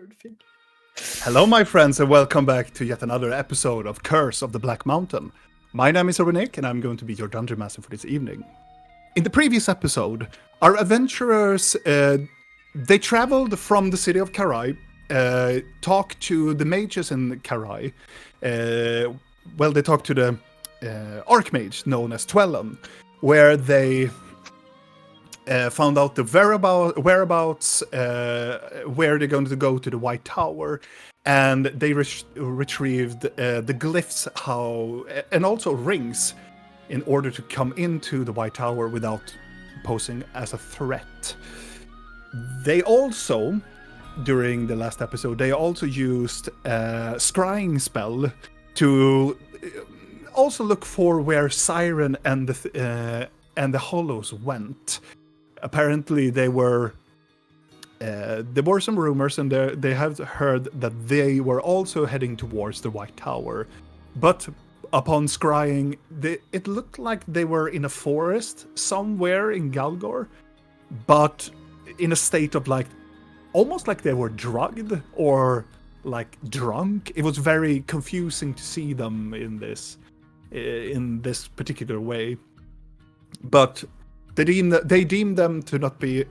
weird thing. Hello, my friends, and welcome back to yet another episode of Curse of the Black Mountain. My name is Nick, and I'm going to be your dungeon master for this evening. In the previous episode, our adventurers they traveled from the city of Karai, talked to the mages in Karai. They talked to the archmage known as Twellon, where they found out the whereabouts, where they're going to go to the White Tower, and they retrieved the glyphs, and also rings, in order to come into the White Tower without posing as a threat. They also, during the last episode, they also used a scrying spell to also look for where Siren and the Hollows went. Apparently, there were some rumors, and they have heard that they were also heading towards the White Tower. But upon scrying, it looked like they were in a forest somewhere in Galgor, but in a state of almost like they were drugged or drunk. It was very confusing to see them in this particular way. But they deemed them to not be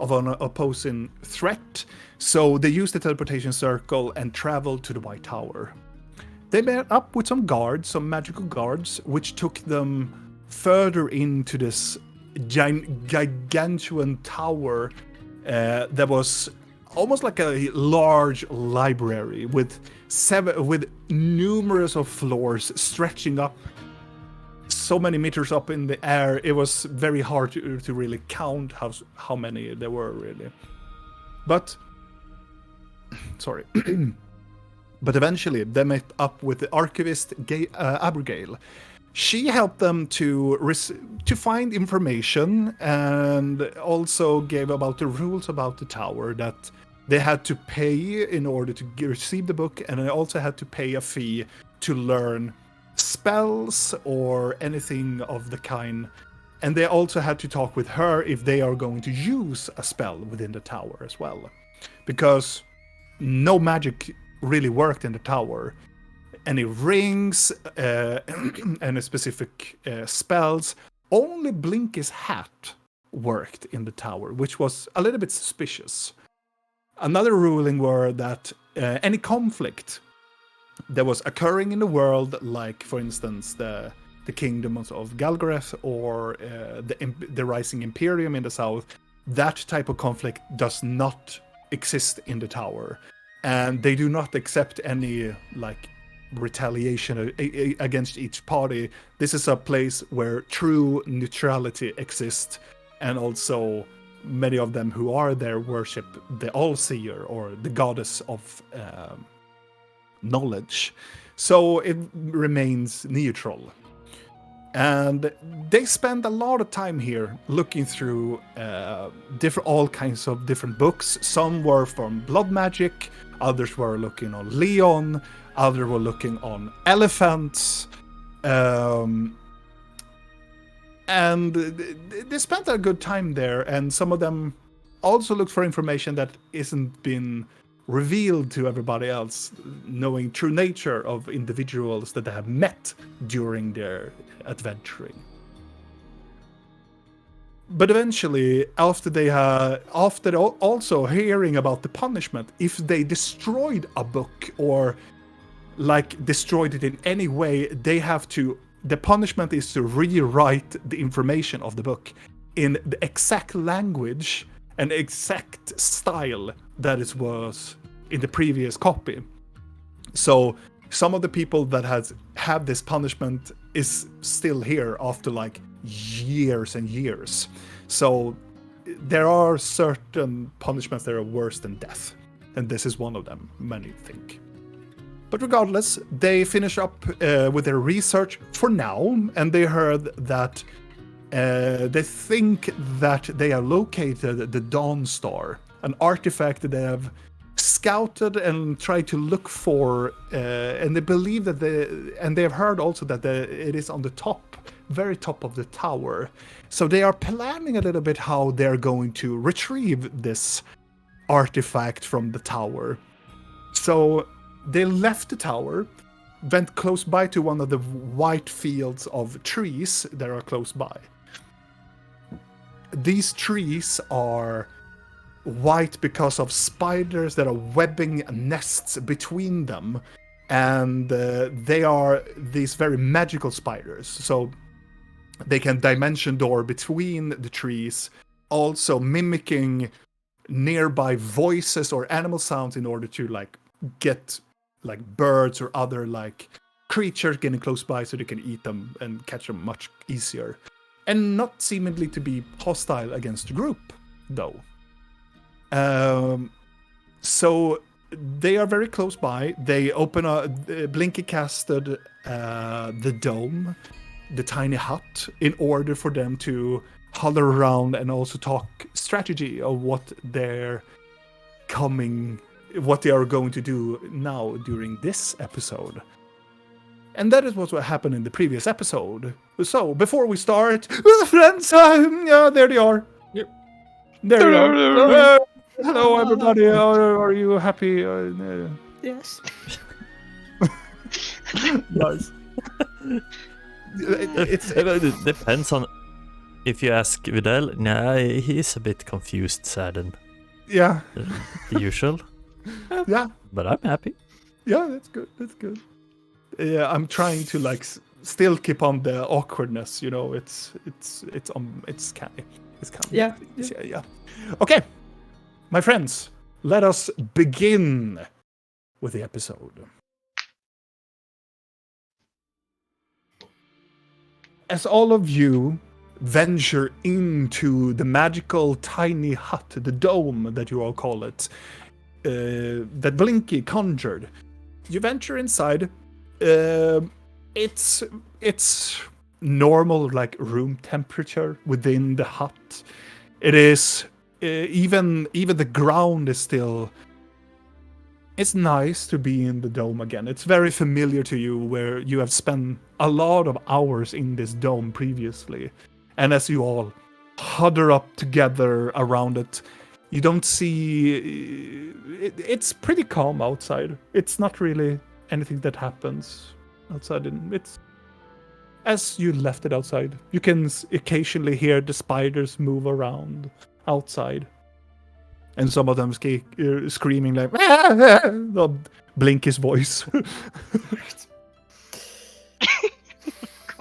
of an opposing threat, so they used the teleportation circle and traveled to the White Tower. They met up with some magical guards, which took them further into this gigantuan tower that was almost like a large library with numerous of floors stretching up so many meters up in the air. It was very hard to really count how many there were, really. But sorry. But eventually they met up with the archivist Abigail. She helped them to find information, and also gave about the rules about the tower, that they had to pay in order to receive the book, and they also had to pay a fee to learn spells or anything of the kind. And they also had to talk with her if they are going to use a spell within the tower as well, because no magic really worked in the tower. Any rings, any specific spells, only Blinky's hat worked in the tower, which was a little bit suspicious. Another ruling were that any conflict that was occurring in the world, like for instance the kingdoms of Galgareth or the rising Imperium in the south, that type of conflict does not exist in the tower, and they do not accept any retaliation against each party. This is a place where true neutrality exists, and also many of them who are there worship the All-Seer, or the goddess of knowledge. So it remains neutral. And they spend a lot of time here looking through all kinds of different books. Some were from blood magic, others were looking on Leon, others were looking on elephants. And they spent a good time there, and some of them also looked for information that isn't been revealed to everybody else, knowing true nature of individuals that they have met during their adventuring. But eventually, after also hearing about the punishment, if they destroyed a book or destroyed it in any way, the punishment is to rewrite the information of the book in the exact language and exact style that it was in the previous copy. So some of the people that had this punishment is still here after years and years. So there are certain punishments that are worse than death, and this is one of them, many think. But regardless, they finish up with their research for now, and they heard that they think that they have located the Dawn Star, an artifact that they have scouted and tried to look for, and they believe that they have heard also that it is on the very top of the tower. So they are planning a little bit how they're going to retrieve this artifact from the tower. So they left the tower, went close by to one of the white fields of trees that are close by. These trees are white because of spiders that are webbing nests between them, and they are these very magical spiders. So they can dimension door between the trees, also mimicking nearby voices or animal sounds in order to like get like birds or other like creatures getting close by so they can eat them and catch them much easier. And not seemingly to be hostile against the group, though. So they are very close by. They open Blinky casted the dome, the tiny hut, in order for them to huddle around and also talk strategy of what they are going to do now during this episode. And that is what happened in the previous episode. So, before we start, friends, yeah, there they are. Yep. There they are. Hello, everybody. Are you happy? Yes. Nice. It depends on if you ask Vidal. Nah, he's a bit confused, saddened. Yeah. The usual. Yeah. But I'm happy. Yeah, that's good. That's good. Yeah, I'm trying to like still keep on the awkwardness. You know, it's canny. It's canny. Yeah. Okay, my friends, let us begin with the episode. As all of you venture into the magical tiny hut, the dome that you all call it, that Blinky conjured, you venture inside. It's normal, like room temperature within the hut. It is even the ground is still. It's nice to be in the dome again. It's very familiar to you, where you have spent a lot of hours in this dome previously. And as you all huddle up together around it, you don't see. It's pretty calm outside. It's not really anything that happens outside. It's as you left it outside. You can occasionally hear the spiders move around outside. And some of them screaming like, Blinky's voice.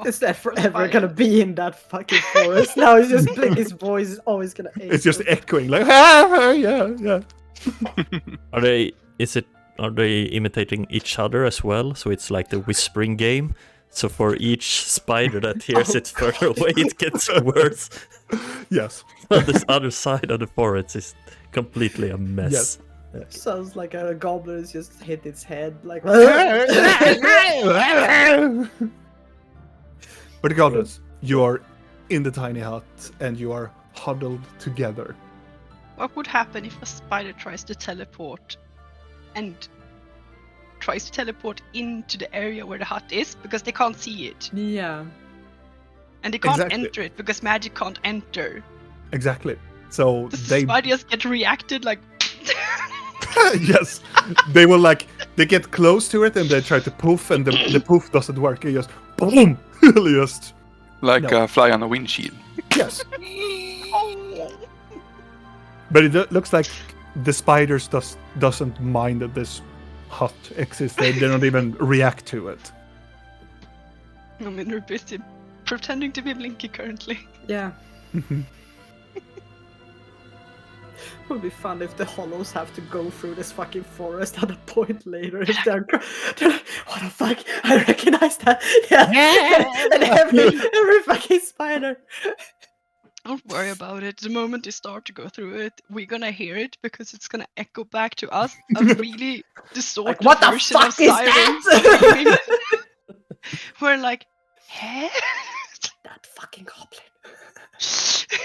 Is that forever gonna be in that fucking forest? Now it's just Blinky's voice is always gonna echo. It's just echoing like, yeah. Are they imitating each other as well? So it's like the whispering game. So for each spider that hears it further away, it gets worse. Yes. On this other side of the forest is completely a mess. Yes. Sounds like a goblin has just hit its head, like. But regardless, you are in the tiny hut and you are huddled together. What would happen if a spider tries to teleport and tries to teleport into the area where the hut is because they can't see it? Yeah. And they can't Exactly. enter it because magic can't enter. Exactly. So Does they the spider just get reacted like... yes, they will like they get close to it and they try to poof and the poof doesn't work. It just boom, just Like No. a fly on a windshield. yes. But it looks like the spiders doesn't mind that this hut exists. They don't even react to it. I mean, they're busy pretending to be Blinky currently. Yeah. Would be fun if the hollows have to go through this fucking forest at a point later. If they're like, what the fuck? I recognize that. Yeah. And every fucking spider. Don't worry about it. The moment they start to go through it, we're gonna hear it because it's gonna echo back to us a really distorted Like, what the version of fuck is sirens. that? We're like, hey? That fucking goblin.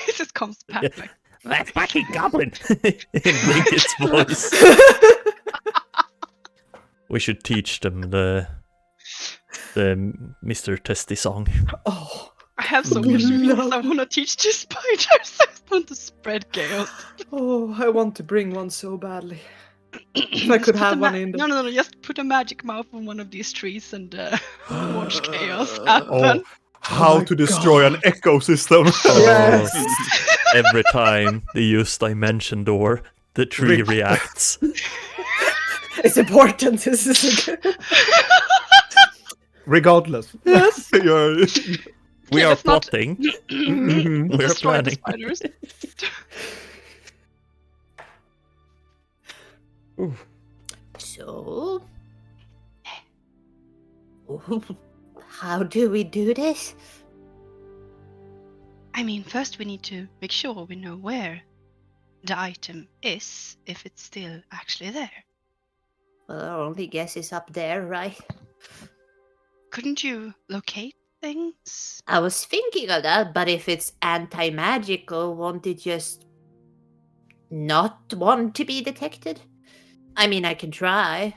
It just comes back Yeah. like, That fucking goblin! In Blinky's voice. We should teach them the Mr. Testy song. Oh. I have so much because I want to teach these spiders. want to spread chaos. Oh, I want to bring one so badly. If I could have one in the... No. Just put a magic mouth on one of these trees and watch chaos happen. How my to destroy an ecosystem. Yes. Every time they use dimension door, the tree Rip. reacts. It's important. This is Regardless. Yes. We Yeah, are let's not- plotting. Mhm. We are Destroy the planning. spiders. So, how do we do this? I mean, first we need to make sure we know where the item is, if it's still actually there. Well, our only guess is up there, right? Couldn't you locate things? I was thinking of that, but if it's anti-magical, won't it just not want to be detected? I mean, I can try.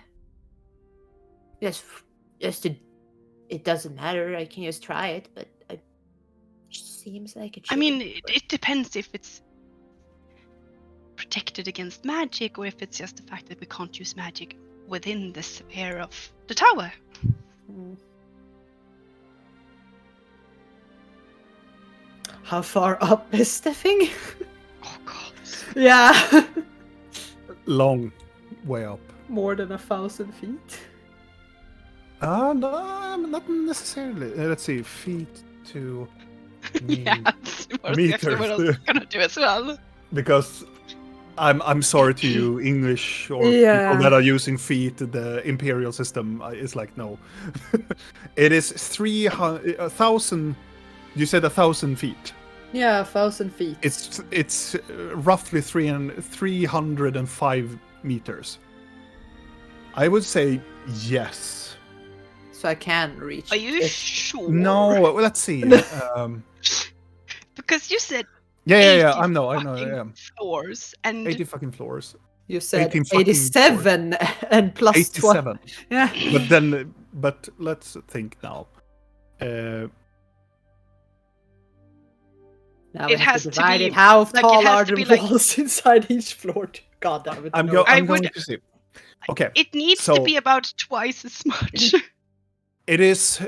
Just to, it doesn't matter. I can just try it, but it seems like it. I mean, it depends if it's protected against magic or if it's just the fact that we can't use magic within the sphere of the tower. How far up is the thing? Oh god. Yeah. Long way up. More than 1,000 feet. No, not necessarily. Let's see, feet to Yeah, that's exactly what I was gonna do as well. because I'm sorry to you, English or Yeah. people that are using feet. The imperial system is like no. It is 1,000. You said 1,000 feet. Yeah, 1,000 feet. It's roughly 305 meters. I would say yes. So I can reach. Are you it. sure? No, well, let's see. Because you said Yeah. 80 I know. fucking Yeah. floors and 80 fucking floors. You said 18 fucking 87 and plus 87. 12. Yeah. But let's think now. Now It we have has to to divide be- it. How like, it tall has are to the be like- walls inside each floor? God damn it. I'm no. going would- to see. Okay. it needs So- to be about twice as much. It is.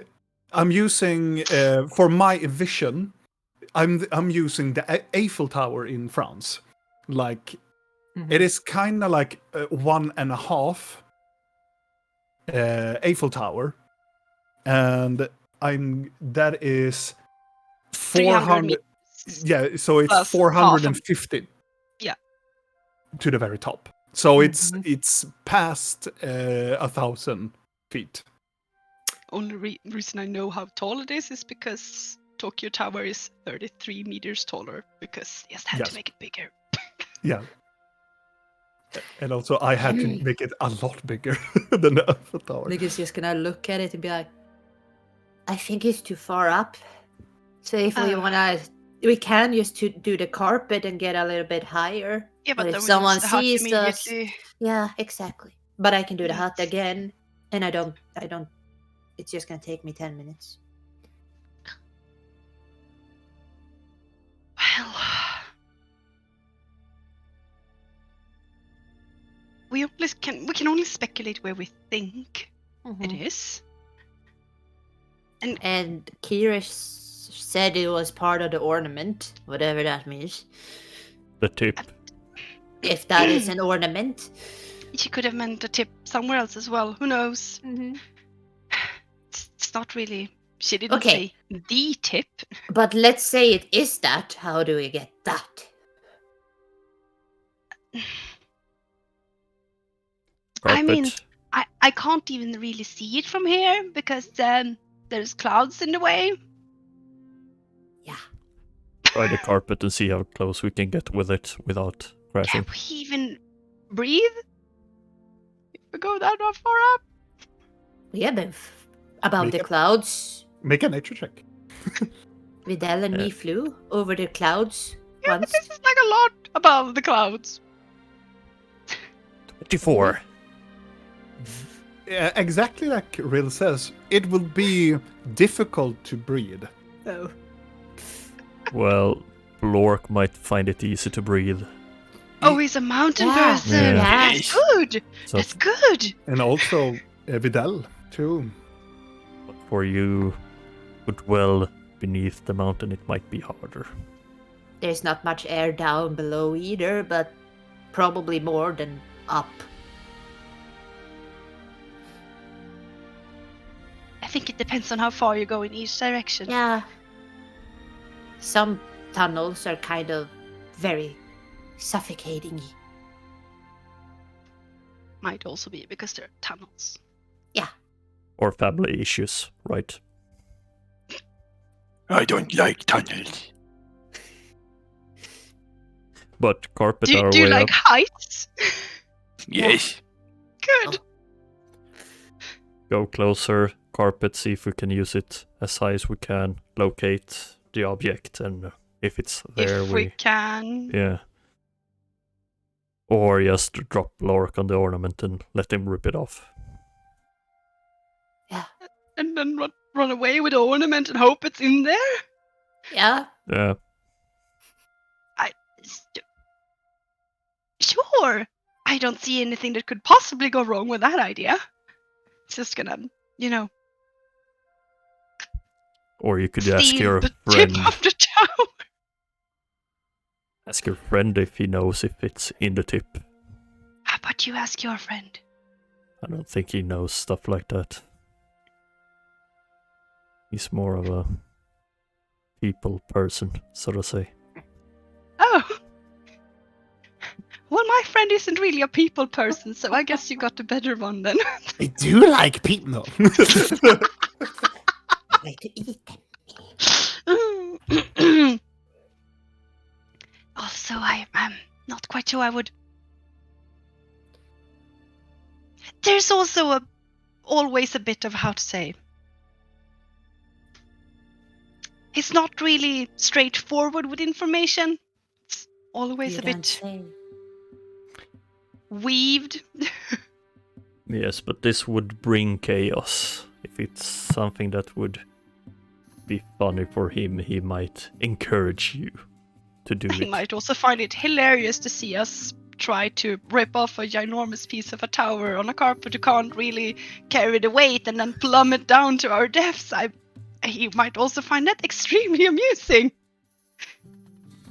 I'm using for my vision. I'm using the Eiffel Tower in France. Like Mhm. it is kind of like 1.5 Eiffel Tower, and that is 300 400. meters. Yeah, so it's Plus 450. Yeah. To the very top. So Mhm. it's past 1,000 feet. Only reason I know how tall it is because Tokyo Tower is 33 meters taller because yes, I had Yes. to make it bigger. Yeah. And also, I had to make it a lot bigger than the Eiffel Tower. Nick is just gonna look at it and be like, I think it's too far up. So if we Uh. wanna, we can just do the carpet and get a little bit higher. Yeah, but But if then we someone lose the hut sees us- immediately. Yeah, exactly. But I can do the hut Yes. again, and I don't. It's just gonna take me 10 minutes. Well, we can only speculate where we think it is. And Kira said it was part of the ornament, whatever that means. The tip. If that is an ornament. She could have meant a tip somewhere else as well. Who knows? It's not really. She didn't Okay. say the tip. But let's say it is that. How do we get that? I mean, Carpet. I can't even really see it from here because there's clouds in the way. Try the carpet and see how close we can get with it without crashing. Can we even breathe? If we go that far up? We have been above Make the it- clouds. Make a nature check. Vidal and me flew over the clouds Yeah, but once. this is like a lot above the clouds. 24. Yeah, exactly like Rill says, it will be difficult to breathe. oh. Well, Lork might find it easy to breathe. Oh, he's a mountain person. Yeah. That's good. So That's good. And also Vidal too. for you who dwell beneath the mountain, it might be harder. There's not much air down below either, but probably more than up. I think it depends on how far you go in each direction. Yeah. Some tunnels are kind of very suffocating. Might also be because there are tunnels. Or family issues, right? I don't like tunnels. But carpet Do our you way like up. heights? Yes. Good. Go closer, carpet, see if we can use it as high as we can, locate the object, and if it's there, If we can. yeah. Or just drop Lork on the ornament and let him rip it off. And then run away with the ornament and hope it's in there? Yeah. Yeah. Sure. I don't see anything that could possibly go wrong with that idea. It's just gonna, Or you could ask steal your the friend. tip of the tower. Ask your friend if he knows if it's in the tip. How about you ask your friend? I don't think he knows stuff like that. He's more of a people person, so to say. Oh. Well, my friend isn't really a people person, so I guess you got the better one then. I do like people. Like to eat them. Also, I'm not quite sure I would. There's also always a bit of how to say. He's not really straightforward with information. It's always You a don't bit say. weaved. Yes, but this would bring chaos. If it's something that would be funny for him, he might encourage you to do He it. might also find it hilarious to see us try to rip off a ginormous piece of a tower on a carpet who can't really carry the weight and then plummet down to our depths. He might also find that extremely amusing.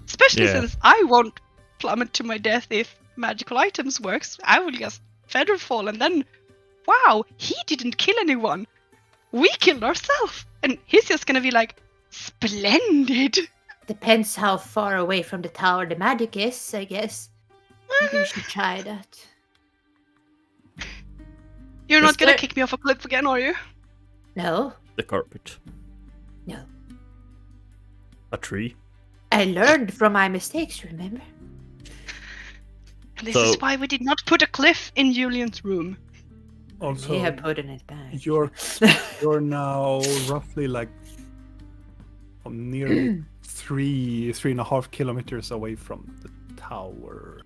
Especially Yeah. since I won't plummet to my death if magical items works. I will just feather fall and then, wow, he didn't kill anyone. We killed ourselves. And he's just gonna be like, splendid. Depends how far away from the tower the magic is, I guess. Maybe we should try that. You're not Is gonna there- kick me off a cliff again, are you? No, The carpet. no. A tree. I learned from my mistakes, remember? And this So- is why we did not put a cliff in Julian's room. Also, We have put in it back. you're now roughly like nearly 3.5 kilometers away from the tower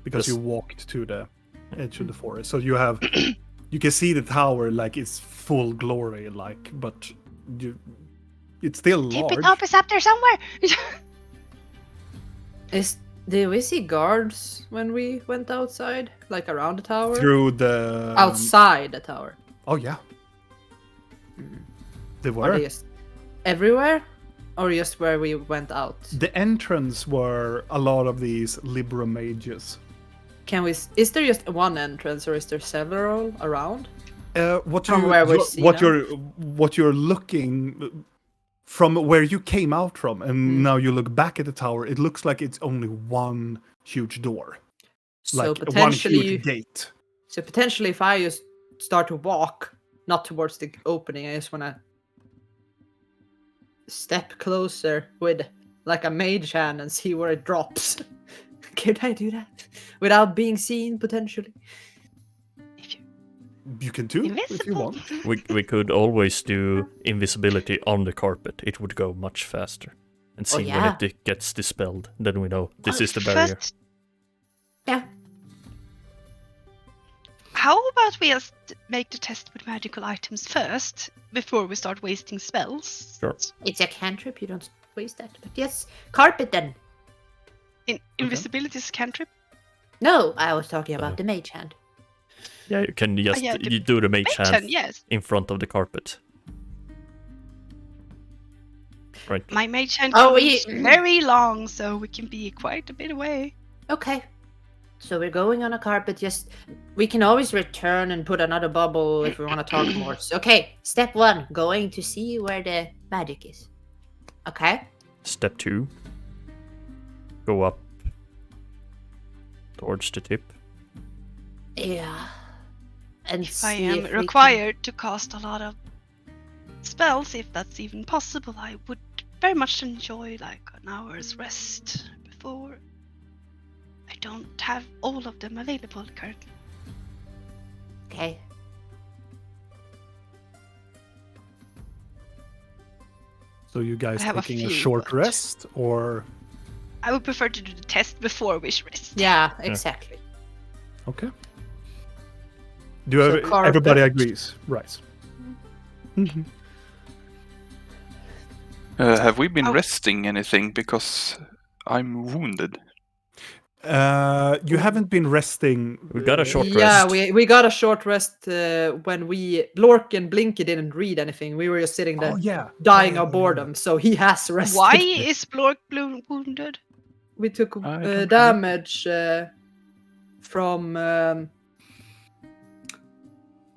because you Yes. walked to the edge of the forest. So you have you can see the tower like it's full glory, like, but it's still Tippy large. top is up there somewhere. Did we see guards when we went outside? Like around the tower? Through the Outside the tower. Oh yeah, they Are were. they just everywhere? Or just where we went out? The entrance were a lot of these Libra mages. Is there just one entrance or is there several around? What From you where we you- see what now? what you're looking from where you came out from, and now you look back at the tower. It looks like it's only one huge door, So like one potentially huge gate. So potentially if I just start to walk, not towards the opening, I just wanna step closer with like a mage hand and see where it drops. Could I do that? Without being seen potentially? You can do if you Invisible. want. We could always do invisibility on the carpet. It would go much faster. And see yeah. when it gets dispelled. Then we know this is the barrier. First, Yeah. how about we just make the test with magical items first before we start wasting spells? Sure. It's a cantrip, you don't waste that. But yes, carpet then. Invisibility is cantrip. No, I was talking about the mage hand. Yeah, you can just you do the mage hand Yes. in front of the carpet. Right. My mage hand Oh, is very long, so we can be quite a bit away. Okay. So we're going on a carpet. Just we can always return and put another bubble if we want to talk more. So, okay, step 1, going to see where the magic is. Okay. Step 2. Go up towards the tip. Yeah. And If I see am if we required to cast a lot of spells, if that's even possible, I would very much enjoy like an hour's rest before. I don't have all of them available currently. Okay. So you guys I have a taking a few, short but- rest, or I would prefer to do the test before we rest. Yeah, exactly. okay? Do So carpet. everybody agrees? Right. Mhm. Have we been Oh. resting anything? Because I'm wounded. You haven't been resting. We got a short Yeah, rest. we got a short rest when Lork and Blinky didn't read anything. We were just sitting there Oh yeah, dying Yeah, of boredom, so he has rested. Why is Blork wounded? We took I don't damage from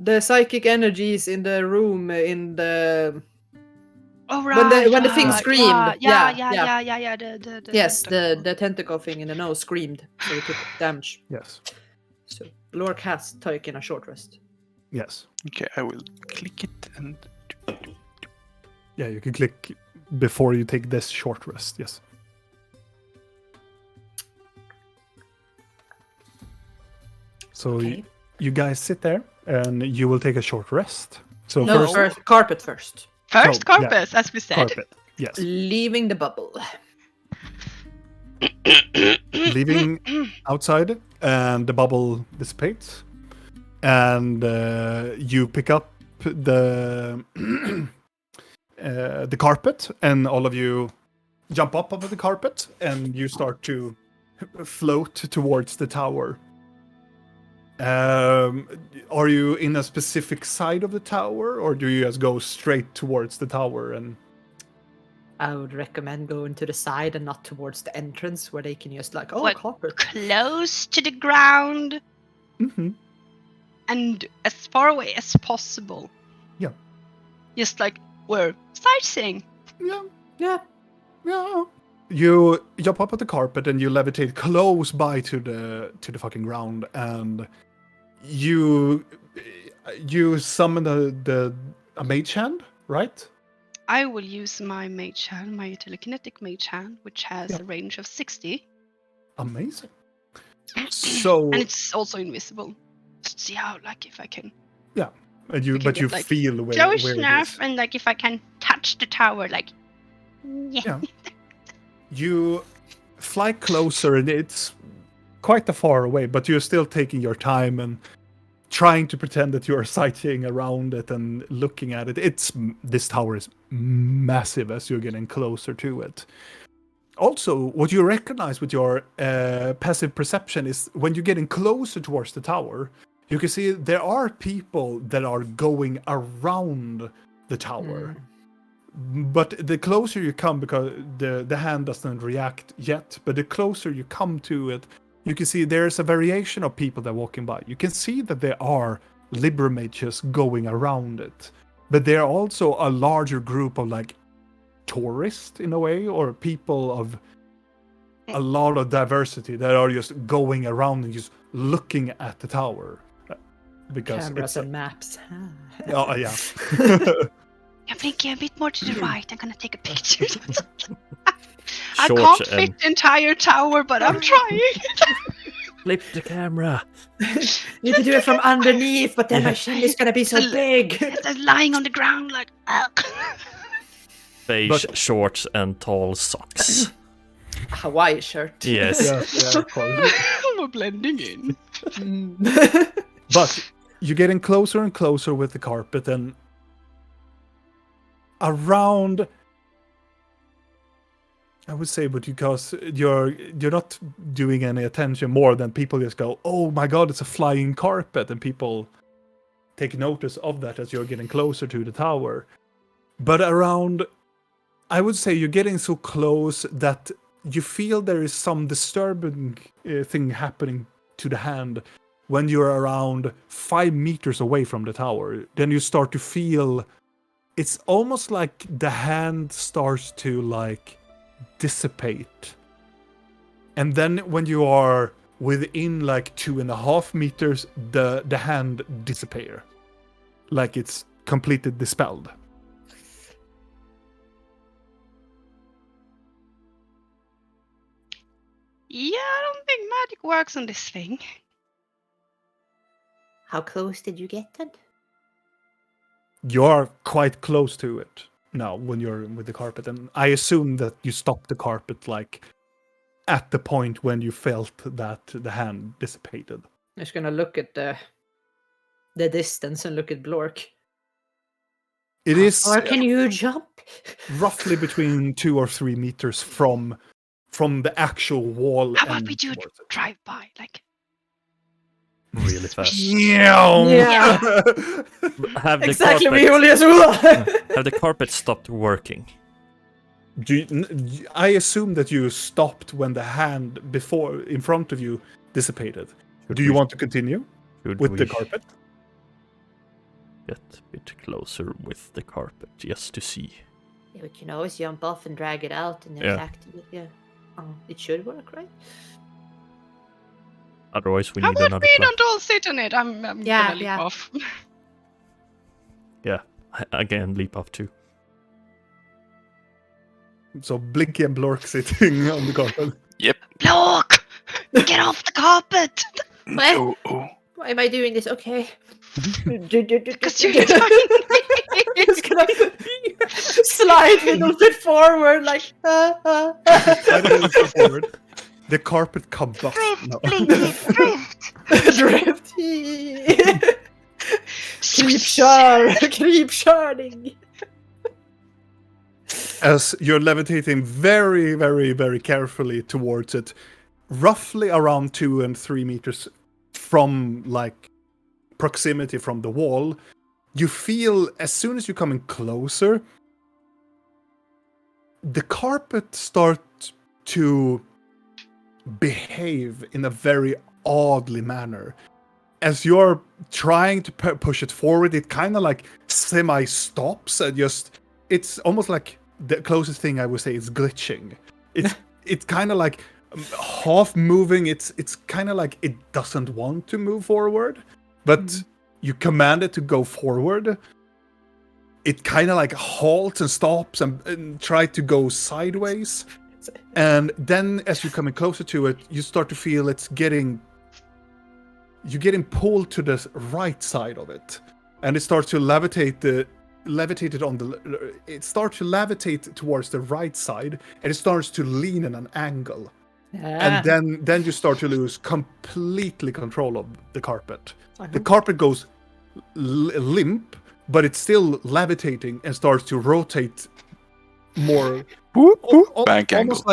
the psychic energies in the room in the Oh right. when the thing right, screamed. Yeah. The Yes, the tentacle. tentacle thing in the nose screamed, so we took damage. Yes, So Lork has taken a short rest. yes. Okay, I will click it and. Yeah, you can click before you take this short rest. Yes. So Okay. you guys sit there, and you will take a short rest. So No, first, carpet first. First So, yeah. corpus, as we said. carpet. Yes. Leaving the bubble. Leaving outside, and the bubble dissipates, and you pick up the the carpet, and all of you jump up over the carpet, and you start to float towards the tower. Are you in a specific side of the tower, or do you just go straight towards the tower? And I would recommend going to the side and not towards the entrance where they can just like, oh, What? carpet. Close to the ground Mhm. and as far away as possible. Yeah. Just like we're sightseeing. yeah, Yeah. yeah. You jump up at the carpet and you levitate close by to the fucking ground, and you summon a mage hand, right? I will use my mage hand, my telekinetic mage hand, which has Yeah. a range of 60. Amazing. So And it's also invisible. Just see how, like, if I can and you we can but get, you like, feel where close it enough, is. and like if I can touch the tower, like, Yeah. You fly closer, and it's quite a far away, but you're still taking your time and trying to pretend that you're sightseeing around it and looking at it. This tower is massive as you're getting closer to it. Also, what you recognize with your passive perception is when you're getting closer towards the tower, you can see there are people that are going around the tower. But the closer you come, because the hand doesn't react yet, but the closer you come to it, you can see there's a variation of people that are walking by. You can see that there are Libra mages going around it, but there are also a larger group of like tourists in a way, or people of a lot of diversity that are just going around and just looking at the tower. Because Cameras it's and maps. oh, yeah. I'm thinking a bit more to the right. I'm gonna take a picture. I Short can't and fit the entire tower, but I'm trying. flip the camera. Need to do it from underneath, but then my shin is gonna be so big. Just lying on the ground, like, Beige shorts and tall socks. Hawaii shirt. Yes. Yeah, of course. we're blending in. But you're getting closer and closer with the carpet, and around I would say, but because you're not doing any attention more than people just go, "Oh my god, it's a flying carpet," and people take notice of that as you're getting closer to the tower. But around, I would say you're getting so close that you feel there is some disturbing thing happening to the hand when you're around 5 meters away from the tower. Then you start to feel, it's almost like the hand starts to like dissipate. And then when you are within like 2.5 meters, the hand disappear. Like it's completely dispelled. Yeah, I don't think magic works on this thing. How close did you get then? You're quite close to it now when you're with the carpet, and I assume that you stopped the carpet like at the point when you felt that the hand dissipated. I'm just gonna look at the distance and look at Blork. It How is far can you jump? roughly between 2 or 3 meters from the actual wall. How about and we do towards it. drive by? Like, Really fast. Yeah. Have the Exactly, carpet, Julius. have the carpet stopped working? I assume that you stopped when the hand before in front of you dissipated. Do you want to continue Should with the we carpet? get a bit closer with the carpet just to see? Yeah, we can always jump off and drag it out and then Yeah. activate. Yeah. It should work, right? Otherwise, we how need about another we plan. don't all sit on it? I'm Yeah, gonna leap yeah. off. Yeah, again, leap off too. So Blinky and Blork sitting on the carpet. Yep. Look! Get off the carpet! No. Oh. Why am I doing this? Okay. Because you're Just gonna slide a little bit forward, like. I don't go forward. The carpet combusts. No. Drift. Creep sharding. As you're levitating very, very, very carefully towards it, roughly around 2 and 3 meters from like proximity from the wall, you feel as soon as you're coming closer, the carpet starts to behave in a very oddly manner. As you're trying to push it forward, it kind of like semi-stops and just, it's almost like the closest thing I would say is glitching. It's kind of like half moving. It's kind of like it doesn't want to move forward, but you command it to go forward. It kind of like halts and stops and try to go sideways. And then as you're coming closer to it, you start to feel you're getting pulled to the right side of it. And it starts to levitate it starts to levitate towards the right side, and it starts to lean in an angle. And then you start to lose completely control of the carpet. The carpet goes limp, but it's still levitating and starts to rotate more. Bank angle.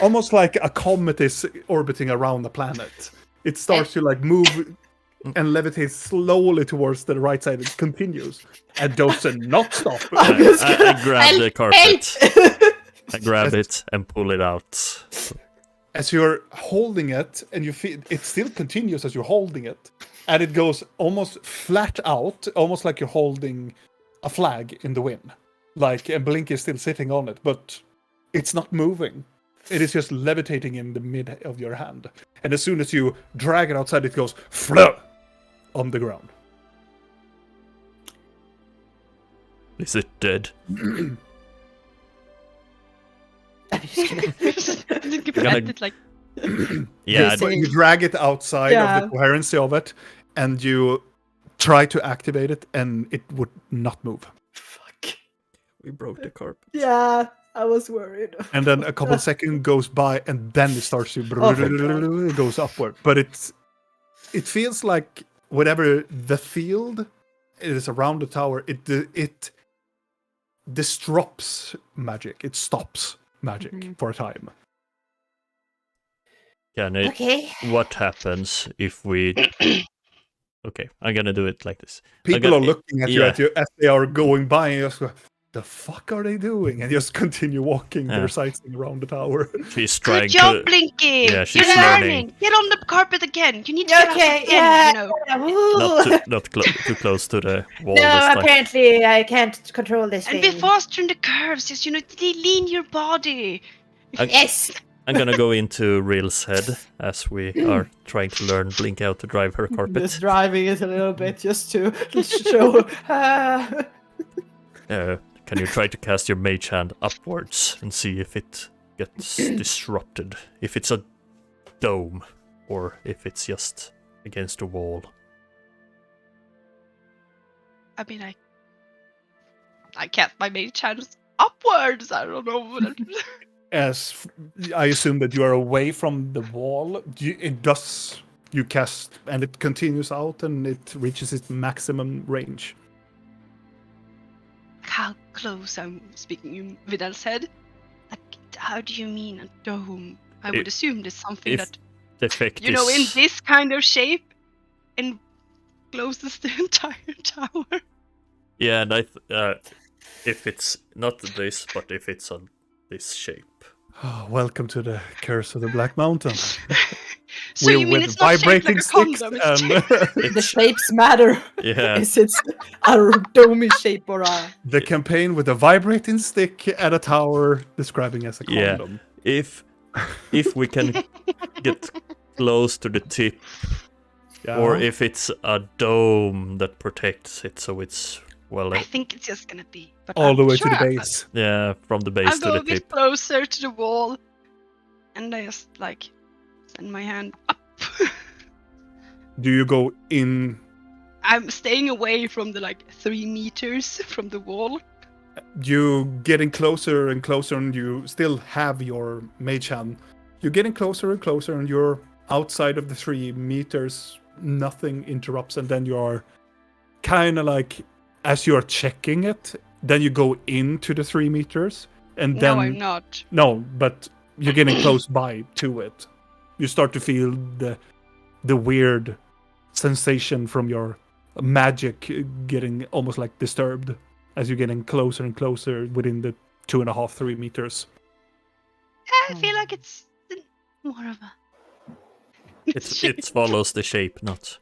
Almost like a comet is orbiting around the planet. It starts to like move and levitate slowly towards the right side. It continues and does not stop. I grab the carpet. I grab it and pull it out. As you're holding it, and you feel it still continues as you're holding it, and it goes almost flat out, almost like you're holding a flag in the wind. And Blink is still sitting on it, but it's not moving. It is just levitating in the mid of your hand. And as soon as you drag it outside, it goes flop on the ground. Is it dead? It like Yeah, But you drag it outside of the coherency of it, and you try to activate it, and it would not move. Fuck. we broke the carpet. Yeah, I was worried. And then a couple seconds goes by, and then it starts to it goes upward. But it feels like whatever the field is around the tower, it disrupts magic. It stops. magic for a time. Can it? Okay. What happens if we? Okay, I'm gonna do it like this. People are looking at yeah. you as they are going by, and you just go, "The fuck are they doing?" And just continue walking Yeah. their sightseeing around the tower. She's Good trying job, to. Blinky! Yeah, she's You're learning. learning! Get on the carpet again! You need to get Okay, up again, you know. Not too close to the wall No, this time. apparently I can't control this And thing. be faster in the curves, just, you know, lean your body. Yes. I'm gonna go into Rill's head as we are trying to learn Blink out to drive her carpet. Just driving it a little bit just to show. Can you try to cast your mage hand upwards and see if it gets disrupted? If it's a dome or if it's just against a wall. I mean, I cast my mage hands upwards. I don't know. As I assume that you are away from the wall, you cast and it continues out and it reaches its maximum range. How close I'm speaking Vidal's head? Like, how do you mean a dome? I would assume there's something if that, the effect you know, in is this kind of shape encloses the entire tower. yeah, and if it's not this, but if it's on this shape. Oh, welcome to the curse of the Black Mountain. So you mean it's not shaped like a condom? It's shaped... The shapes matter. Yeah. Is it a domey shape or a... The campaign with a vibrating stick at a tower describing as a Yeah. condom. If we can get close to the tip, or if it's a dome that protects it, so it's I think it's just gonna be... But all I'm the way sure to the base. yeah, from the base I'll to go the a bit tip. closer to the wall, and I just, like, send my hand up. Do you go in? I'm staying away from the, 3 meters from the wall. You getting closer and closer, and you still have your mage hand. You're getting closer and closer, and you're outside of the 3 meters. Nothing interrupts, and then you are kind of like, as you're checking it, then you go into the 3 meters, and then No, I'm not. no, but you're getting close by to it. You start to feel the weird sensation from your magic getting almost like disturbed as you're getting closer and closer within the 2.5-3 meters. I feel like it's more of a... It follows the shape, not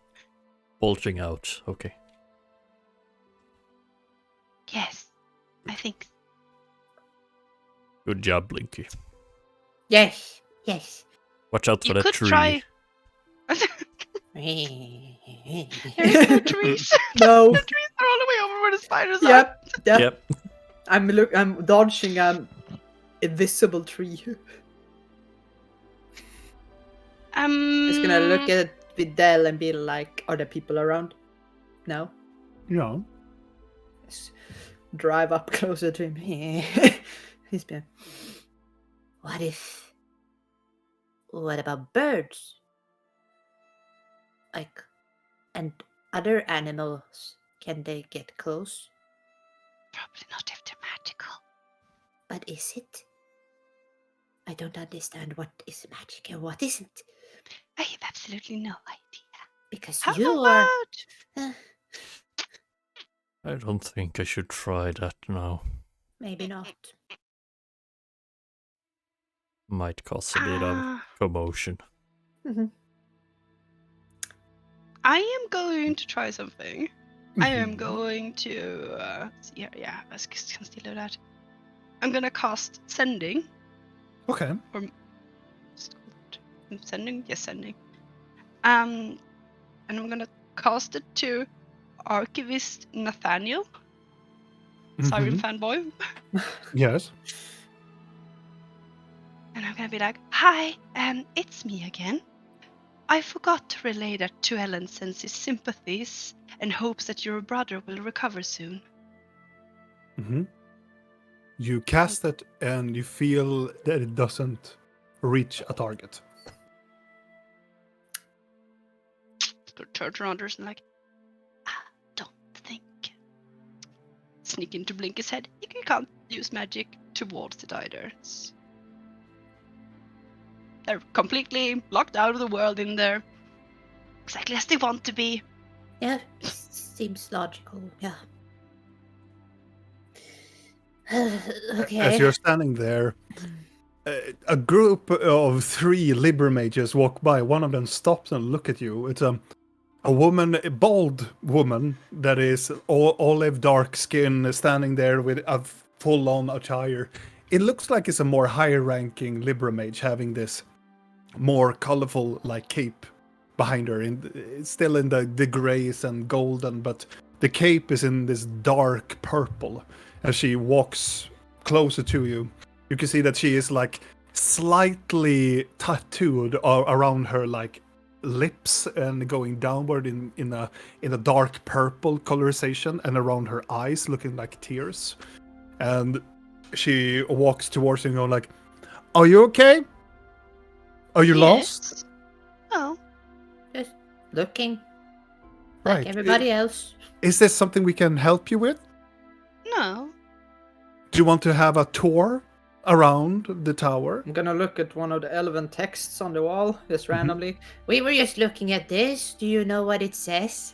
bulging out. Okay. Yes, I think. Good job, Blinky. Yes. Yes. Watch out for You that could tree. try. There is no trees. No. The trees are all the way over where the spiders are. Yep. Yep. I'm dodging an invisible tree. Just gonna look at Vidal and be like, are there people around? No. Yeah. Just drive up closer to him. He's been. What about birds? Like, and other animals, can they get close? Probably not if they're magical. But is it? I don't understand what is magic and what isn't. I have absolutely no idea. Because How you are. about... I don't think I should try that now. Maybe not. Might cause a bit of commotion. I am going to try something. I am going to see here. Yeah, I can still do that. I'm gonna cast sending. Okay. Sending? Yes, sending. And I'm gonna cast it to Archivist Nathaniel. Siren fanboy. Yes. And I'm gonna be like, hi, it's me again. I forgot to relay that to Ellen sends his sympathies and hopes that your brother will recover soon. You cast it and you feel that it doesn't reach a target. Turn around and like, I don't think. Sneak into Blinky's head. You can't use magic towards it either. It's They're completely locked out of the world in there. Exactly as they want to be. Yeah, seems logical. Yeah. Okay. As you're standing there, a group of 3 Libra mages walk by. One of them stops and look at you. It's a woman, a bald woman that is olive dark skin, standing there with a full-on attire. It looks like it's a more higher-ranking Libra mage having this more colorful like cape behind her. It's still in the grays and golden, but the cape is in this dark purple. As she walks closer to you, you can see that she is like slightly tattooed around her like lips and going downward in a dark purple colorization, and around her eyes looking like tears. And she walks towards you and going like, "Are you okay? Are you lost?" Oh, Just looking Right. like everybody else. Is this something we can help you with? no. Do you want to have a tour around the tower? I'm gonna look at one of the elven texts on the wall, just randomly. We were just looking at this. Do you know what it says?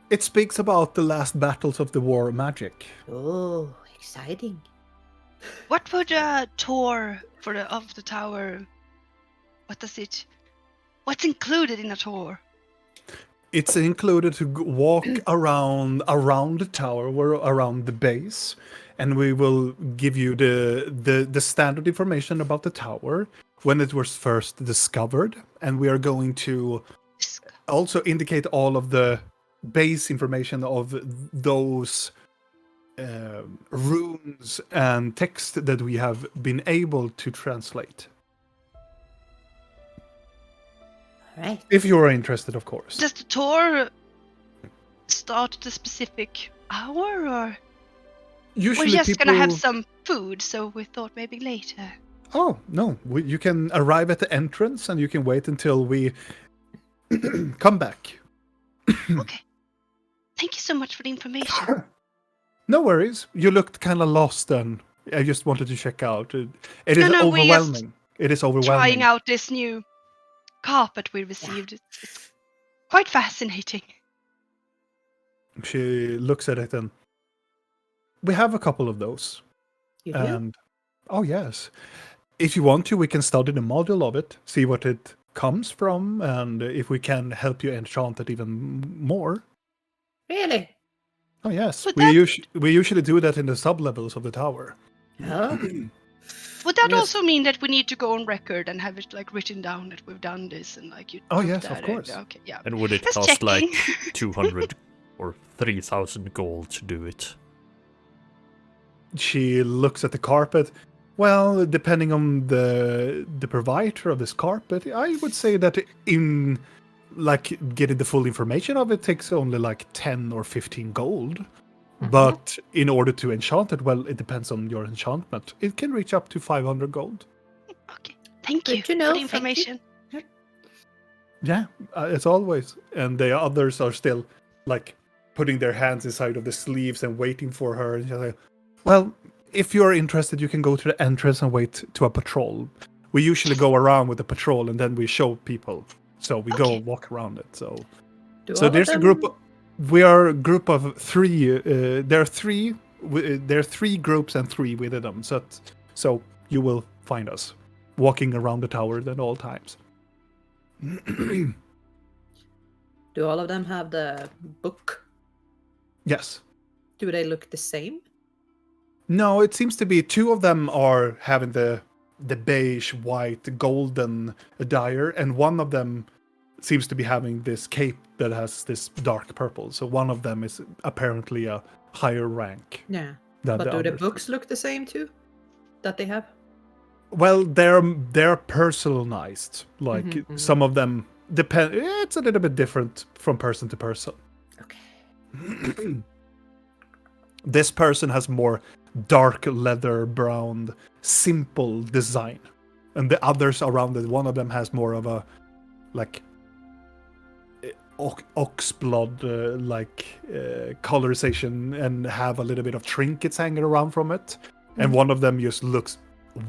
It speaks about the last battles of the war of magic. Oh, exciting. What would a tour of the tower? What's included in a tour? It's included to walk around the tower, around the base, and we will give you the standard information about the tower, when it was first discovered, and we are going to also indicate all of the base information of those runes and text that we have been able to translate. All right. If you are interested, of course. Does the tour start at a specific hour, or Usually we're just people... gonna have some food? So we thought maybe later. Oh, no. You can arrive at the entrance and you can wait until we come back. Okay. Thank you so much for the information. No worries. You looked kind of lost then. I just wanted to check out. It is No, we're just overwhelming. It is overwhelming. Trying out this new carpet we received. It's quite fascinating. She looks at it and... We have a couple of those. You do? And... Oh, yes. If you want to, we can study the module of it, see what it comes from, and if we can help you enchant it even more. Really? Oh, yes. Would We usually do that in the sub-levels of the tower. Oh. Would that Yes. also mean that we need to go on record and have it like written down that we've done this and like you? Oh, proved yes, that of and- course. Okay, yeah. And would it Just cost like checking. 200 or 3,000 gold to do it? She looks at the carpet. Well, depending on the provider of this carpet, I would say that in like getting the full information of it takes only like 10 or 15 gold. But in order to enchant it, well, it depends on your enchantment. It can reach up to 500 gold. Okay, thank Good you to know, for the thank you. information. Yeah, as always. And the others are still like putting their hands inside of the sleeves and waiting for her. And she's like, well, if you're interested, you can go to the entrance and wait to a patrol. We usually go around with the patrol and then we show people. So we go Okay. walk around it. So Do so all of there's a them- group. We are a group of 3. There are 3. There are 3 groups and 3 within them. So you will find us walking around the tower at all times. Do all of them have the book? Yes. Do they look the same? No, it seems to be 2 of them are having the beige, white, golden attire, and one of them seems to be having this cape that has this dark purple. So one of them is apparently a higher rank Yeah. than But the do the others. books look the same too? That they have? Well, they're personalized. Like Mhm, mhm. some of them depend. It's a little bit different from person to person. Okay. This person has more dark leather brown, simple design, and the others around it, one of them has more of a like oxblood colorization and have a little bit of trinkets hanging around from it, and one of them just looks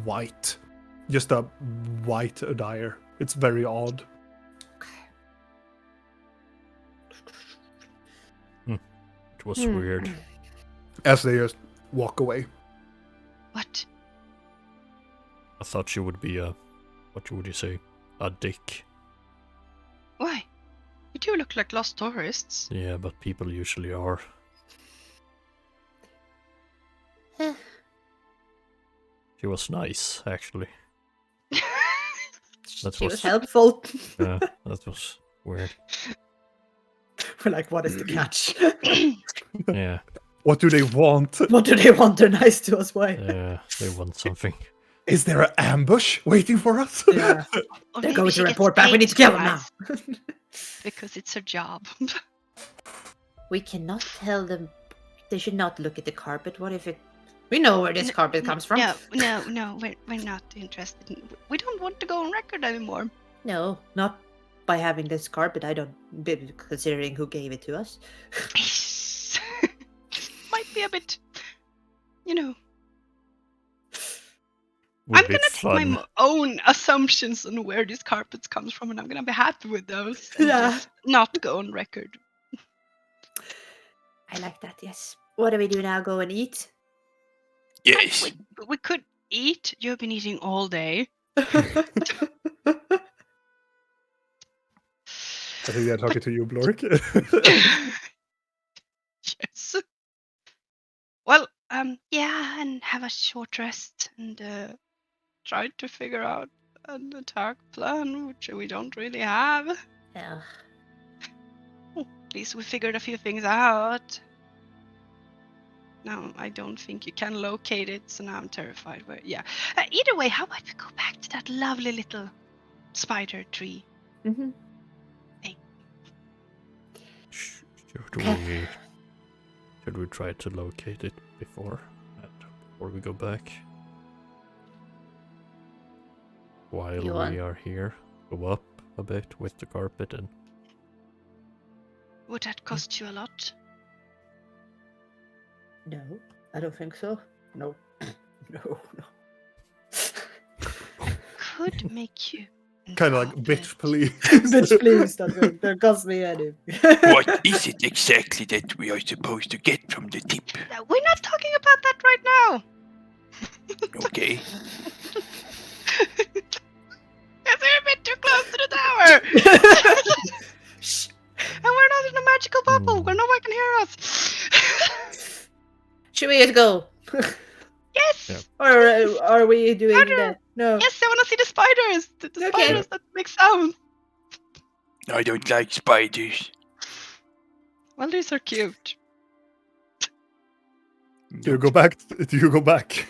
white, Just a white attire. It's very odd. It was weird. As they just walk away. What? I thought she would be a, what would you say, a dick. Why? You do look like lost tourists. Yeah, but people usually are. She was nice, actually. That She was helpful. Yeah, that was weird. We're like, what is the catch? Yeah, What do they want? What do they want? They're nice to us. Why? yeah, they want something. Is there an ambush waiting for us? Yeah. Or They're maybe going she to gets report back. We paid need to kill them now. twice because it's her job. We cannot tell them. They should not look at the carpet. What if it? We know where this carpet comes from. No, we're not interested. We don't want to go on record anymore. No, not by having this carpet. I don't. Considering who gave it to us. Might be a bit, Would I'm be gonna take my fun. own assumptions on where these carpets comes from, and I'm gonna be happy with those. And Yeah. just not go on record. I like that. Yes. What do we do now? Go and eat? Yes. We could eat. You've been eating all day. I think they're talking to you, Blork. Yes. Well, yeah, and have a short rest and try to figure out an attack plan, which we don't really have. Yeah. At least we figured a few things out. Now, I don't think you can locate it, so now I'm terrified. But yeah. Either way, how about we go back to that lovely little spider tree? Mm-hmm. Should we try to locate it before we go back? While You want- we are here, go up a bit with the carpet and Would that cost you a lot? No, I don't think so. No. No. Could make you. Kind of like, involved bitch, in- please. Bitch, please, don't cost me any. What is it exactly that we are supposed to get from the tip? We're not talking about that right now. Okay. Yes, we're a bit too close to the tower. Shh. And we're not in a magical bubble where no one can hear us. Should we just go? Yes. Yeah. Or are we doing Spider! that? No. Yes, I want to see the spiders. The Okay. spiders that make sound. I don't like spiders. Well, these are cute. Do you go back? Do you go back?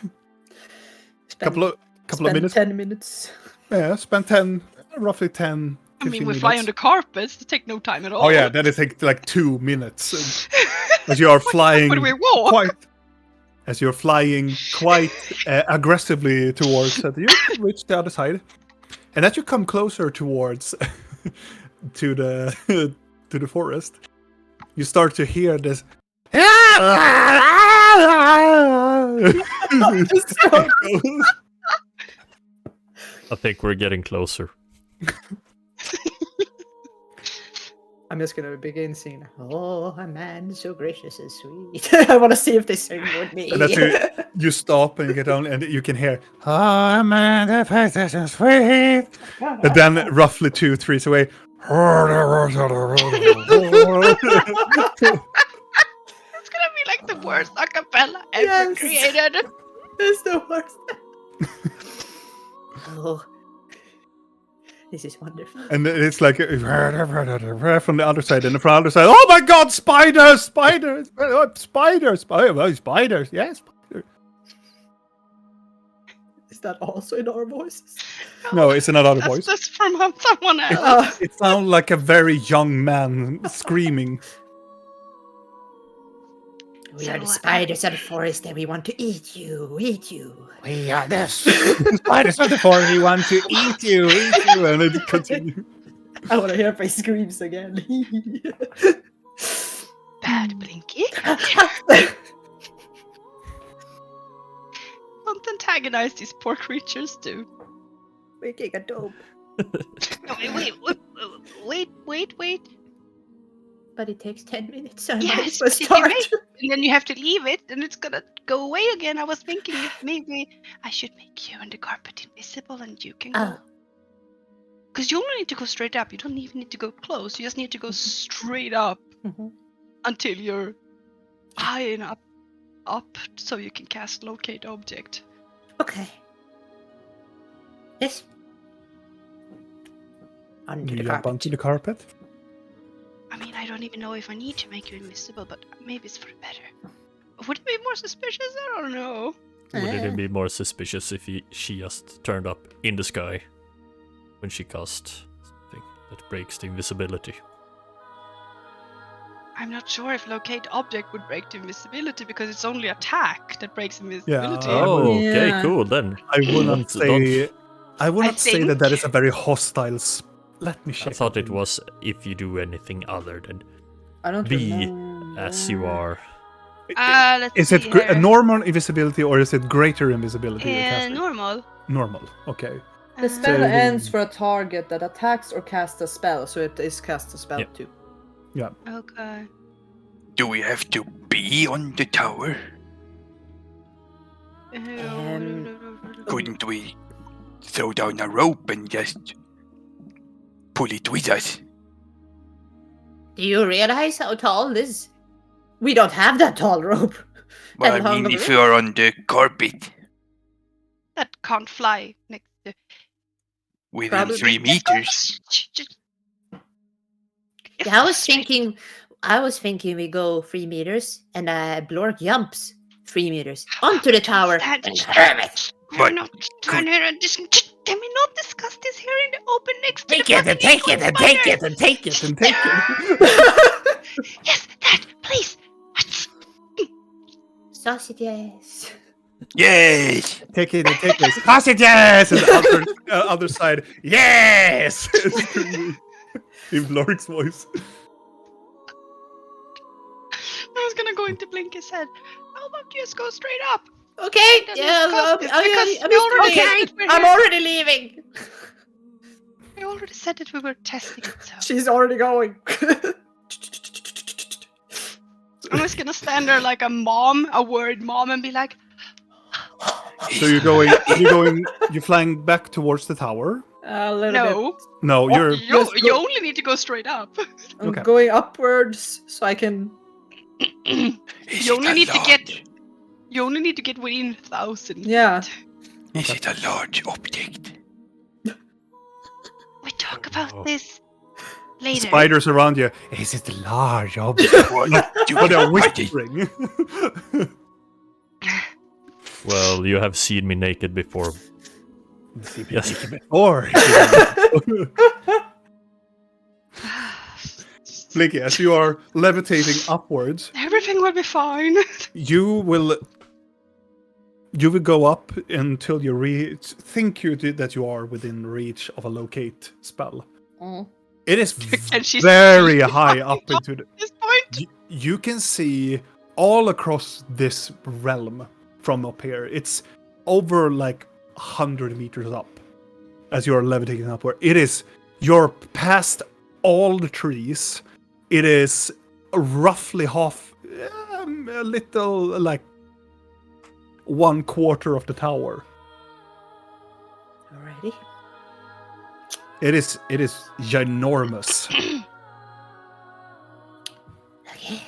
Spend, Couple of spend minutes. 10 minutes. Yeah, spend roughly 10. I mean, 15 we fly on minutes. the carpets. It take no time at all. Oh yeah, then it takes like 2 minutes. As you are flying When we walk. quite aggressively towards it, you reach the other side, and as you come closer towards to the forest, you start to hear this. I think we're getting closer. I'm just gonna begin singing. Oh, a man so gracious and sweet. I want to see if they sing with me. And as you stop and you get on, and you can hear, "Oh man, the face is so sweet." And then roughly 2 trees away. It's gonna be like the worst acapella ever Yes. created. It's the worst. Oh, this is wonderful. And it's like from the other side, and from the other side, oh my god, spiders, spiders, spiders, spiders, yes. Is that also in our voices? No, it's another That's voice. just from someone else. It sounds like a very young man screaming. We are the spiders of the forest, and we want to eat you. Eat you. We are the spiders of the forest. We want to eat you, and it continues. I want to hear if he screams again. Bad Blinky. Don't antagonize these poor creatures, dude. making a dome. No, wait. But it takes 10 minutes. So I might Yes, as well did you start. make? And then you have to leave it, and it's gonna go away again. I was thinking if maybe I should make you and the carpet invisible, and you can go. Oh, Because you only need to go straight up. You don't even need to go close. You just need to go straight up mhm. until you're high enough up so you can cast locate object. Okay. Yes. Onto You the jump carpet. onto the carpet. I mean, I don't even know if I need to make you invisible, but maybe it's for the better. Would it be more suspicious? I don't know. Would it be more suspicious if she just turned up in the sky when she cast something that breaks the invisibility? I'm not sure if locate object would break the invisibility because it's only attack that breaks invisibility. Yeah, Oh, okay, Yeah. cool then. I will not Don't- say. I will I not say that think- is a very hostile. Let me check. I thought it was if you do anything other than I don't be remember. as you are. Let's Is see it here. a normal invisibility or is it greater invisibility? you're casting? Normal. Normal. Okay. The spell So- ends for a target that attacks or casts a spell, so it is cast a spell Yep. too. Okay. Do we have to be on the tower? Couldn't we throw down a rope and just pull it with us? Do you realize how tall this? We don't have that tall rope. Well, And I mean, long if rope? you're on the carpet That can't fly next to. within Probably. 3 meters, Yeah, I was thinking we go 3 meters and Blork jumps 3 meters onto the tower. Stand- and grab it. Can we But not stand here and can we not discuss this here in the open next to Take the it and take it and take it and take it and take it. Yes, that, please. Sausages. yes! Take it and take it. Sausages! And the other side, yes! In Lorik's voice. I was gonna go into Blinky's head. How about you just go straight up? Okay, Then yeah, discuss this, because I'm we already okay. said we're I'm here. already leaving. I already said that we were testing it, so She's already going. I'm just gonna stand there like a mom, a worried mom, and be like, So you're flying back towards the tower? A little bit. no, No, you're. you only need to go straight up. I'm Okay. going upwards so I can. Is You only it a need to get- large- You only need to get within 1,000. Yeah. Is it a large object? We talk about Oh. this later. Spiders around you. Is it a large object? What? Do What are I did- whispering? Well, you have seen me naked before. Yes. Or Blinky, as you are levitating upwards, Everything will be fine. you will go up until you that you are within reach of a locate spell. Mm. It is Can she very see high fucking up into the. At this point, You can see all across this realm from up here. It's over like 100 meters up as you're levitating upward. You're past all the trees. It is roughly half, a little like 1/4 of the tower. Alrighty. It is ginormous. Okay.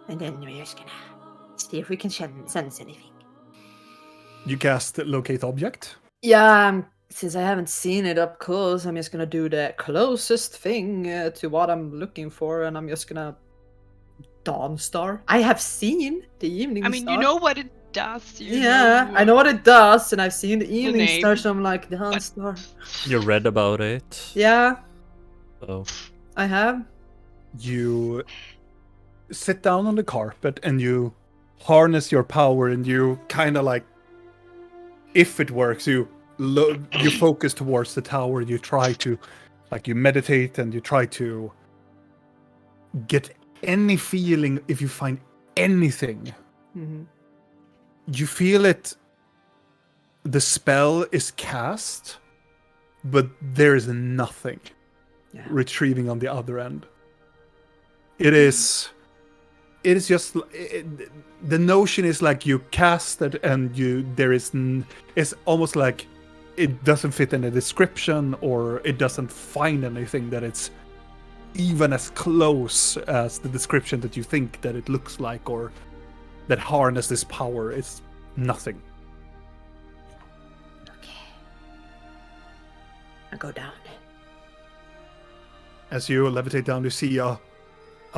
And then we're just gonna see if we can sense anything. You cast locate object. Yeah, since I haven't seen it up close, I'm just gonna do the closest thing to what I'm looking for, and I'm just gonna Dawn Star. I have seen the Evening I mean, Star. you know what it does. Yeah, I know what it does, and I've seen the Evening name. Star, so I'm like, Dawn But- Star. You read about it. Yeah, So I have. You sit down on the carpet and you harness your power, and you kind of like, if it works, you focus towards the tower. You try to, like, you meditate and you try to get any feeling. If you find anything, Mhm. you feel it the spell is cast, but there is nothing retrieving on the other end. It is just the notion is like you cast it and it's almost like it doesn't fit in the description, or it doesn't find anything that it's even as close as the description that you think that it looks like, or that harness this power. It's nothing. Okay. I'll go down. As you levitate down, you see a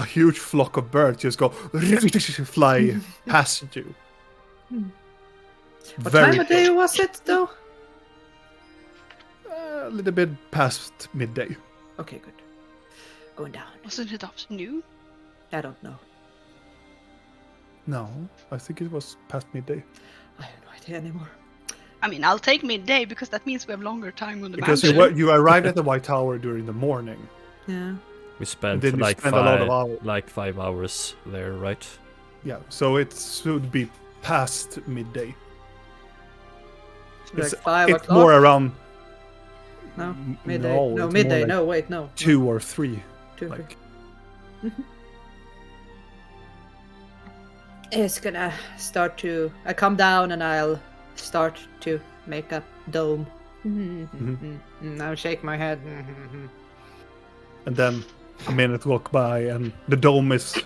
huge flock of birds just go fly past you. What time of day was it, though? A little bit past midday. Okay, good. Going down. Wasn't it afternoon? I don't know. No, I think it was past midday. I have no idea anymore. I mean, I'll take midday because that means we have longer time on the Because mountain. you arrived at the White Tower during the morning. Yeah. We spent Then you like spend a lot of hours. 5 hours there, right? Yeah, so it should be past midday. Like 5 it's o'clock? more around No, midday. No, No, it's midday. more like No, wait, no. 2 or 3. 2, Like, It's gonna start to. I come down and I'll start to make a dome. I'll shake my head. and then a minute walk by, and the dome is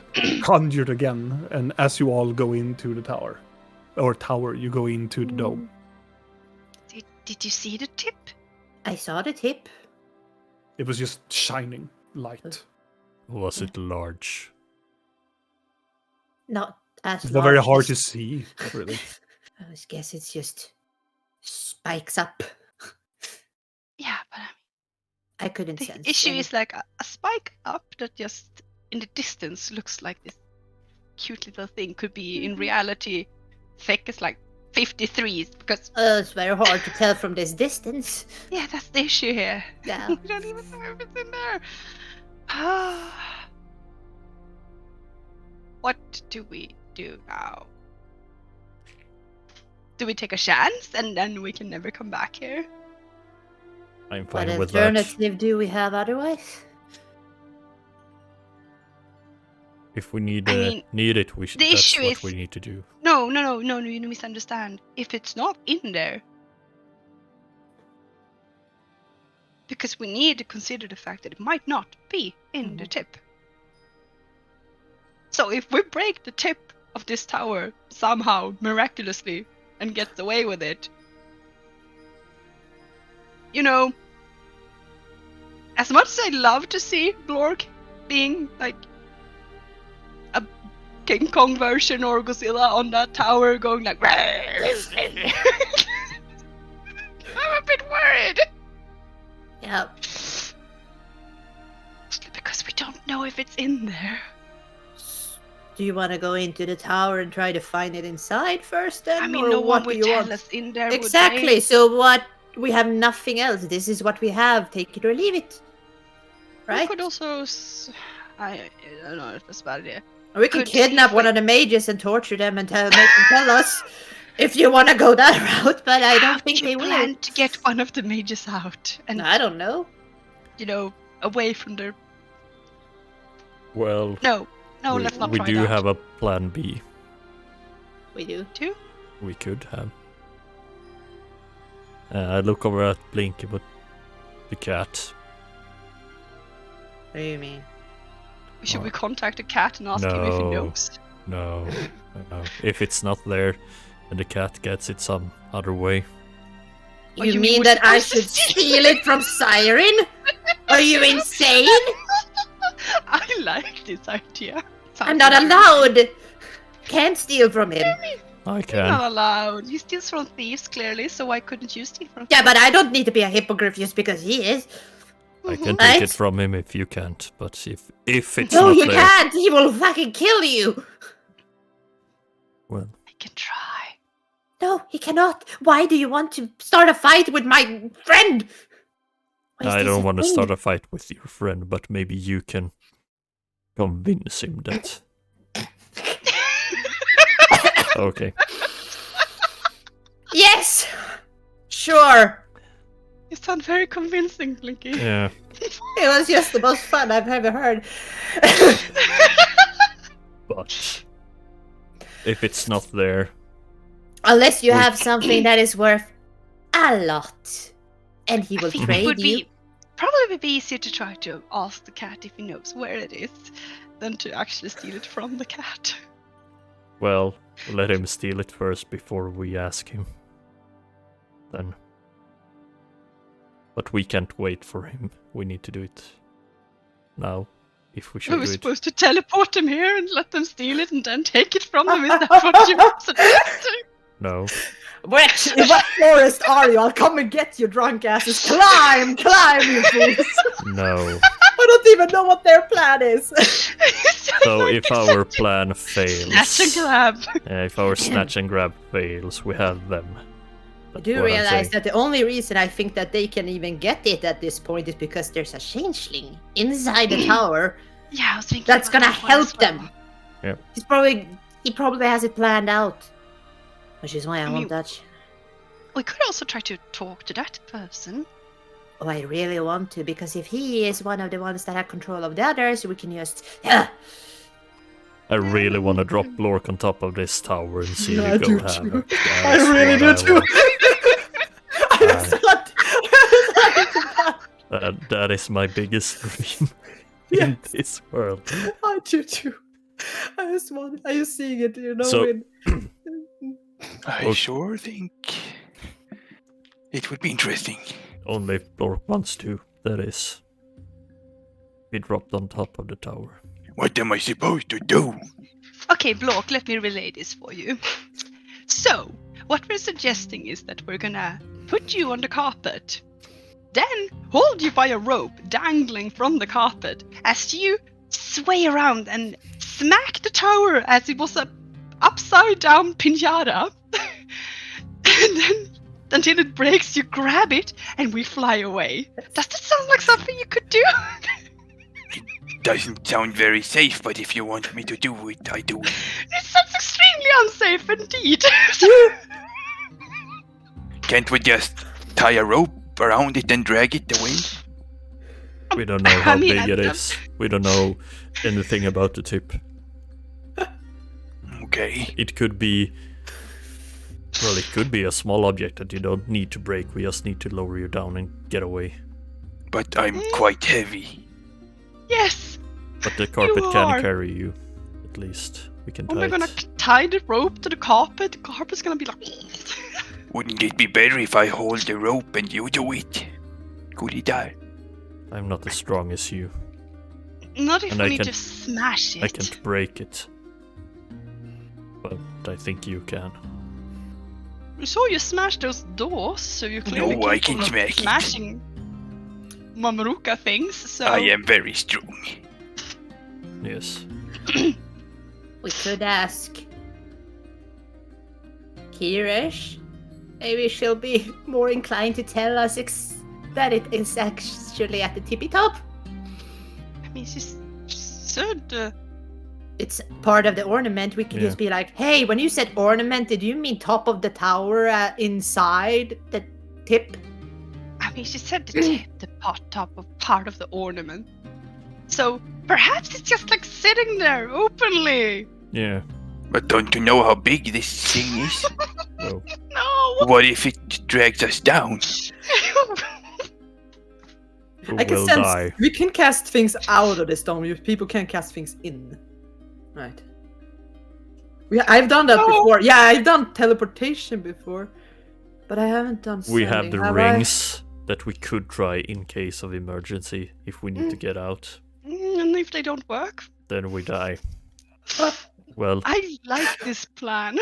conjured again. And as you all go into the tower, you go into the dome. Did you see the tip? I saw the tip. It was just shining light. Was it large? Not as It's not very large hard as- to see, really. I guess it's just spikes up. Yeah, but I couldn't the sense. issue any- is like a spike up that just in the distance looks like this cute little thing could be in reality thick as like 53 because It's very hard to tell from this distance. yeah, that's the issue here. Yeah. We don't even know if it's in there. What do we do now? Do we take a chance and then we can never come back here? I'm What fine with that. alternative do we have otherwise? If we need I mean, need it, the that's issue what is- we need to do. No, you misunderstand. If it's not in there, because we need to consider the fact that it might not be in the tip. So if we break the tip of this tower somehow, miraculously, and get away with it, you know, as much as I'd love to see Glork being like a King Kong version or Godzilla on that tower going like I'm a bit worried. Yeah. Mostly because we don't know if it's in there. Do you want to go into the tower and try to find it inside first then? I mean, or no what one do would you tell want? us in there. Exactly. Would they? So what? We have nothing else. This is what we have. Take it or leave it. We Right? could also. I don't know if that's a bad idea. Or we can could see kidnap if one we- of the mages and torture them and make them tell us if you want to go that route. But I don't think you they will. plan to get one of the mages out and I don't know. away from their. Well, No, let's not we try do that. have a plan B. We do. We could have. I look over at Blinky, but the cat. What do you mean? Should we contact the cat and ask him if he No. knows? No, no. If it's not there, then the cat gets it some other way. Oh, You you mean mean we're that I supposed should to steal it from Siren? Are you insane? I like this idea. I'm not allowed. Can't steal from him. I You're can. not allowed. You steal from thieves, clearly, so why couldn't you steal from Yeah, but I don't need to be a hypocrite just because he is. I Mm-hmm. can take Right? it from him if you can't. But if it's No, not you there, can't. He will fucking kill you. well, I can try. No, he cannot. Why do you want to start a fight with my friend? Why is I this don't a want to thing? start a fight with your friend, but maybe you can convince him that. Okay. Yes. Sure. You sound very convincing, Blinky. Yeah. It was just the most fun I've ever heard. But if it's not there, Unless you have something that is worth a lot. And he will I think it trade would you. probably be easier to try to ask the cat if he knows where it is than to actually steal it from the cat. well, let him steal it first before we ask him. Then. But we can't wait for him. We need to do it now. If we should Are do we it. supposed to teleport them here and let them steal it and then take it from them? Is that what you're suggesting? No. What? In what forest are you? I'll come and get you, drunk asses. Climb, you fools. No. I don't even know what their plan is. So if our plan fails, Snatch and grab. if our snatch and grab fails, we have them. I do realize that the only reason I think that they can even get it at this point is because there's a changeling inside the tower Yeah, I was thinking that's about gonna that one as help well. them. Yeah. He probably has it planned out. Which is why I I want mean- that. We could also try to talk to that person. Oh, I really want to, because if he is one of the ones that have control of the others, we can just... I really want to drop Lork on top of this tower and see Yeah, you I go do have too. it. I That's really what do too. want. I was like, That is my biggest dream in this world. I do too. I just seeing it, you know. So- I sure think it would be interesting. Only if Lork wants to, that is. Be dropped on top of the tower. What am I supposed to do? Okay, Blork, let me relay this for you. So, what we're suggesting is that we're gonna put you on the carpet, then hold you by a rope dangling from the carpet as you sway around and smack the tower as it was a upside down pinata. And then until it breaks, you grab it and we fly away. Does that sound like something you could do? Doesn't sound very safe, but if you want me to do it, I do it. It sounds extremely unsafe indeed. Can't we just tie a rope around it and drag it away? We don't know how mean, big it I'm- is. We don't know anything about the tip. Okay. It could be... Well, it could be a small object that you don't need to break. We just need to lower you down and get away. But I'm quite heavy. Yes. But the carpet are. can carry you. At least we can Am tie I gonna it. tie the rope to the carpet? The carpet's gonna be like. Wouldn't it be better if I hold the rope and you do it? Could it die? I'm not as strong as you. Not if And we I need can- to smash it. I can't break it. But I think you can. We saw you smash those doors, so you clearly No, I capable can of smack it. smashing Mamuruka things. So I am very strong. Yes. We could ask Kirish. Maybe she'll be more inclined to tell us that it is actually at the tippy top. I mean, she said. It's part of the ornament. We could Yeah. just be like, hey, when you said ornament, did you mean top of the tower inside the tip? I mean, she said the tip, the top of part of the ornament. So perhaps it's just like sitting there openly. Yeah. But don't you know how big this thing is? Well, No. What if it drags us down? who I can will sense die? we can cast things out of the stone. People can't cast things in. Right. I've done that No. before. Yeah, I've done teleportation before, but I haven't done. We have sending, the I? rings that we could try in case of emergency. If we need to get out, And if they don't work, then we die. Well, I like this plan.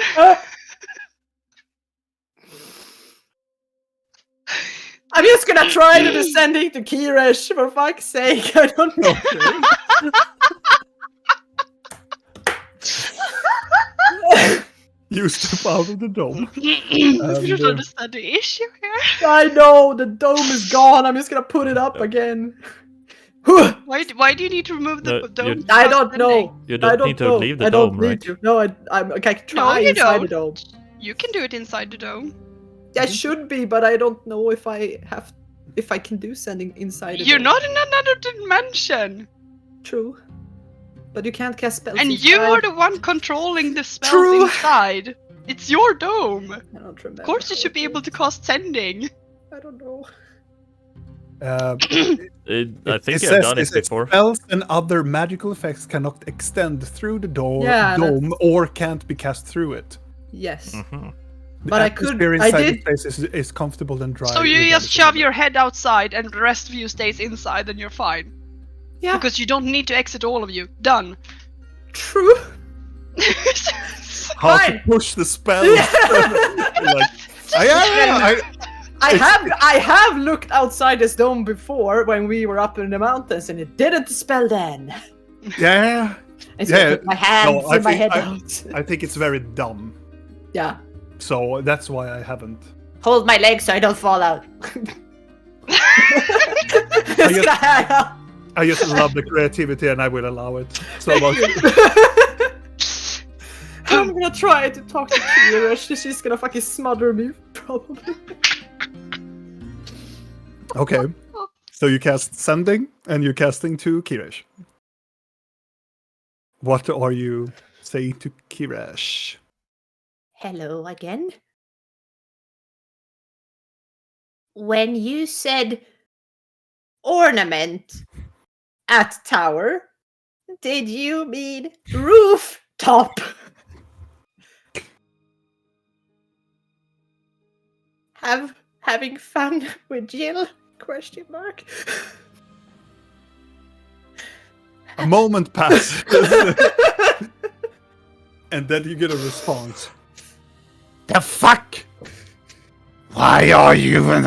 I'm just gonna try the descending to Kirish, for fuck's sake. I don't know. You step out of the dome. You don't understand the issue here. I know the dome is gone. I'm just gonna put it up again. Why do you need to remove the No, dome? you- I don't know. you I don't don't need to know. leave the I don't dome, need right? to. No, I can try you inside don't. the dome. You can do it inside the dome. I should be, but I don't know if I can do sending inside. You're not in another dimension. True. But you can't cast spells And inside. you are the one controlling the spells True. inside. It's your dome. I don't remember. Of course you how should it be able to works. cast sending. I don't know. I think I've says done it before. Spells and other magical effects cannot extend through the Yeah, dome or can't be cast through it. Yes. Mhm. The But I could- atmosphere I inside did- the place is comfortable and dry. So you regardless just of shove weather. your head outside and the rest of you stays inside and you're fine. Yeah. Because you don't need to exit all of you. Done. True. How Fine. to push the spell. Like, I have looked outside this dome before when we were up in the mountains, and it didn't dispel then. yeah. And so I Yeah, put my hands no, I in my think head I- out. I think it's very dumb. Yeah. So that's why I haven't. Hold my leg so I don't fall out. I just love the creativity and I will allow it. So much. I'm gonna try to talk to Kira. She's gonna fucking smother me, probably. Okay. So you cast Sending and you're casting to Kirish. What are you saying to Kirish? Hello again. When you said ornament at tower, did you mean rooftop? Having fun with Jill? Question mark. A moment passes. And then you get a response. The fuck? Why are you even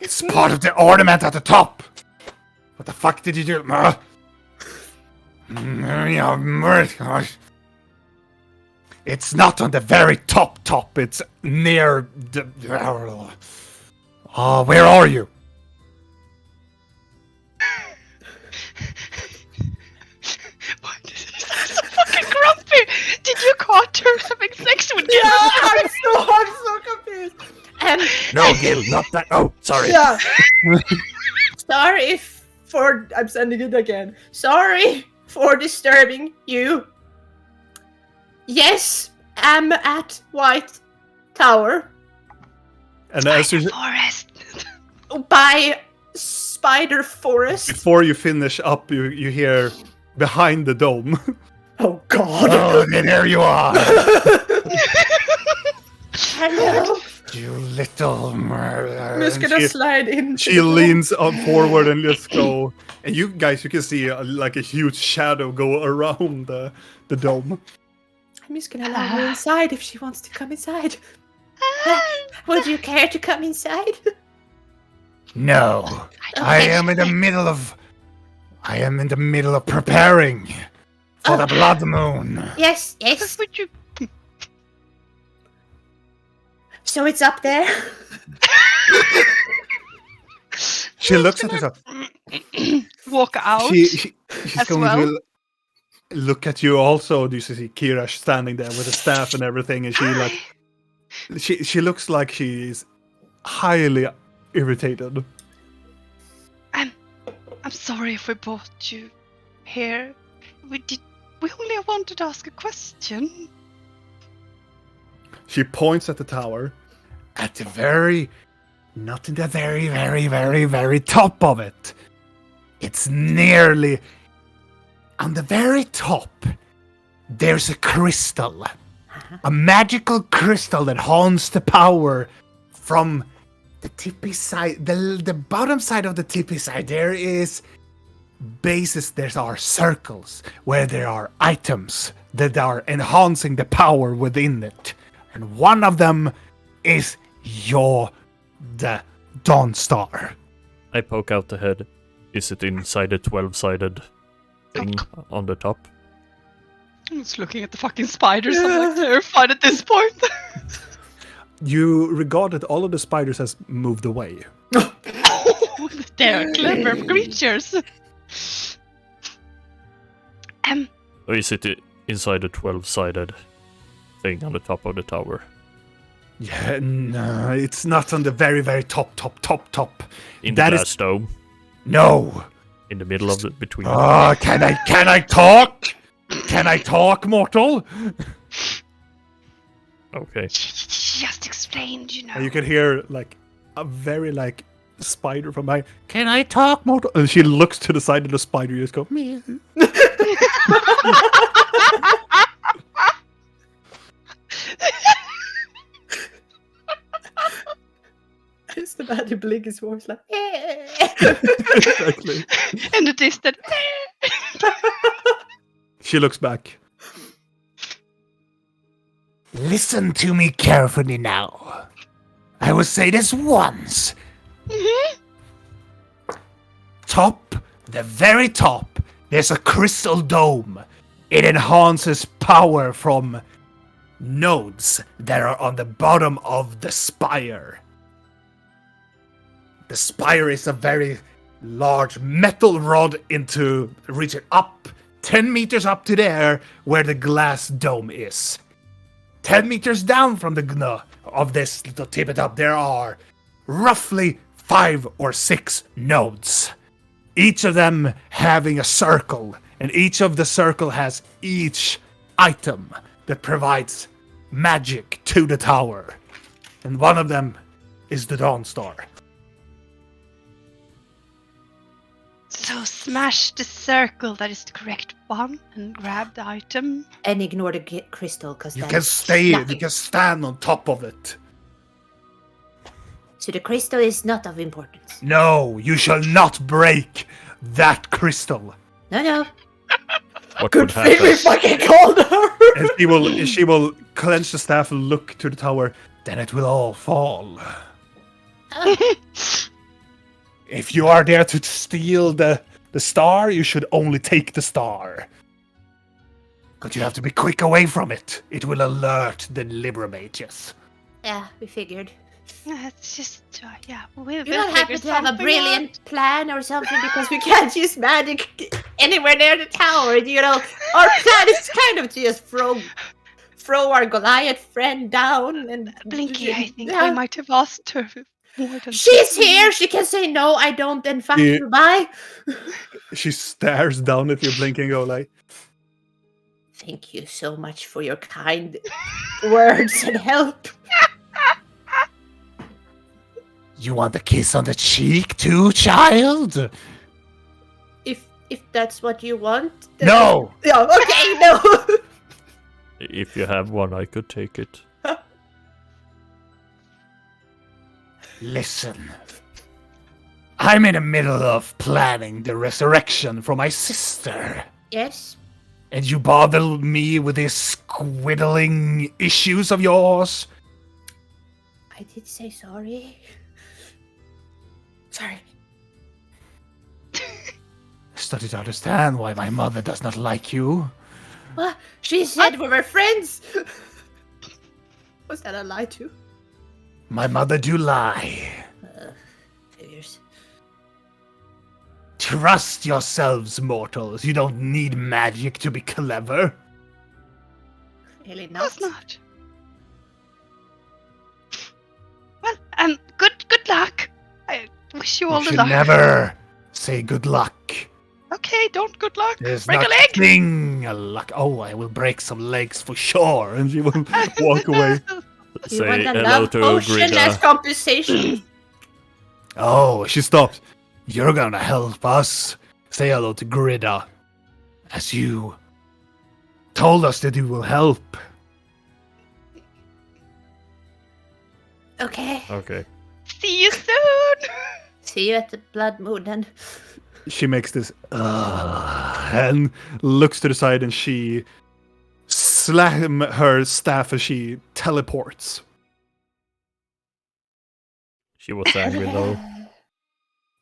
It's part of the ornament at the top. What the fuck did you do? It's not on the very top. It's near the... Oh, where are you? Why did he sound so fucking grumpy? Did you caught her having sex with Gil? Yeah, I'm so confused. No, Gil, not that. Oh, sorry. Yeah. Sorry for I'm sending it again. sorry for disturbing you. Yes, I'm at White Tower And as you, Forest. by Spider Forest. before you finish up, you hear behind the dome. Oh god. Oh, there you are. Hello. You little. I'm just gonna slide in. She leans up forward and just go. And you guys, you can see like a huge shadow go around the dome. I'm just gonna allow her inside if she wants to come inside. Would you care to come inside? No, I am in the middle of. I am in the middle of preparing for the blood moon. Yes, yes. Would you? So it's up there. She looks at herself. Walk out. She's as going well? to look at you also. You see Kirash standing there with a staff and everything, and she looks like she's highly irritated. I'm sorry if we brought you here. We only wanted to ask a question. She points at the tower. At the very, not in the very, very, very, very top of it. It's nearly on the very top. There's a crystal, a magical crystal that haunts the power from the tippy side, the bottom side of the tippy side. There is bases. There are circles where there are items that are enhancing the power within it. And one of them is the Dawn Star. I poke out the head. Is it inside the 12-sided thing on the top? I'm just looking at the fucking spiders. I'm like terrified at this point. You regard that all of the spiders has moved away. They're clever creatures. Or is it inside the 12-sided thing on the top of the tower? Yeah, no, it's not on the very, very top. In the That glass is dome, no. in the middle of the between. Oh, can I talk? Can I talk, mortal? Okay. Just explained, you know. And you can hear like a very like spider from behind. Can I talk, mortal? And she looks to the side of the spider. You just go. Meh. It's the bad blink his voice like. Exactly. In the distance. She looks back. Listen to me carefully now. I will say this once. Top, the very top, there's a crystal dome. It enhances power from nodes that are on the bottom of the spire. The spire is a very large metal rod into reaching up 10 meters up to there where the glass dome is. 10 meters down from the of this little tippet up, there are roughly 5 or 6 nodes. Each of them having a circle, and each of the circle has each item that provides magic to the tower. And one of them is the Dawn Star. So smash the circle that is the correct one and grab the item. And ignore the crystal, because You can stand on top of it. So the crystal is not of importance. No, you shall not break that crystal. No. What Good would thing we happen? fucking called her. And she will clench the staff and look to the tower. Then it will all fall. If you are there to steal the star, you should only take the star. But you have to be quick away from it. It will alert the Libra mages. Yeah, we figured. It's just, yeah. You don't happen to have a brilliant plan or something, because we can't use magic anywhere near the tower. You know, our plan is kind of to just throw our Goliath friend down and. Blinky, I think Yeah. we might have asked her more than. She's here. She can say no, I don't, and fuck Yeah. you, bye. She stares down at you, blinking, go like, Thank you so much for your kind words and help. "You want a kiss on the cheek too, child?" If that's what you want. then- No! Yeah, okay, no. If you have one, I could take it. Listen. I'm in the middle of planning the resurrection for my sister. Yes. And you bother me with these squiddling issues of yours? I did say sorry. Sorry. Started to understand why my mother does not like you. What? She said we were friends. Was that a lie too? My mother do lie. Figures. Trust yourselves, mortals. You don't need magic to be clever. Really Of not. course not. Well, good luck. I wish you all You the should luck. never say good luck. Okay, don't good luck. There's Break a not leg. thing a luck. Oh, I will break some legs for sure. And she will walk away. You Say want a hello love to potion as Grida. compensation? Oh, she stopped. You're gonna help us. Say hello to Grida. As you told us that you will help. Okay. Okay. See you soon. See you at the blood moon then. She makes this and looks to the side, and she slam her staff as she teleports. She was angry though.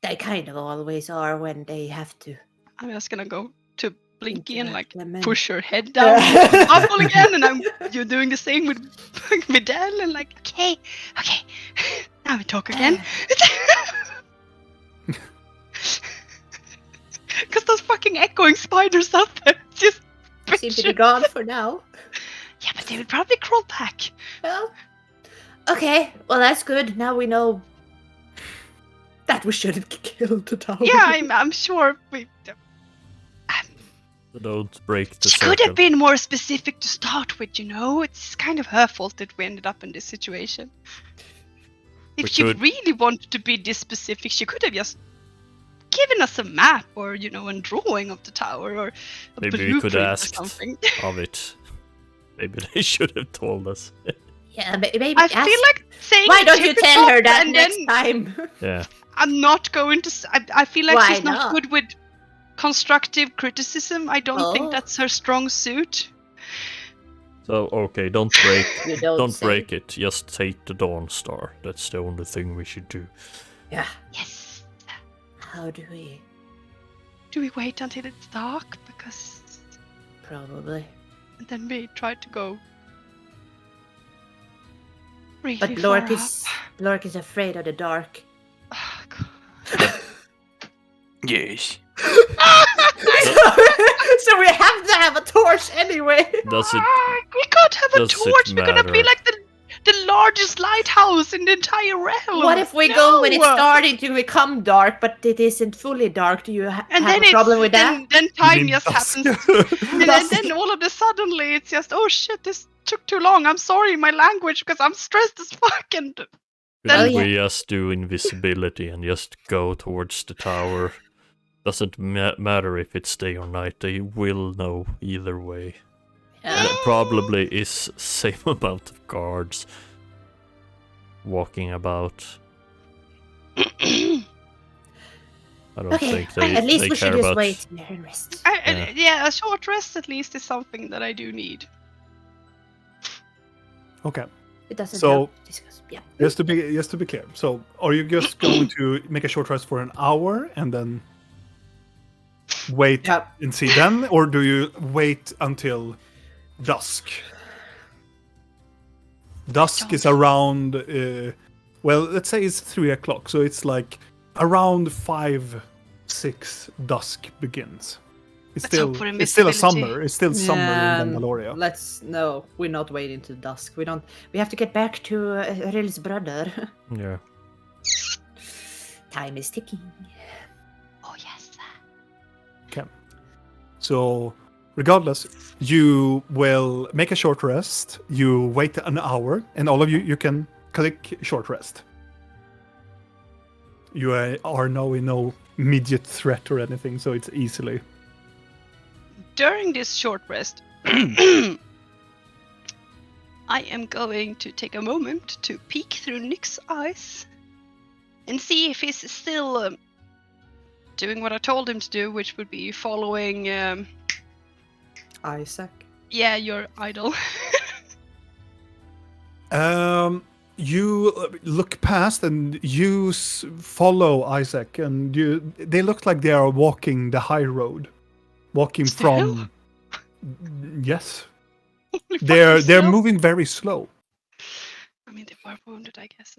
They kind of always are when they have to. I'm just gonna go to Blinky and like Lament. push her head down the bubble again, and you're doing the same with Vidal, and like, okay, now we talk again. Because those fucking echoing spiders out there just Seem to be gone for now. Yeah, but they will probably crawl back. Well, Okay, well that's good. Now we know. That we shouldn't kill the tower. Yeah, I'm sure we. Don't break the She circle. could have been more specific to start with, you know? It's kind of her fault that we ended up in this situation. If We she could- really wanted to be this specific, she could have just given us a map or, you know, a drawing of the tower or a Maybe we blueprint could or ask something. of it. Maybe they should have told us. Yeah, maybe. I ask- feel like saying Why don't tip you it tell her up that and next then time? Yeah. I'm not going to. I feel like Why she's not not? good with constructive criticism. I don't think Oh. that's her strong suit. So okay, don't break. You don't Don't say. break it. Just take the Dawn Star. That's the only thing we should do. Yeah. Yes. How do we? Do we wait until it's dark? Because Probably. and then we try to go. Really But far Lork is afraid of the dark. up. Oh, God. Yes. So we have to have a torch anyway. Does it? We can't have a Does it torch. We're gonna be matter? like the largest lighthouse in the entire realm. What if we go when it's starting to become dark, but it isn't fully dark? Do you And have then a problem with that? Then You time mean just dusk? happens. And then all of a suddenly it's just, oh shit, this took too long. I'm sorry, my language, because I'm stressed as fuck. And Couldn't yeah. we just do invisibility and just go towards the tower? Doesn't matter if it's day or night. They will know either way. And it probably is same amount of guards walking about. I don't Okay, think they, at least they we should care just about. wait here and rest. yeah, a short rest at least is something that I do need. Okay. It doesn't So- help to discuss. Yeah. Just to be clear. So, are you just going to make a short rest for an hour and then wait Yeah. and see then, or do you wait until dusk? Dusk is around. Well, let's say it's 3 o'clock, so it's like around 5, 6 dusk begins. It's Let's hope for it's still a invisibility. summer. It's still summer in Mandaloria. We're not waiting to dusk. We don't. We have to get back to Ril's brother. Yeah. Time is ticking. Oh yes. So, regardless, you will make a short rest. You wait an hour, and all of you can click short rest. You are now in no immediate threat or anything, so it's easily. During this short rest, I am going to take a moment to peek through Nick's eyes and see if he's still doing what I told him to do, which would be following, Isaac. your idol. You look past and you follow Isaac, and they look like they are walking the high road, walking Still? from. Yes, Holy they're fucking snow. moving very slow. I mean, they were wounded, I guess.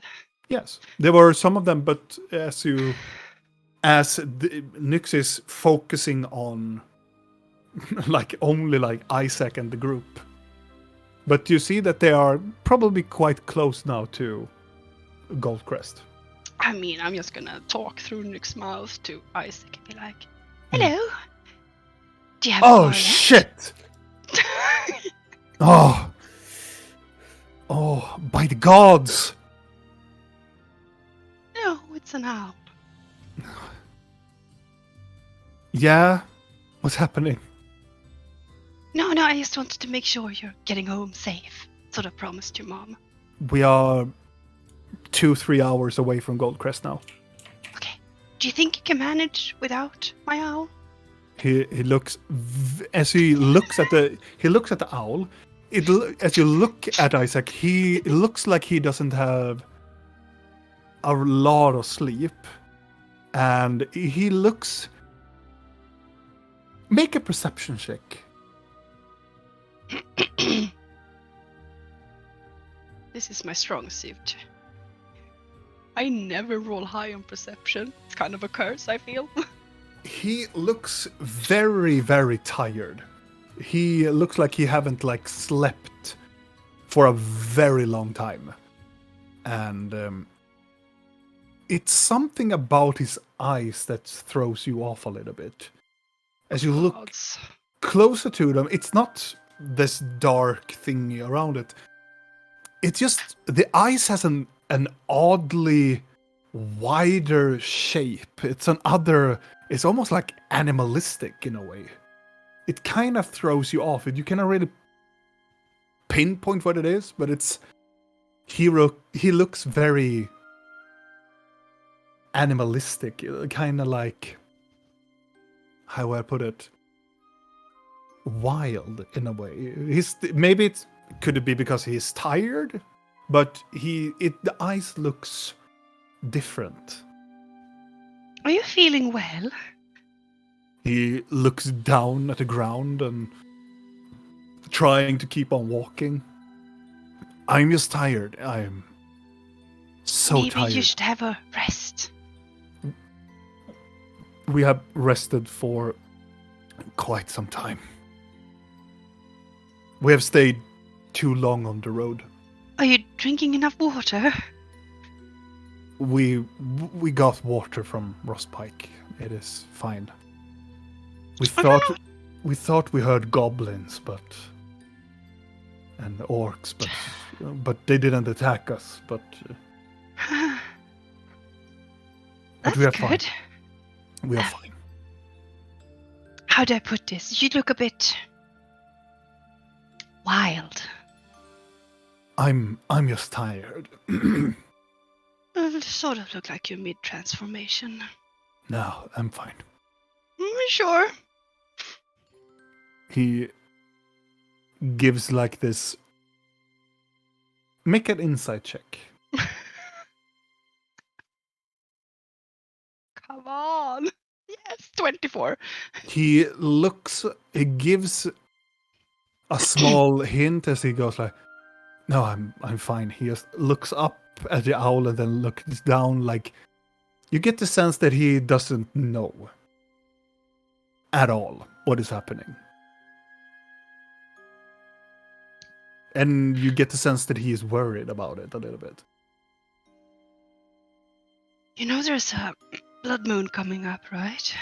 Yes, there were some of them, but as Nyx is focusing on only Isaac and the group, but you see that they are probably quite close now to Goldcrest. I mean, I'm just gonna talk through Nick's mouth to Isaac and be like, "Hello, do you have Oh far left?" shit! Oh, by the gods! No, it's an owl. Yeah, what's happening? No, I just wanted to make sure you're getting home safe. Sort of promised your mom. We are 2-3 hours away from Goldcrest now. Okay. Do you think you can manage without my owl? He looks as he looks at the owl. As you look at Isaac, he looks like he doesn't have a lot of sleep, and he looks. Make a perception check. This is my strong suit. I never roll high on perception. It's kind of a curse, I feel. He looks very, very tired. He looks like he haven't slept for a very long time. and it's something about his eyes that throws you off a little bit. As you look Gods. closer to them, it's not this dark thingy around it. It's just the eyes has an oddly wider shape. It's almost like animalistic in a way. It kind of throws you off. You cannot really pinpoint what it is, but he looks very animalistic, kind of like, how would I put it, wild in a way. Could it be because he's tired, but the eyes looks different. Are you feeling well? He looks down at the ground and trying to keep on walking. I'm just tired. I'm so Maybe tired. you should have a rest. We have rested for quite some time. We have stayed too long on the road. Are you drinking enough water? We got water from Rosspike. It is fine. We thought we heard goblins, and orcs, but they didn't attack us. But That's we are good. fine. We are fine. How do I put this? You look a bit wild. I'm just tired. Sort of look like you're mid-transformation. No, I'm fine. Sure. He gives like this. Make an insight check. Come on. Yes, 24. He gives a small hint as he goes like, "No, I'm fine." He just looks up at the owl and then looks down. Like, you get the sense that he doesn't know at all what is happening, and you get the sense that he is worried about it a little bit. You know there's a blood moon coming up, right?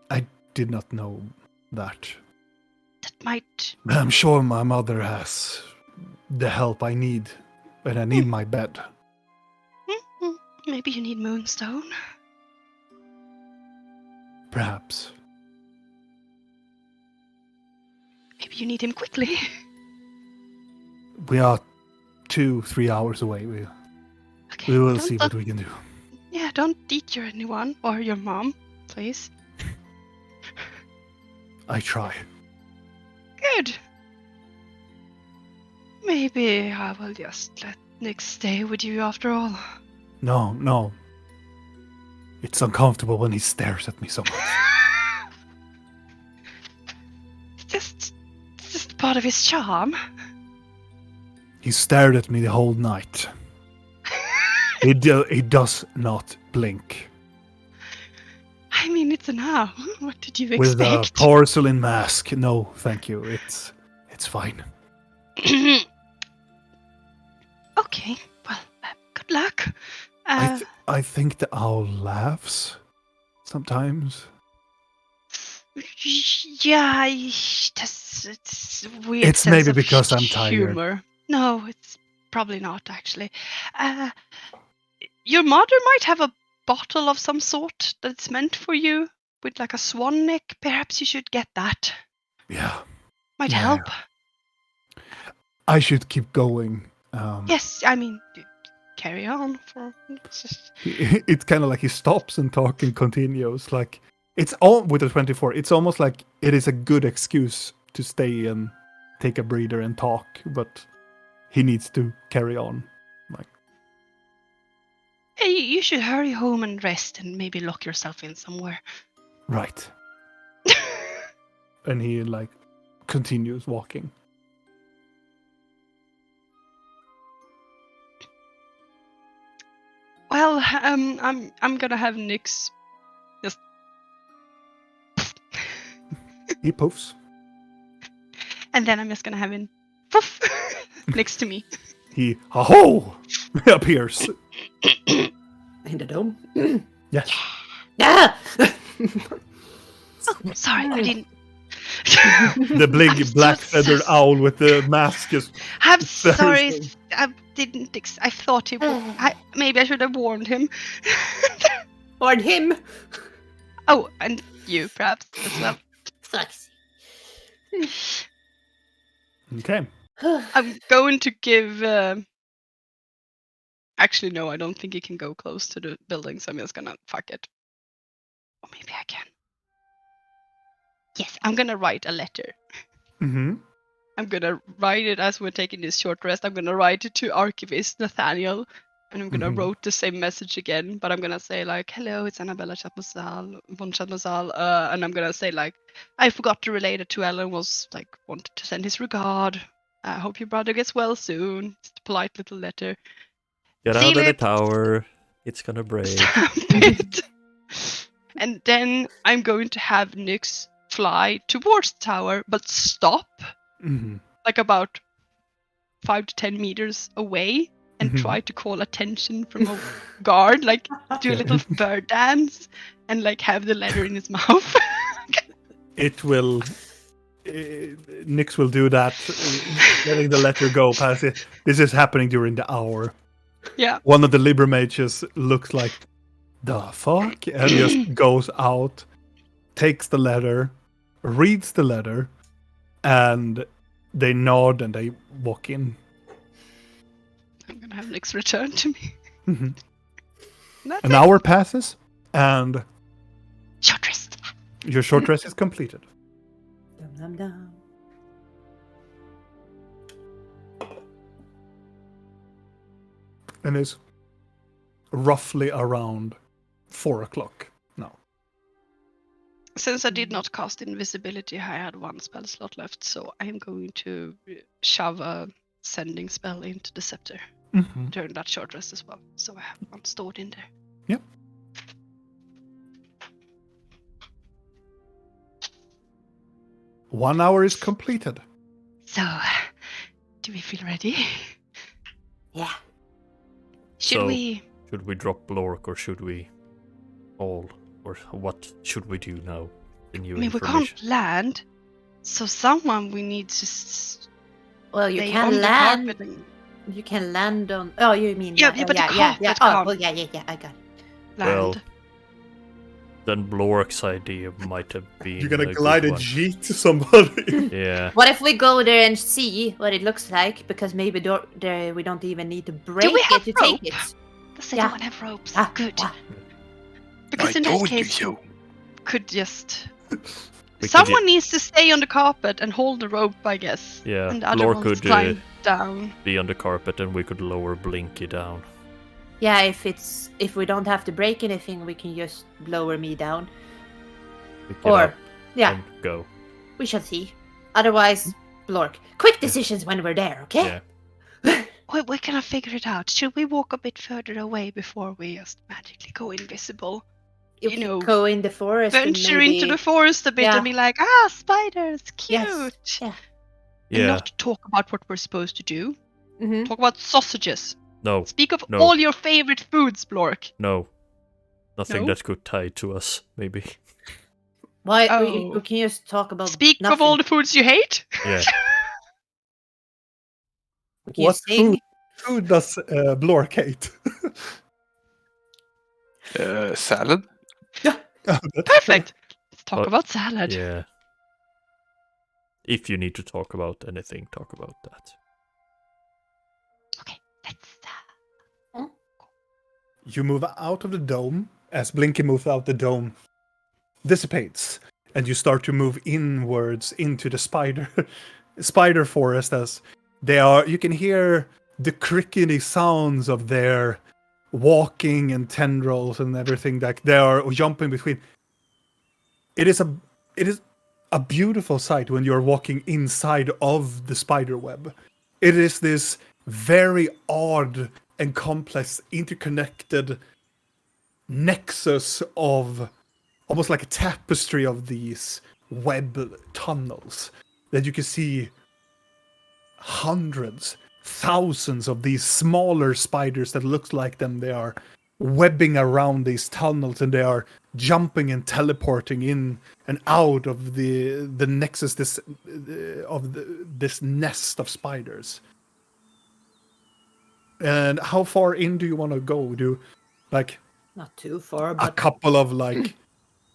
I did not know that. That might... But I'm sure my mother has the help I need, and I need my bed. Maybe you need Moonstone. Perhaps. Maybe you need him quickly. We are 2-3 hours away. Okay, We will don't- see what we can do. Yeah, don't eat your anyone or your mom, please. I try. Good. Maybe I will just let Nick stay with you after all. No. It's uncomfortable when he stares at me so much. It's just part of his charm. He stared at me the whole night. He does not blink. I mean, it's an owl. What did you With a expect? porcelain mask. No, thank you. It's fine. Okay, well, good luck. I think the owl laughs sometimes. Yeah, it's weird. It's sense maybe of because I'm tired. humor. No, it's probably not actually. Your mother might have a bottle of some sort that's meant for you with like a swan neck. Perhaps you should get that. Yeah. Might Yeah. help. I should keep going. Yes, I mean, carry on for. It's just... It's kind of like he stops and talking continues. Like, it's all with the 24. It's almost like it is a good excuse to stay and take a breather and talk, but he needs to carry on. Like, Hey, you should hurry home and rest and maybe lock yourself in somewhere. right. And he like continues walking. Well, I'm gonna have Nyx just He poofs. and then I'm just gonna have him poof next to me. He ho appears. In the dome. Yes. Yeah. Oh, sorry, I didn't. The big I'm so black feathered sorry. owl with the mask is. I'm Very sorry. strange. I didn't. I thought he would. Maybe I should have warned him. Or him. Oh, and you perhaps as well. Sucks. Okay. I'm going to give. Actually, no, I don't think he can go close to the building, so I'm just gonna fuck it. Or maybe I can. Yes, I'm gonna write a letter. Mm-hmm. I'm gonna write it as we're taking this short rest. I'm gonna write it to Archivist Nathaniel, and I'm gonna Mhm. wrote the same message again. But I'm gonna say like, "Hello, it's Annabella von Chatmazal," and I'm gonna say like, "I forgot to relate it to Ellen. Was like wanted to send his regard. I hope your brother gets well soon." It's a polite little letter. Get Seal out of the it. tower. It's gonna break. Stamp it. And then I'm going to have Nyx fly towards the tower, but stop Mm-hmm. like about 5 to 10 meters away and Mhm. try to call attention from a guard, like do a little bird dance and like have the letter in his mouth. It will. Nyx will do that, letting the letter go past it. This is happening during the hour. Yeah. One of the Libra mages looks like, the fuck? And just goes out, takes the letter, reads the letter, and they nod and they walk in. I'm gonna have Nyx return to me. Mhm. That's An it. hour passes, and Short rest. your short rest is completed. Dum, dum, dum. And it's roughly around 4 o'clock now. Since I did not cast invisibility, I had one spell slot left, so I am going to shove a sending spell into the scepter Mm-hmm. during that short rest as well. So I have one stored in there. Yep. One hour is completed. So, do we feel ready? Yeah. Should So- we? Should we drop Blork or should we all? Or what should we do now? The new I mean, we information. can't land, so someone we need to Well, you stay can on the land. carpet and You can land on. Oh, you mean? Yeah, yeah, but the yeah, yeah, yeah. carpet Oh, can't. well, yeah. I got it. Well, land. Then Blork's idea might have been. You're gonna a glide good a one. G to somebody. Yeah. What if we go there and see what it looks like? Because maybe there we don't even need to break we have it to rope? take it. Does yeah. anyone have ropes? Ah, Good. ah. Because I in that told you case, so. could just. We could Someone needs to stay on the carpet and hold the rope, I guess. Yeah, And the other Blork ones could climb down. be on the carpet and we could lower Blinky down. Yeah, if we don't have to break anything, we can just lower me down. We get Or up yeah, and go. we shall see. Otherwise, Blork, quick decisions when we're there, okay? Yeah. Wait, we cannot figure it out. Should we walk a bit further away before we just magically go invisible? You You can know, go in the forest and Venture maybe... into the forest a bit Yeah. and be like, spiders, cute. Yes. Yeah. And Yeah. not talk about what we're supposed to do. Mm-hmm. Talk about sausages. No. Speak of No. all your favorite foods, Blork. No. Nothing No? that could tie to us, maybe. Why Oh. we can just talk about Speak nothing. of all the foods you hate. Yeah. We can What sing. Who does Blork hate? Salad? Perfect. Let's talk Oh, about salad. Yeah. If you need to talk about anything, talk about that. Okay, let's. You move out of the dome. As Blinky moves out, the dome dissipates, and you start to move inwards into the spider forest. As they are, you can hear the crickety sounds of their walking and tendrils and everything that they are jumping between. It is a beautiful sight when you're walking inside of the spider web. It is this very odd and complex, interconnected nexus of almost like a tapestry of these web tunnels that you can see hundreds, thousands of these smaller spiders that looks like them. They are webbing around these tunnels, and they are jumping and teleporting in and out of the nexus this nest of spiders. And how far in do you want to go? Do like Not too far, a but couple of like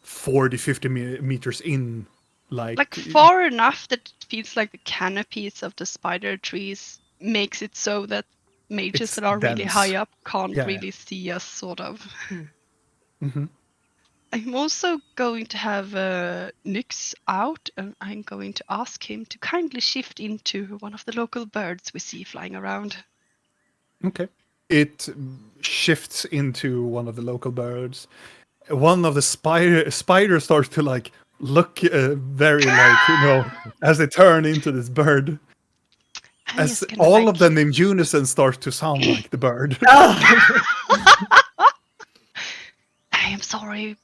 40-50 meters in, Like far enough that it feels like the canopies of the spider trees makes it so that mages It's that are really dense. high up can't Yeah. really see us, sort of. Mhm. I'm also going to have Nyx out, and I'm going to ask him to kindly shift into one of the local birds we see flying around. Okay. It shifts into one of the local birds. One of the spiders starts to like look very like, as they turn into this bird. I'm As just gonna, all like... of them in unison start to sound like the bird. I am sorry,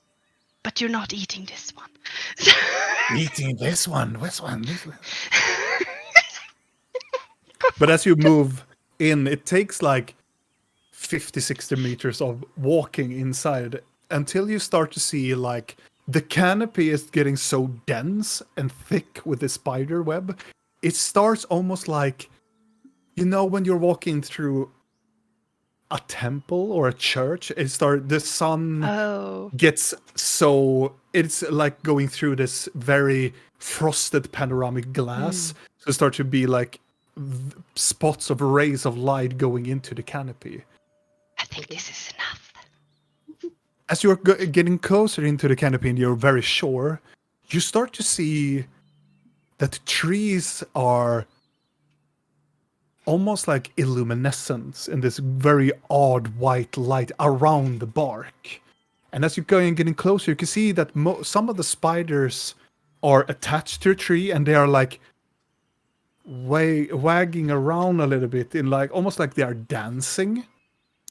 but you're not eating this one. Eating this one. But as you move in, it takes like 50-60 meters of walking inside until you start to see like the canopy is getting so dense and thick with the spider web. It starts almost like, when you're walking through a temple or a church, the sun Oh. gets so, it's like going through this very frosted panoramic glass. So it starts to be like spots of rays of light going into the canopy. I think this is enough. As you're getting closer into the canopy and you're very sure, you start to see that the trees are almost like illuminescence in this very odd white light around the bark. And as you're getting closer, you can see that some of the spiders are attached to a tree, and they are like wagging around a little bit in like almost like they are dancing.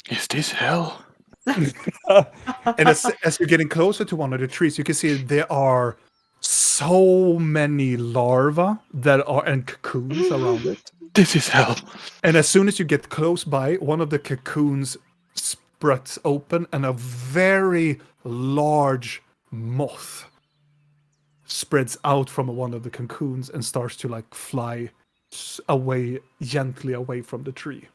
Is this hell? And as you're getting closer to one of the trees, you can see there are so many larvae and cocoons around it. This is hell. And as soon as you get close by, one of the cocoons spreads open, and a very large moth spreads out from one of the cocoons and starts to like fly gently away from the tree.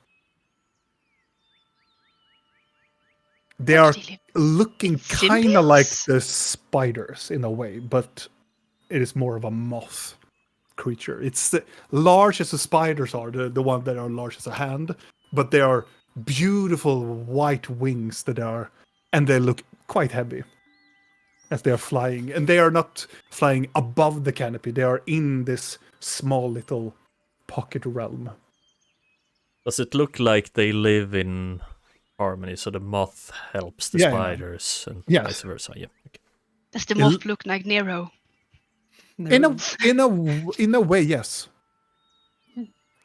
They are looking kind of like the spiders in a way, but it is more of a moth creature. It's large as the spiders are, the one that are large as a hand, but they are beautiful white wings and they look quite heavy as they are flying. And they are not flying above the canopy, they are in this small little pocket realm. Does it look like they live in harmony, so the moth helps the spiders and vice versa? Yeah. Okay. Does the moth look like Nero? In a way, yes.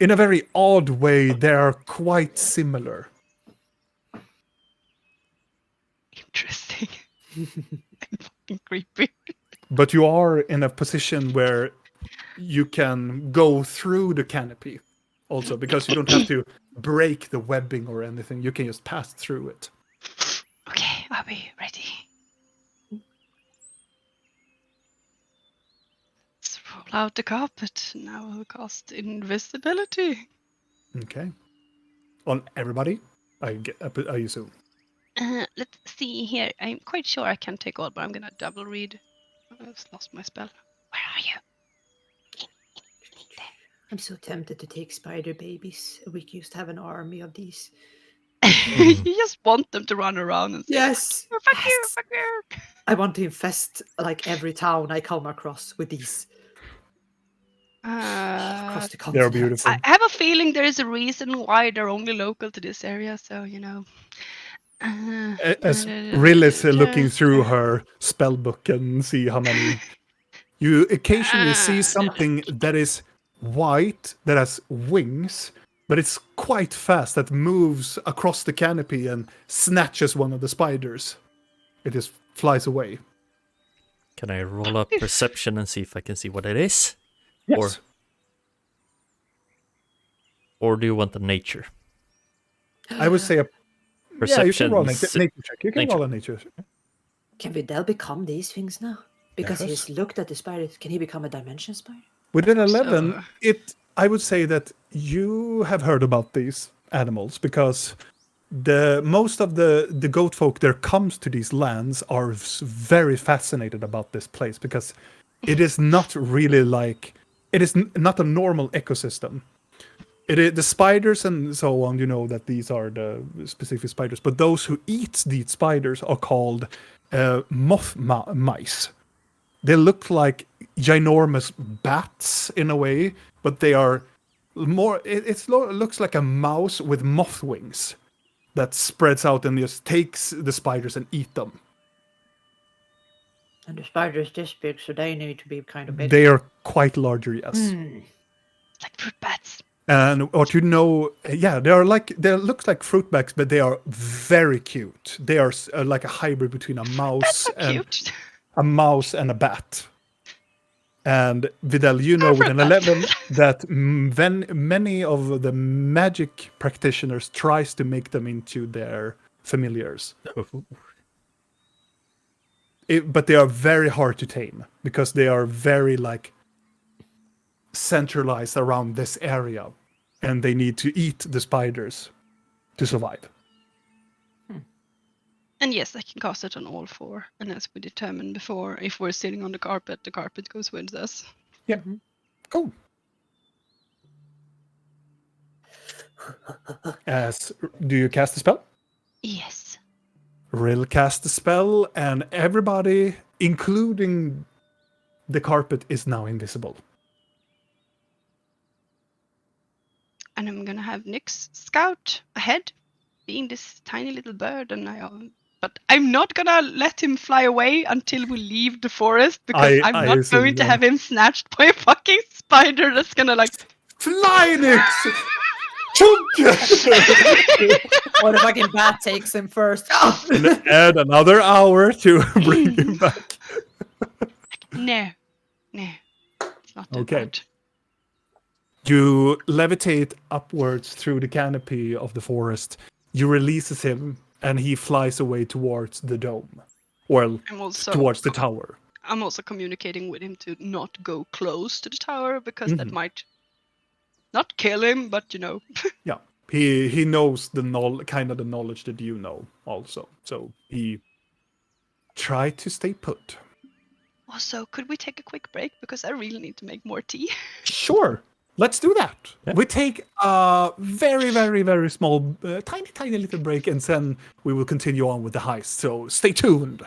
In a very odd way, they are quite similar. Interesting. Fucking creepy. But you are in a position where you can go through the canopy also, because you don't have to break the webbing or anything. You can just pass through it. Okay, are we ready? Let's roll out the carpet. Now we'll cast invisibility. Okay. On everybody, I assume. Let's see here. I'm quite sure I can take all, but I'm gonna double read. I've lost my spell. Where are you? I'm so tempted to take spider babies. We used to have an army of these. You just want them to run around and say, Yes. fuck you, fuck you. I want to infest like every town I come across with these. Across the continent. They're beautiful. I have a feeling there is a reason why they're only local to this area, so As Rill is looking through her spell book and see how many, you occasionally see something that is white, that has wings, but it's quite fast, that moves across the canopy and snatches one of the spiders. It just flies away. Can I roll up perception and see if I can see what it is? Yes. or do you want the nature? I would say you Perception. can roll a nature check. You can nature. roll a nature. Can Vidal become these things now? Because Yes. he's looked at the spiders. Can he become a dimension spider? With an 11, So- I would say that you have heard about these animals because most of the goat folk that comes to these lands are very fascinated about this place because it is not really like it is not a normal ecosystem. It is the spiders and so on. You know that these are the specific spiders, but those who eat these spiders are called moth mice. They look like ginormous bats in a way, but they are more. It looks like a mouse with moth wings that spreads out and just takes the spiders and eat them. And the spiders this big, so they need to be kind of big. They are quite larger, yes. Like fruit bats. And what you know, yeah, they looks like fruit bats, but they are very cute. They are like a hybrid between a mouse So and cute. a bat. And Vidal, you know with an 11 that many of the magic practitioners tries to make them into their familiars. But they are very hard to tame because they are very like centralized around this area, and they need to eat the spiders to survive. And yes, I can cast it on all four. And as we determined before, if we're sitting on the carpet goes with us. Yeah, cool. Do you cast a spell? Yes. Rill cast the spell, and everybody, including the carpet, is now invisible. And I'm gonna have Nyx scout ahead, being this tiny little bird, and but I'm not gonna let him fly away until we leave the forest because I'm I not assume going to that. have him snatched by a fucking spider that's gonna like. Fly, Nyx! Or the fucking bat takes him first. Oh! And add another hour to bring him back. No, it's not Okay. that. You levitate upwards through the canopy of the forest. You releases him, and he flies away towards the dome. Well, I'm also towards the tower. I'm also communicating with him to not go close to the tower because that might not kill him, but Yeah, he knows the knowledge that you know also. So he tried to stay put. Also, could we take a quick break because I really need to make more tea? Sure, let's do that. Yeah. We take a very, very, very small, tiny little break, and then we will continue on with the heist. So stay tuned.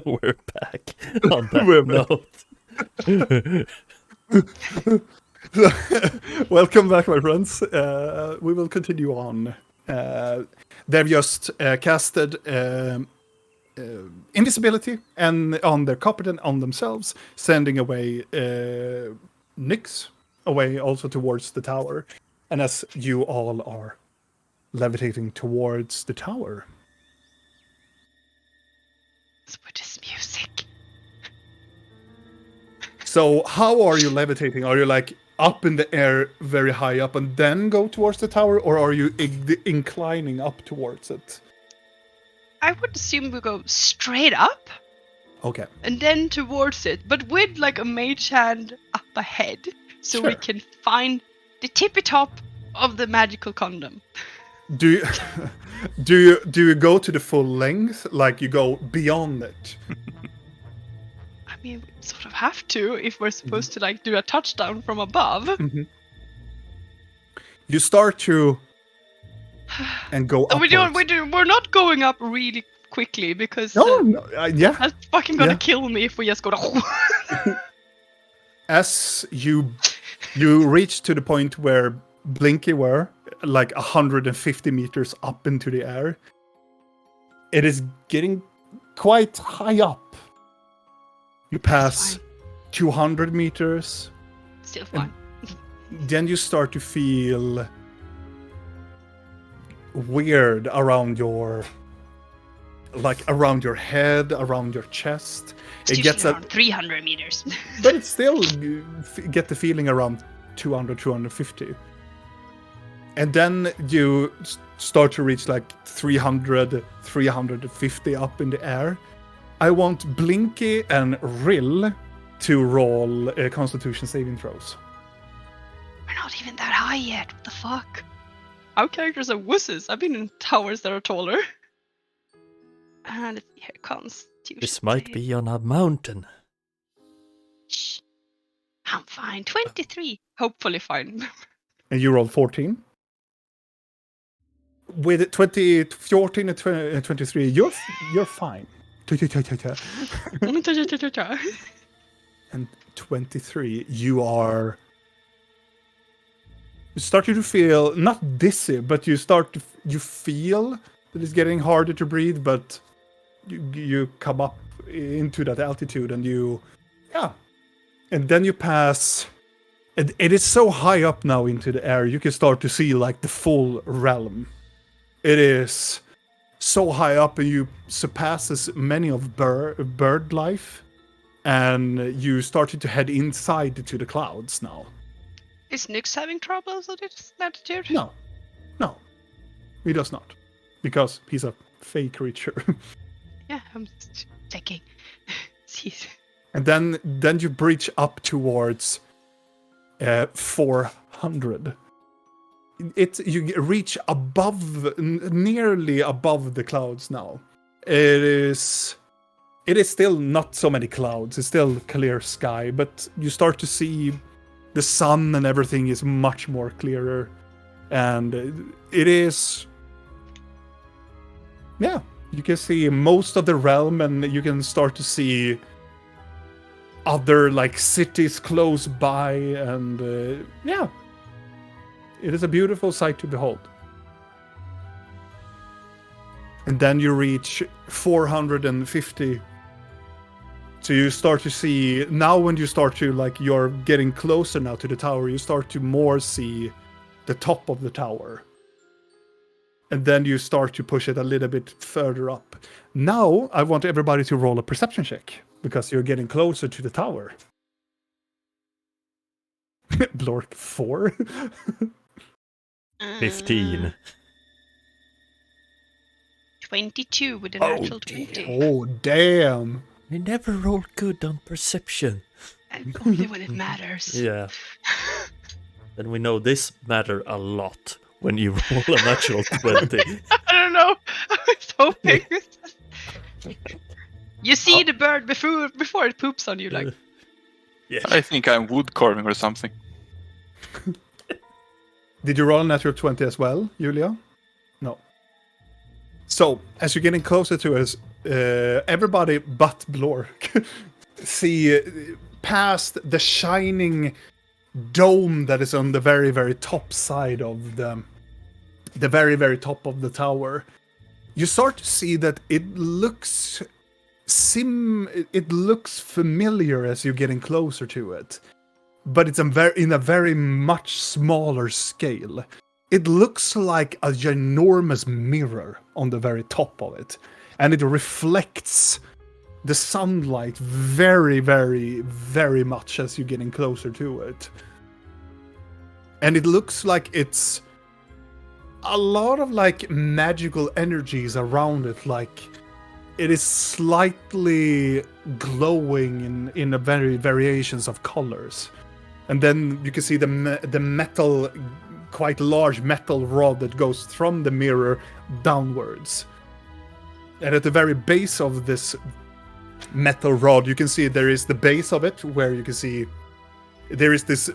We're back on that We're back. note. Welcome back, my friends. We will continue on. They've just casted invisibility and on their carpet and on themselves, sending away Nyx away also towards the tower. And as you all are levitating towards the tower, What is music? so how are you levitating? Are you like up in the air very high up and then go towards the tower, or are you inclining up towards it? I would assume we go straight up Okay. and then towards it, but with like a mage hand up ahead, so we Sure. can find the tippy top of the magical condom. Do you do you go to the full length, like you go beyond it? I mean, we sort of have to if we're supposed to like do a touchdown from above. You start to and go And upwards. we're not going up really quickly because No, yeah. that's fucking gonna Yeah. kill me if we just go to. As you reach to the point where Blinky were, like 150 meters up into the air, it is getting quite high up. You pass fine. 200 meters, Still fine. then you start to feel weird around your head, around your chest. It's It gets usually a, around 300 meters. but it's still get the feeling around 200, 250. And then you start to reach like 300, 350 up in the air. I want Blinky and Rill to roll Constitution saving throws. We're not even that high yet. What the fuck? Our characters are wusses. I've been in towers that are taller. And here Constitution. This might save. be on a mountain. Shh. I'm fine. 23. Hopefully fine. And you roll 14. With 20, 14 and 23, you're fine. And 23, you are starting to feel not dizzy, but you feel that it's getting harder to breathe, but you come up into that altitude and and then you pass. And it is so high up now into the air, you can start to see like the full realm. It is so high up, and you surpasses many of bird life, and you started to head inside to the clouds now. Is Nyx having troubles with this latitude? No, he does not, because he's a fey creature. Yeah, I'm just checking. Jeez. And then you breach up towards 400. You reach nearly above the clouds now. It is still not so many clouds. It's still clear sky, but you start to see the sun and everything is much more clearer, and it is. Yeah, you can see most of the realm, and you can start to see other like cities close by, and it is a beautiful sight to behold. And then you reach 450. So you start to see now, when you start to like, you're getting closer now to the tower, you start to more see the top of the tower. And then you start to push it a little bit further up. Now I want everybody to roll a perception check, because you're getting closer to the tower. Blork 4. 15. 22 with a natural 20. Oh, damn. I never roll good on perception. And only when it matters. Yeah. Then we know this matter a lot when you roll a natural 20. I don't know. I was hoping. You see the bird before it poops on you, like. Yeah. I think I'm wood carving or something. Did you roll a natural 20 as well, Julia? No. So, as you're getting closer to us, everybody but Blork see past the shining dome that is on the very, very top side of the very, very top of the tower. You start to see that it looks familiar as you're getting closer to it, but it's in a very much smaller scale. It looks like a ginormous mirror on the very top of it, and it reflects the sunlight very, very, very much as you're getting closer to it. And it looks like it's a lot of like magical energies around it, like it is slightly glowing in a very variations of colors. And then you can see the metal, quite large metal rod that goes from the mirror downwards. And at the very base of this metal rod, you can see there is the base of it, where you can see there is this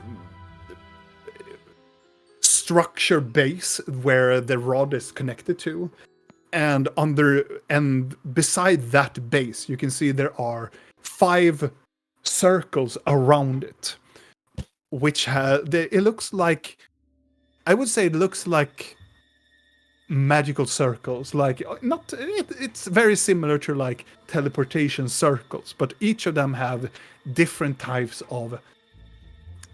structure base where the rod is connected to, and beside that base you can see there are 5 circles around it, which it looks like, I would say it looks like magical circles, like it's very similar to like teleportation circles, but each of them have different types of,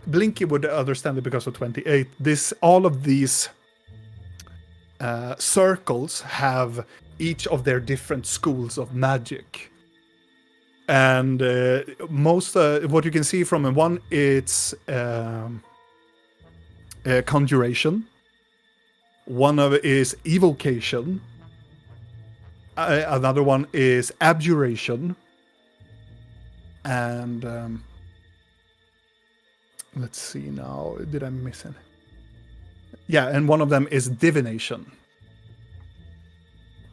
Blinky would understand it because of 28. All of these circles have each of their different schools of magic. And most what you can see from one, it's conjuration. One of it is evocation. Another one is abjuration. And let's see now. Did I miss it? Yeah, and one of them is divination.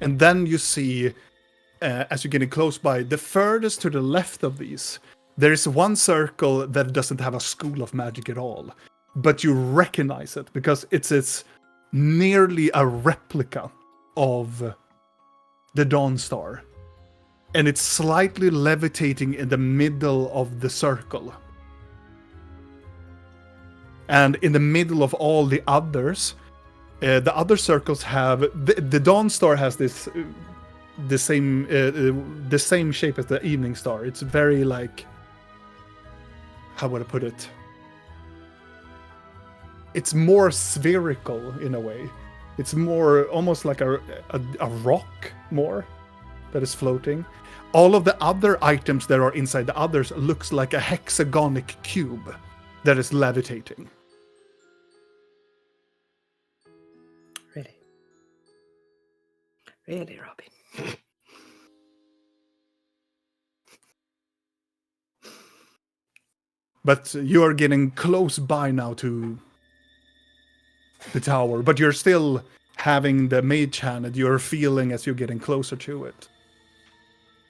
And then you see, as you're getting close by, the furthest to the left of these, there is one circle that doesn't have a school of magic at all. But you recognize it because it's nearly a replica of the Dawn Star. And it's slightly levitating in the middle of the circle. And in the middle of all the others, the other circles have the Dawn Star has this the same shape as the Evening Star. It's very like, how would I put it? It's more spherical in a way. It's more almost like a rock more that is floating. All of the other items that are inside the others looks like a hexagonic cube that is levitating. Really, Robin? But you are getting close by now to the tower, but you're still having the mage hand that you're feeling as you're getting closer to it.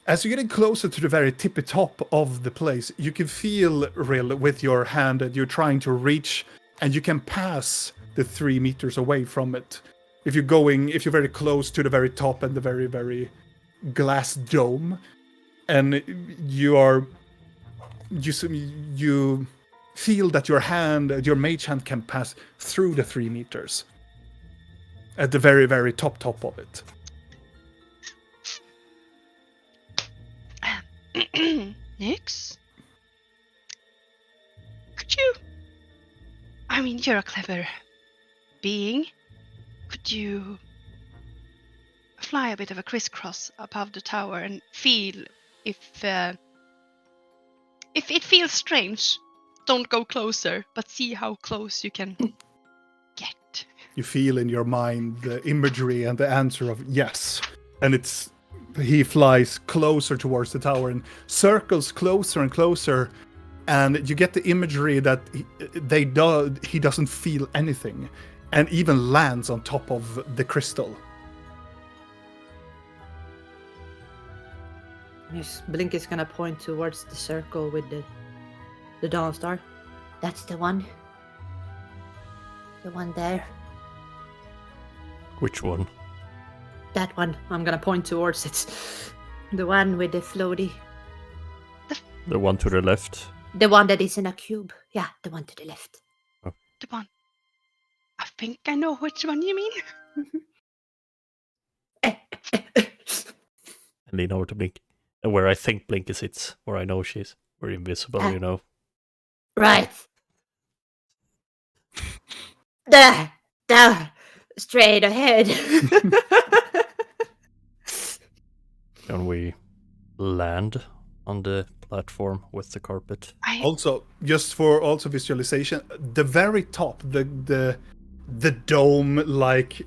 As you're getting closer to the very tippy top of the place, you can feel, Rill, with your hand that you're trying to reach, and you can pass the 3 meters away from it. If you're very close to the very top and the very, very glass dome, and you feel that your mage hand can pass through the 3 meters at the very, very top of it. Nyx? Could you... I mean, you're a clever being. Could you fly a bit of a crisscross above the tower and feel if it feels strange? Don't go closer, but see how close you can get. You feel in your mind the imagery and the answer of yes. And he flies closer towards the tower and circles closer and closer. And you get the imagery that he doesn't feel anything. And even lands on top of the crystal. Yes, Blink is gonna point towards the circle with the Dawn Star. That's the one. The one there. Which one? That one. I'm gonna point towards it. The one with the floaty. The one to the left. The one that is in a cube. Yeah, the one to the left. The one. I think I know which one you mean. I lean over to Blink. Where I think Blink sits. Where I know she's. We're invisible, you know. Right. There. Straight ahead. Can we land on the platform with the carpet? Also, just for also visualization, the very top, the dome, like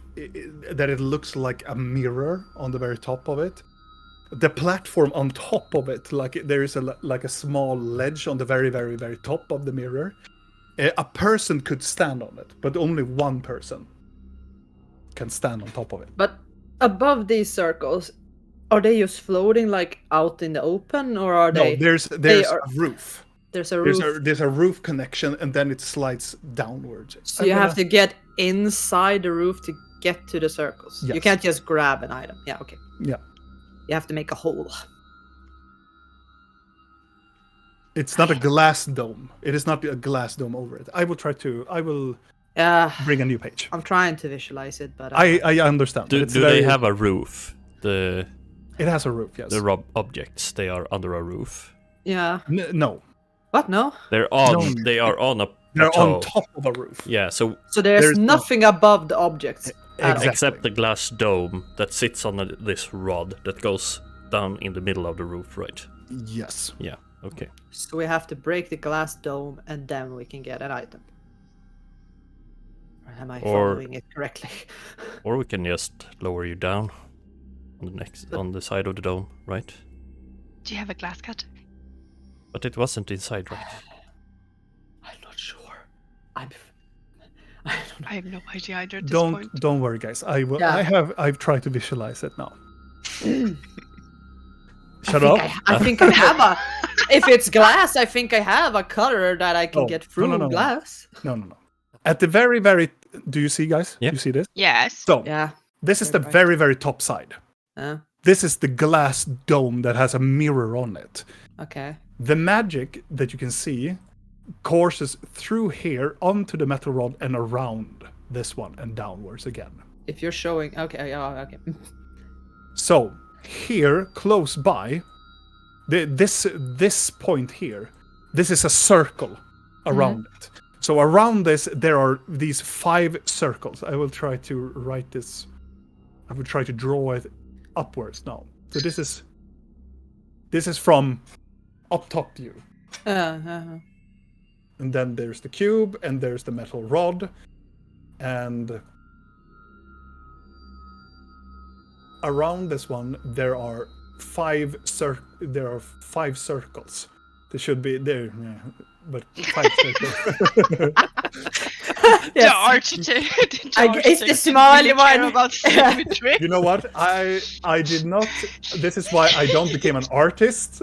that, it looks like a mirror on the very top of it. The platform on top of it, like there is a small ledge on the very, very, very top of the mirror. A person could stand on it, but only one person can stand on top of it. But above these circles, are they just floating like out in the open, or are they? No, there's a roof. There's a roof. There's a roof connection, and then it slides downwards. So you have to get inside the roof to get to the circles. Yes. You can't just grab an item. Yeah, okay. Yeah. You have to make a hole. It's not a glass dome. It is not a glass dome over it. I will bring a new page. I'm trying to visualize it, but I understand. Do they have a roof? It has a roof, yes. The objects, they are under a roof. Yeah. No. What? No. They're on. No. They are on a. They're plateau. on top of a roof. Yeah. So There's nothing above the objects. Exactly. except the glass dome that sits on this rod that goes down in the middle of the roof, right? Yes. Yeah. Okay. So we have to break the glass dome, and then we can get an item. Or am I following it correctly? Or we can just lower you down on the side of the dome, right? Do you have a glass cut? But it wasn't inside, right? I'm not sure. I don't know. I have no idea either at this point. Don't worry, guys. I will. Yeah. I've tried to visualize it now. Shut up. I think I have a. If it's glass, I think I have a color that I can get through no. glass. No. At the very, very. Do you see, guys? Yeah. You see this? Yes. So Yeah. this is the very, very top side. This is the glass dome that has a mirror on it. Okay. The magic that you can see courses through here onto the metal rod and around this one and downwards again. If you're showing, okay, yeah, okay. So here, close by, this point here, this is a circle around it. So around this, there are these 5 circles. I will try to write this. I will try to draw it upwards now. So this is from up top view. And then there's the cube, and there's the metal rod, and around this one there are 5 circles. There should be there, but 5 circles. The architect. It's the small one. About symmetry. You know what? I did not. This is why I don't become an artist.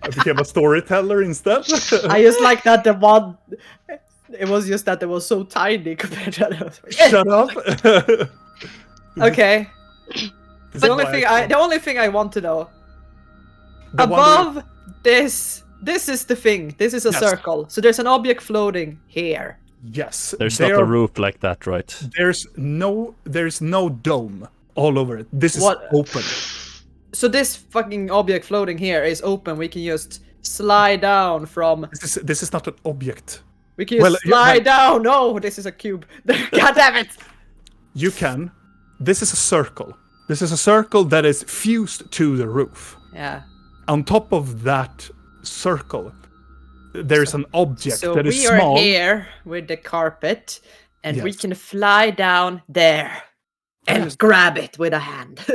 I became a storyteller instead. I just like that the one. It was just that it was so tiny compared to others. Shut up. Okay. The only thing I want to know. Above this is the thing. This is a circle. So there's an object floating here. Yes. There's not a roof like that, right? There's no dome all over it. This is open. So this fucking object floating here is open. We can just slide down from. This is not an object. We can just slide down. No, this is a cube. God damn it! You can. This is a circle. This is a circle that is fused to the roof. Yeah. On top of that circle, there's an object that is small. So we are here with the carpet, and we can fly down there and grab it with a hand.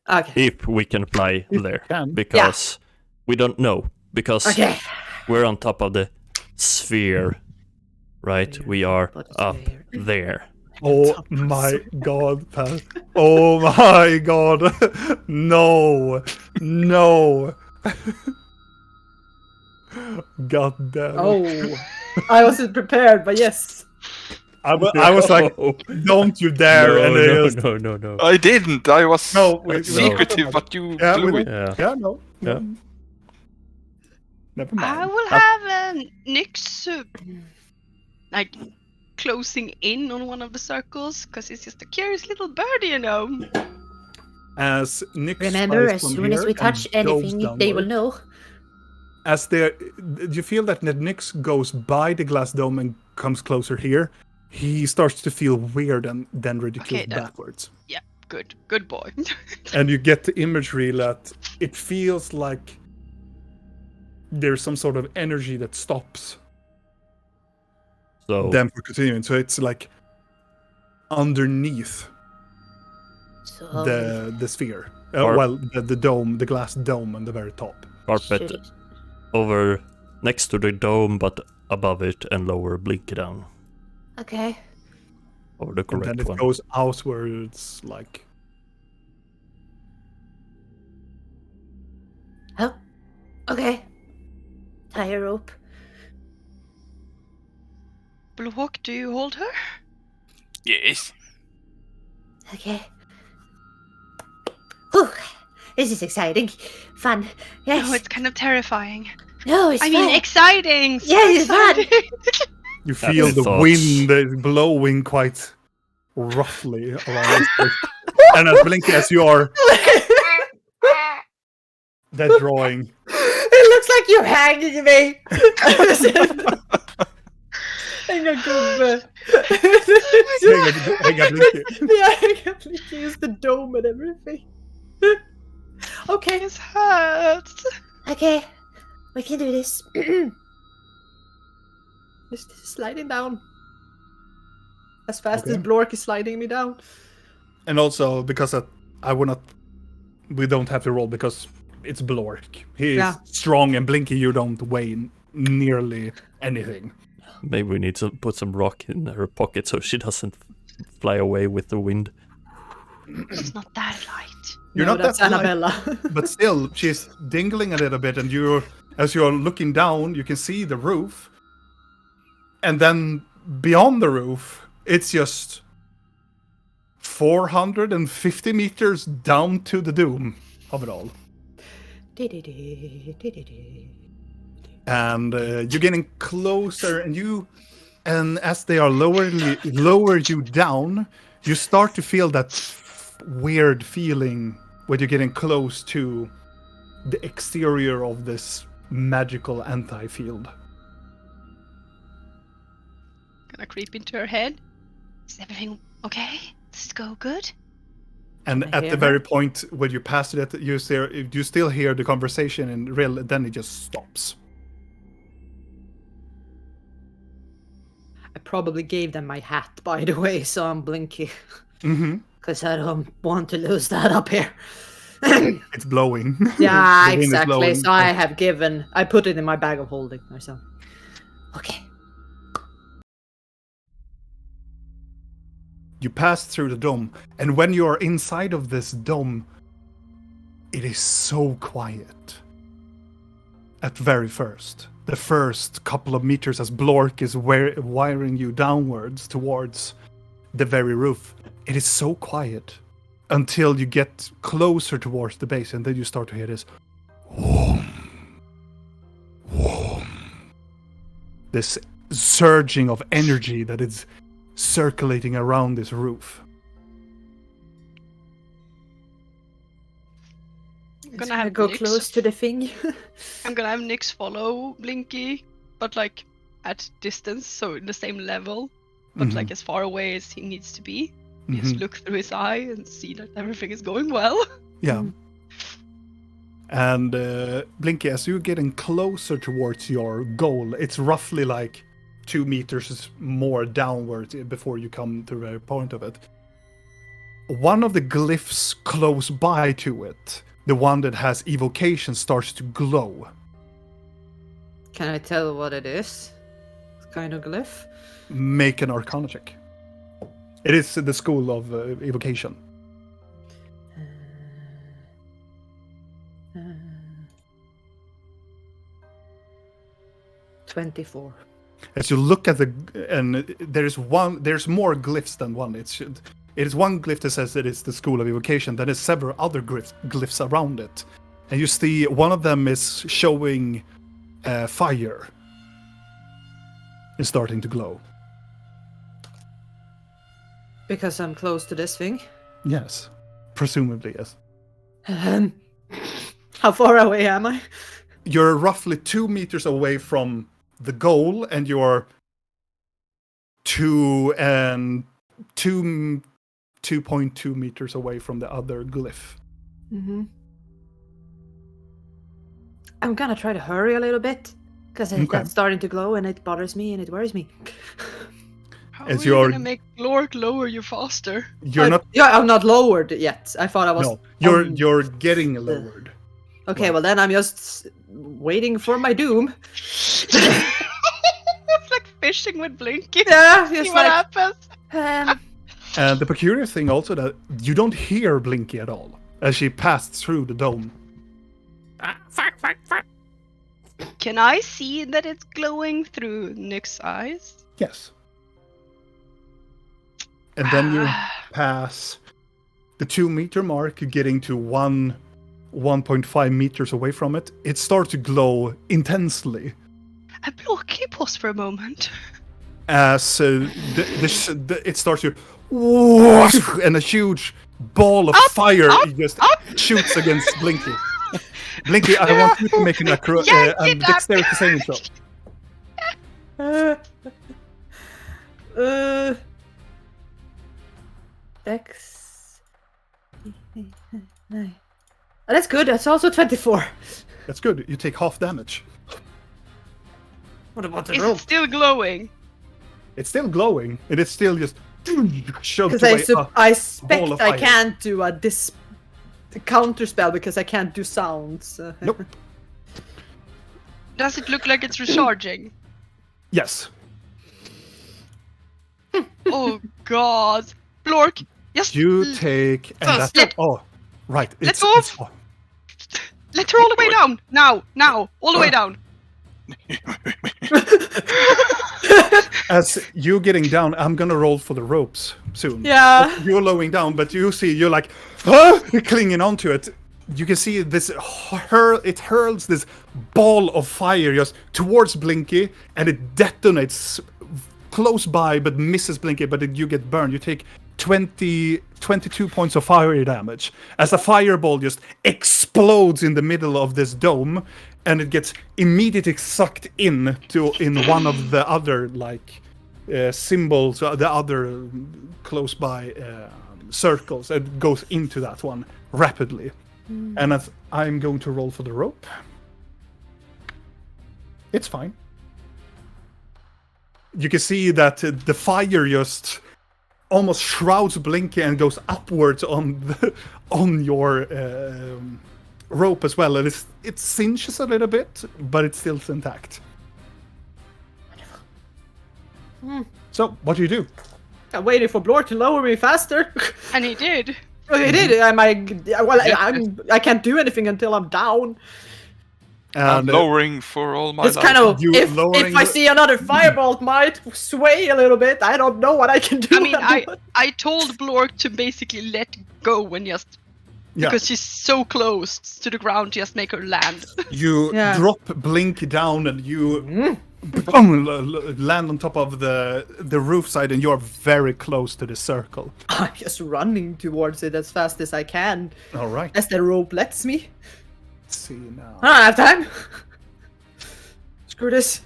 Okay. If we can fly there, because we don't know, because we're on top of the sphere, right? We are up there. Oh my god, Pat. Oh my god. No. God damn it. Oh, I wasn't prepared, but yes. I was like, don't you dare! And they just, No. I didn't. I was No, secretive, but you blew it. No. Yeah. Never I mind. will have Nyx like closing in on one of the circles because it's just a curious little bird, you know. As Nick Remember, flies as from soon as here we and touch dives anything, they will downward, know. as you feel that Nyx goes by the glass dome and comes closer here, he starts to feel weird and then ridiculous Okay, then. backwards. Yeah, good boy. And you get the imagery that it feels like there's some sort of energy that stops So them from continuing. So it's like underneath So the sphere. Or- Well, the dome, the glass dome on the very top. carpet should- over next to the dome, but above it, and lower Blinky down okay. over the And then correct it one. goes outwards like. Oh, okay. Tie a rope. Blue, do you hold her? Yes. Okay. Whew. This is exciting. Fun. Yes. No, it's kind of terrifying. No, it's I fun. mean, exciting. So Yeah, it's fun. exciting. You feel the thoughts. wind blowing quite roughly around this place. And as Blinky as you are, that drawing. It looks like you're hanging me! Hänga gubbe! Hänga Blinky. Yeah, hänga Blinky, use the dome and everything. Okay. His hurts. Okay. We can do this. Just sliding down. As fast as Okay. Blork is sliding me down. And also because we don't have to roll because it's Blork. He is Yeah. strong, and Blinky, you don't weigh nearly anything. Maybe we need to put some rock in her pocket so she doesn't fly away with the wind. It's not that light. You're No, not that's that light, Annabella. but still, she's dingling a little bit, and as you're looking down, you can see the roof, and then beyond the roof, it's just 450 meters down to the doom of it all. And you're getting closer, and as they are lower you down, you start to feel that weird feeling when you're getting close to the exterior of this magical anti-field. Gonna creep into her head. Is everything okay? Does it go good? And Can I at hear the her? very point where you pass it, you still hear the conversation in real, then it just stops. I probably gave them my hat, by the way, so I'm Blinky. Mm-hmm. Because I don't want to lose that up here. It's blowing. Yeah, The wind is exactly. blowing. So I put it in my bag of holding myself. Okay. You pass through the dome, and when you are inside of this dome, it is so quiet. At very first, the first couple of meters, as Blork is wiring you downwards towards the very roof, it is so quiet until you get closer towards the base, and then you start to hear this this surging of energy that is circulating around this roof. I'm It's gonna gonna have go Nyx. close to the thing. I'm gonna have Nyx follow Blinky, but like at distance, so in the same level, but like as far away as he needs to be. Just look through his eye and see that everything is going well. Yeah. And Blinky, as you're getting closer towards your goal, it's roughly like 2 meters more downwards before you come to the very point of it. One of the glyphs close by to it, the one that has evocation, starts to glow. Can I tell what it is? What kind of glyph? Make an Arcana check. It is the school of evocation. 24. As you look at there's more glyphs than one. It is one glyph that says that it's the School of Evocation. Then there's several other glyphs around it, and you see one of them is showing fire. Is starting to glow. Because I'm close to this thing. Yes, presumably yes. How far away am I? You're roughly 2 meters away from the goal, and you're 2.2 meters away from the other glyph. Mm-hmm. I'm gonna try to hurry a little bit because that's starting to glow and it bothers me and it worries me. How As are you you're- gonna make Glork lower you faster? You're not. Yeah, I'm not lowered yet. I thought I was. No, you're getting lowered. Okay, well then I'm just waiting for my doom. It's like fishing with Blinky. Yeah, See just what like. happens. And the peculiar thing also that you don't hear Blinky at all as she passed through the dome. Can I see that it's glowing through Nick's eyes? Yes. And then you pass the 2 meter mark, getting to 1.5 meters away from it. It starts to glow intensely Can you pause for a moment? as it starts to and a huge ball of fire just shoots against Blinky. Blinky, I want you to make an dexterity saving throw. Dex. Oh, that's good. That's also 24. That's good. You take half damage. What about the Is rope? it still glowing? It's still glowing. It is still just shoved Because away. I ball suspect of I fire. can't do a counter spell because I can't do sounds. Nope. Does it look like it's recharging? Yes. Oh god. Glork, just You take and First, that's right. Let's move. Let her all the way down. Now, all the way down. As you getting down, I'm gonna roll for the ropes soon. Yeah. You're lowering down, but you're like clinging onto it. You can see this it hurls this ball of fire just towards Blinky, and it detonates close by, but misses Blinky. But you get burned. You take 22 points of fire damage as a fireball just explodes in the middle of this dome, and it gets immediately sucked in one of the other symbols, the other close by circles. It goes into that one rapidly. And as I'm going to roll for the rope, it's fine. You can see that the fire just almost shrouds Blinky and goes upwards on your rope as well, and it cinches a little bit, but it's still intact. So, what do you do? I'm waiting for Blor to lower me faster. And he did. Oh, he did. I can't do anything until I'm down. I'm And lowering for all my It's life. kind of You if lowering I the- see another fireball, it might sway a little bit. I don't know what I can do. I mean, I told Blork to basically let go and just Yeah. because she's so close to the ground, just make her land. You Yeah. drop Blink down and you land on top of the roof side, and you're very close to the circle. I'm just running towards it as fast as I can, All right. as the rope lets me. Let's see now. I don't have time. Screw this.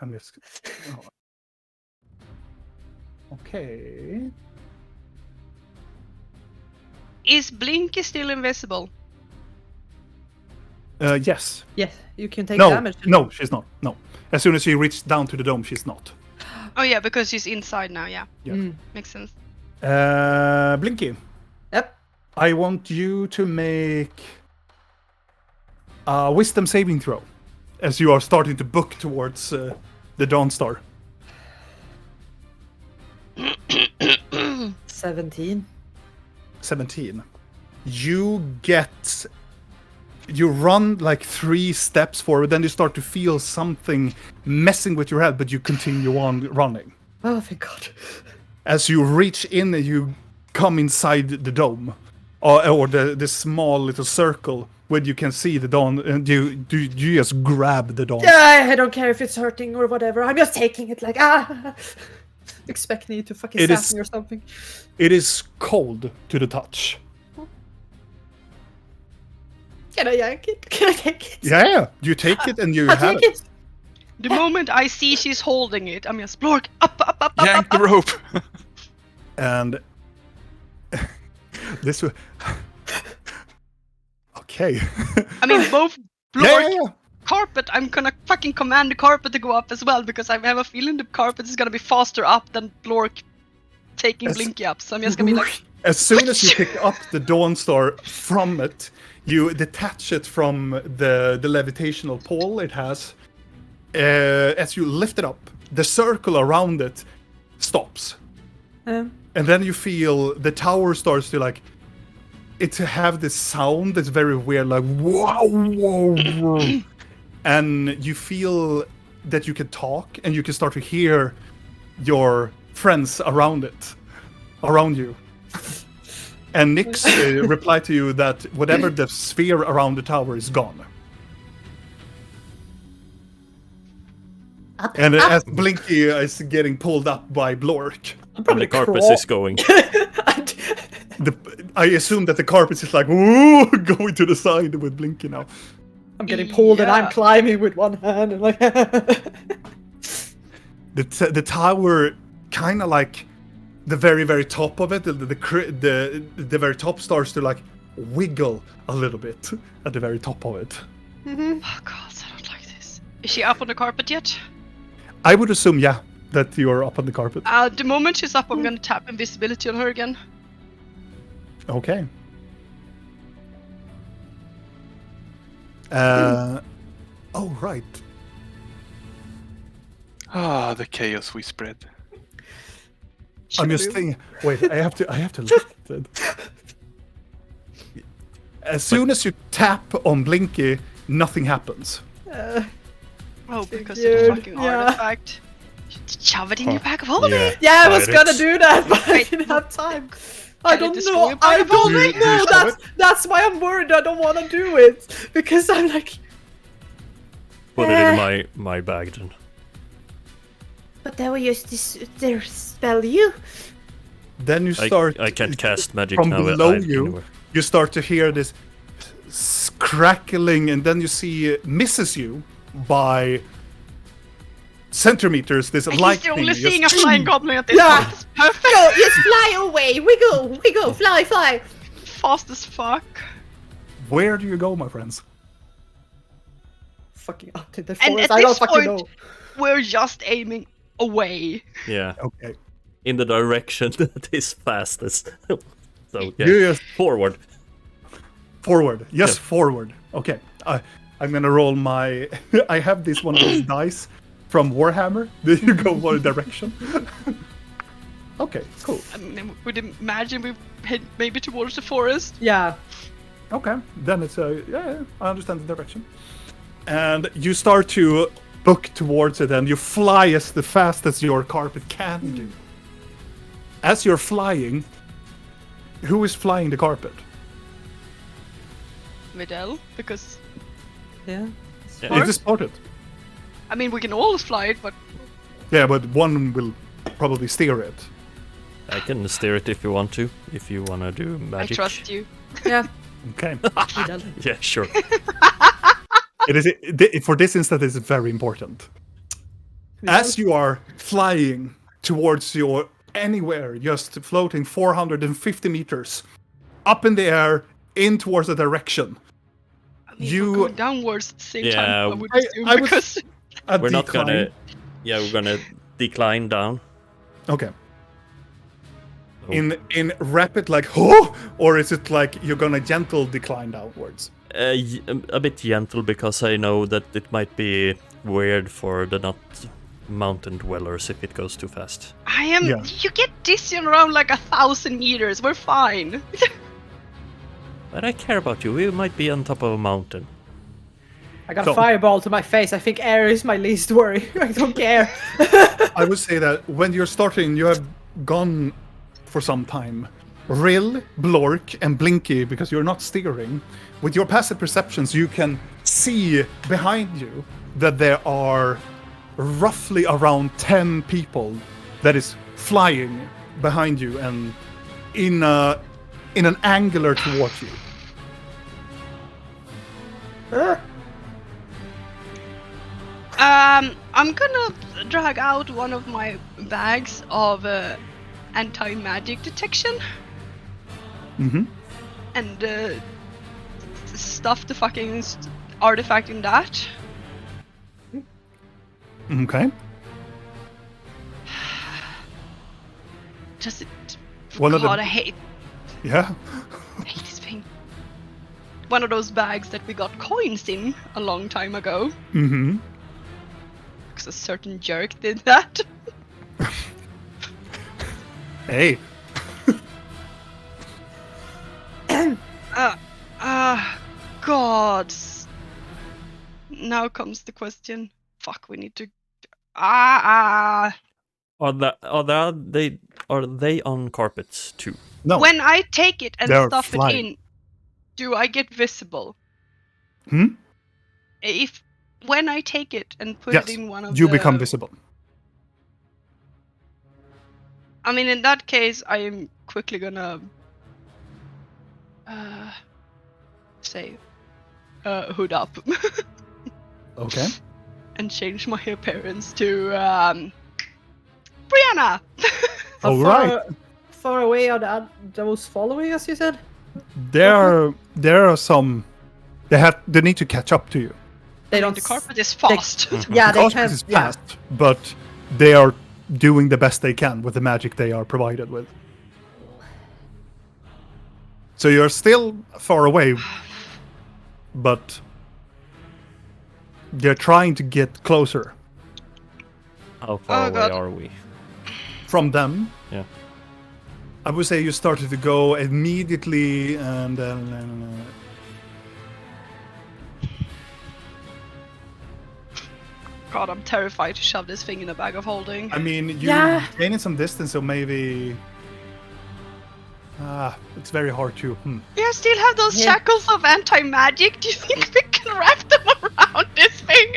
I'm just. Okay. Is Blinky still invisible? Yes. Yes, you can take No. damage. No, she's not. No. As soon as she reaches down to the dome, she's not. Oh yeah, because she's inside now. Yeah, Yeah. makes sense. Blinky, Yep. I want you to make a wisdom saving throw as you are starting to book towards the Dawn Star. 17. 17. You get you run like 3 steps forward, then you start to feel something messing with your head, but you continue on running. Oh, thank God. As you reach in and you come inside the dome, or the small little circle where you can see the dawn, and you just grab the dawn. Yeah, I don't care if it's hurting or whatever. I'm just taking it like, expecting you to fucking It stab is- me or something. It is cold to the touch. Can I yank it? Can I take it? Yeah, you take it and you I'll have take it. The moment I see she's holding it, I'm just Blork, up. Yank the rope. And this was okay. I mean, both Blork, yeah. carpet, I'm gonna fucking command the carpet to go up as well, because I have a feeling the carpet is gonna be faster up than Blork taking Yes. Blinky up. So I'm just gonna be like, As soon as you pick up the Dawn Star from it, you detach it from the levitational pole it has. As you lift it up, the circle around it stops. And then you feel the tower starts to like it to have this sound that's very weird, like whoa, whoa, whoa. And you feel that you can talk and you can start to hear your friends around you. And Nyx replied to you that whatever the sphere around the tower is gone. And as Blinky is getting pulled up by Blork, And the carpet is going. I assume that the carpet is like, ooh, going to the side with Blinky now. I'm getting pulled and I'm Yeah. climbing with one hand and like. The tower, kind of like the very, very top of it, the very top starts to like wiggle a little bit at the very top of it. oh god, I don't like this. Is she up on the carpet yet? I would assume, yeah, that you're up on the carpet. The moment she's up, I'm gonna tap invisibility on her again. Okay. Oh, right. Ah, the chaos we spread. I'm just thinking. Wait, I have to look at it. As soon as you tap on Blinky, nothing happens. Oh, because of Dude, the fucking yeah. artifact. Shove it in your bag of holding. Yeah. Yeah, I was Right, gonna it's- do that, but I Wait. didn't have time. I Can it don't destroy know. your bag I of don't holding? know. You That's why I'm worried. I don't want to do it because I'm like. Put it in my bag then. But that will use this their spell you. Then you start. I can't cast magic from now. below either, you. anywhere. You start to hear this crackling, and then you see it misses you by centimeters. This He's lightning. the only just- seeing a flying goblin at this Yeah. point. It's perfect. Go, just fly away. Wiggle, fly. Fast as fuck. Where do you go, my friends? Fucking up to the And forest. at I don't this fucking point- know. We're just aiming away. Yeah, Okay. in the direction that is fastest. So yeah, You just forward. forward. Yes, Yeah. forward. Okay. I'm gonna roll my. I have this one of those dice from Warhammer. Do you go one direction? Okay, cool. I mean, would imagine we head maybe towards the forest. Yeah. Okay, then it's yeah, I understand the direction. And you start to book towards it, and you fly as the fast as your carpet can do. As you're flying, who is flying the carpet? Videl, because Yeah. Yeah. It is spotted. I mean we can always fly it, but Yeah, but one will probably steer it. I can steer it if you want to. If you wanna do magic. I trust you. Yeah. Okay. Yeah, sure. It is for this instance. It's very important. As you are flying towards your anywhere, just floating 450 meters up in the air, in towards a direction. I mean, You- we're going downwards at the same Yeah, time. I would I- assume I would- because A We're not decline. gonna. Yeah, we're gonna decline down. Okay. So, In rapid like oh, or is it like you're gonna gentle decline downwards? a bit gentle because I know that it might be weird for the not mountain dwellers if it goes too fast. I am. Yeah. You get dizzy around like 1,000 meters. We're fine. But I care about you. We might be on top of a mountain. I got So- a fireball to my face. I think air is my least worry. I don't care. I would say that when you're starting, you have gone for some time. Rill, Blork, and Blinky, because you're not steering. With your passive perceptions, you can see behind you that there are roughly around 10 people that is flying behind you and in an angular towards you. I'm gonna drag out one of my bags of anti-magic detection Mm-hmm. and stuff the fucking artifact in that. Okay. Does it? One of God, the- I hate Yeah. this thing. One of those bags that we got coins in a long time ago. Mm-hmm. Because a certain jerk did that. Hey. God. Now comes the question. Fuck, we need to. Are they on carpets too? No. When I take it and They're stuff flying. it in, do I get visible? Hmm? If when I take it and put Yes. it in one of You the... become visible. I mean, in that case, I am quickly gonna say hood up Okay. and change my appearance to Brianna. All How right. far away are those following us, you said? There are some. They need to catch up to you. They I mean, don't. the carpet is fast. Yeah, they Cosmos can't. is Yeah. fast, but they are doing the best they can with the magic they are provided with. So you're still far away, but they're trying to get closer How far Oh, away God. are we? from them. Yeah. I would say you started to go immediately, and then God, I'm terrified to shove this thing in a bag of holding. I mean, you Yeah. gaining some distance, so maybe. It's very hard to. We still have those Yeah. shackles of anti-magic. Do you think we can wrap them around this thing?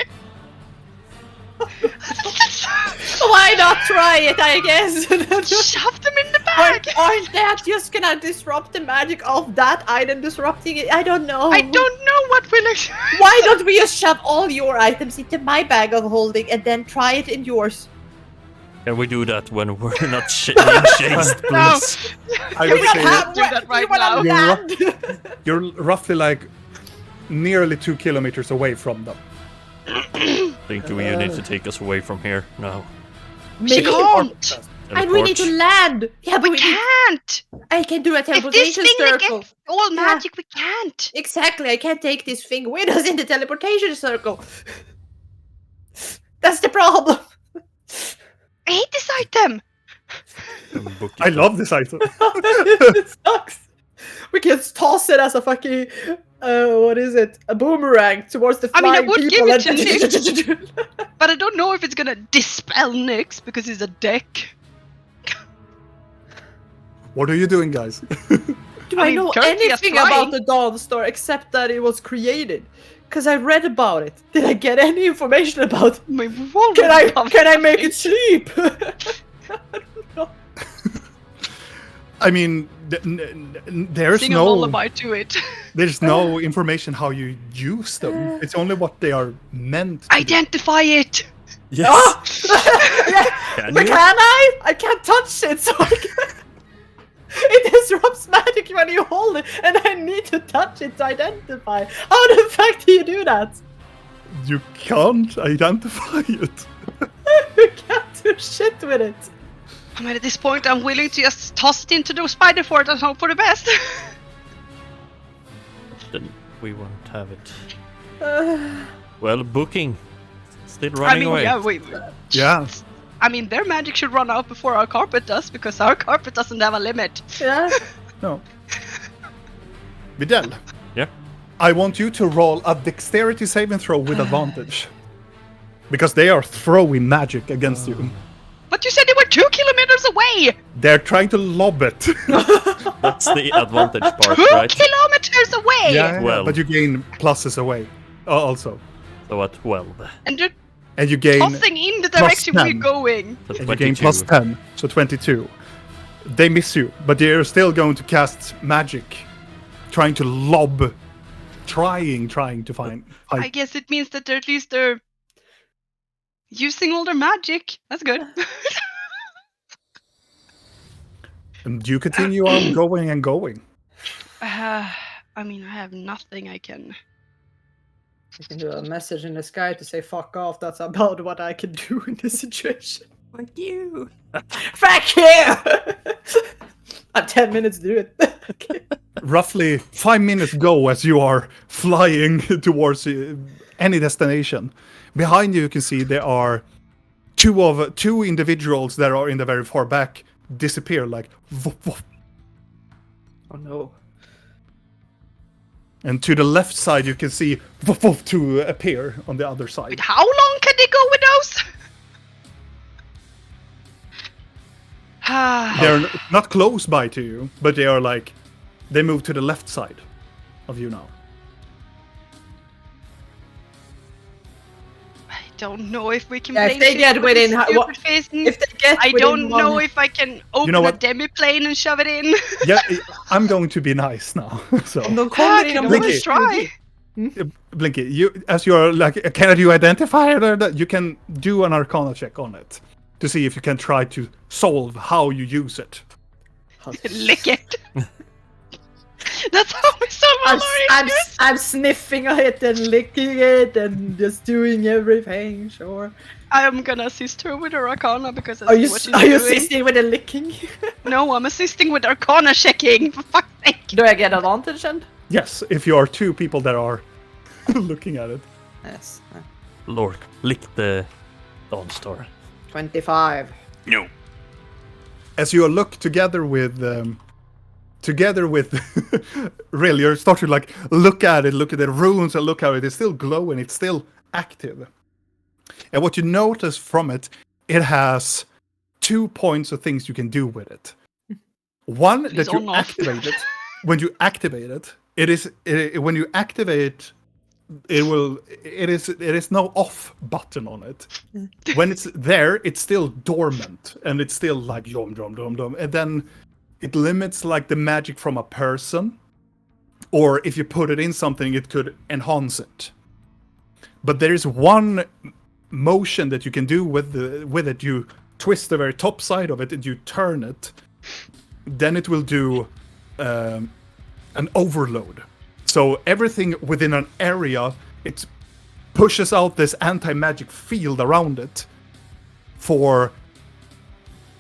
Why not try it? I guess. Shove them in the bag. Aren't that just gonna disrupt the magic of that item disrupting it? I don't know. I don't know what will. Why don't we just shove all your items into my bag of holding and then try it in yours? Can we do that when we're not being chased, No. please? I You would don't say have do that right you wanna now. land? you're roughly like nearly 2 kilometers away from them. Think you need to take us away from here now. We can't. And we need to Teleport. land. Yeah, but We can't. I can do a If this teleportation thing circle. against all Yeah. magic, we can't. Exactly, I can't take this thing with us in the teleportation circle. That's the problem. I hate this item. Book I it. love this item. It sucks. We can toss it as a fucking what is it? A boomerang towards the I mean, I flying would give people. it to But I don't know if it's gonna dispel Nyx because it's a deck. What are you doing, guys? Do I I mean, know currently anything flying. about the Dawn Star except that it was created? Because I read about it. Did I get any information about it? My wall Can I make it? it sleep? I mean, there's Sing a no lullaby to it. there's no information how you use them. It's only what they are meant to do. Identify it. Yes. Can But you? can I? I can't touch it, so I can... It disrupts magic when you hold it, and I need to touch it to identify. How the fuck do you do that? You can't identify it. You can't do shit with it. I mean, at this point, I'm willing to just toss it into the spider fort and hope for the best. Then we won't have it. Uh, Well, booking. Still I running mean, away. yeah, Yeah. I mean, their magic should run out before our carpet does, because our carpet doesn't have a limit. yeah. No. Videl. Yeah? I want you to roll a dexterity saving throw with advantage. Because they are throwing magic against you. But you said they were 2 kilometers away! They're trying to lob it. That's the advantage part, 2 right? kilometers away! Yeah, Well. but you gain pluses away also. So at 12. And they're And you gain tossing in the plus direction we're 10. going. So And you gain 22. plus 10, so 22. They miss you, but they're still going to cast magic. Trying to lob. Trying to find. I guess it means that at least they're using all their magic. That's good. And you continue on going and going. I mean, I have nothing I can... You can do a message in the sky to say fuck off. That's about what I can do in this situation. Fuck you! Fuck you! I have 10 minutes to do it. Okay. Roughly 5 minutes go as you are flying towards any destination. Behind you, you can see there are two individuals that are in the very far back disappear like woof, woof. Oh no. And to the left side, you can see woof, woof, to appear on the other Wait, side. how long can they go with those? They're not close by to you, but they are like they move to the left side of you now. I don't know if we can Yeah, play if they shit get with this within stupid face and If they get I within don't know one- if I can open know a what? demi-plane and shove it in. Yeah, I'm going to be nice now. So De kommer I can inom always try. Blinky, you as you're like, can you identify it? Or that you can do an Arcana check on it to see if you can try to solve how you use it. Lick it. That's how we solve all our issues. I'm sniffing it and licking it and just doing everything. Sure. I'm gonna assist her with her Arcana because that's Are you what she's are you doing. assisting with the licking? No, I'm assisting with Arcana checking. For fuck's sake. Do I get advantage then? Yes, if you are two people that are looking at it. Yes. Lord, lick the Dawnstar. 25. No. As you look together with really, you're starting to like look at the runes and look at it. It's still glowing. It's still active. And what you notice from it, it has 2 points of things you can do with it. One Please that you on off. activate it. When you activate it, when you activate it is no off button on it. When it's there, it's still dormant and it's still like yom dom dom dom, and then it limits like the magic from a person, or if you put it in something, it could enhance it. But there is one motion that you can do with it. You twist the very top side of it and you turn it. Then it will do an overload. So everything within an area, it pushes out this anti-magic field around it for,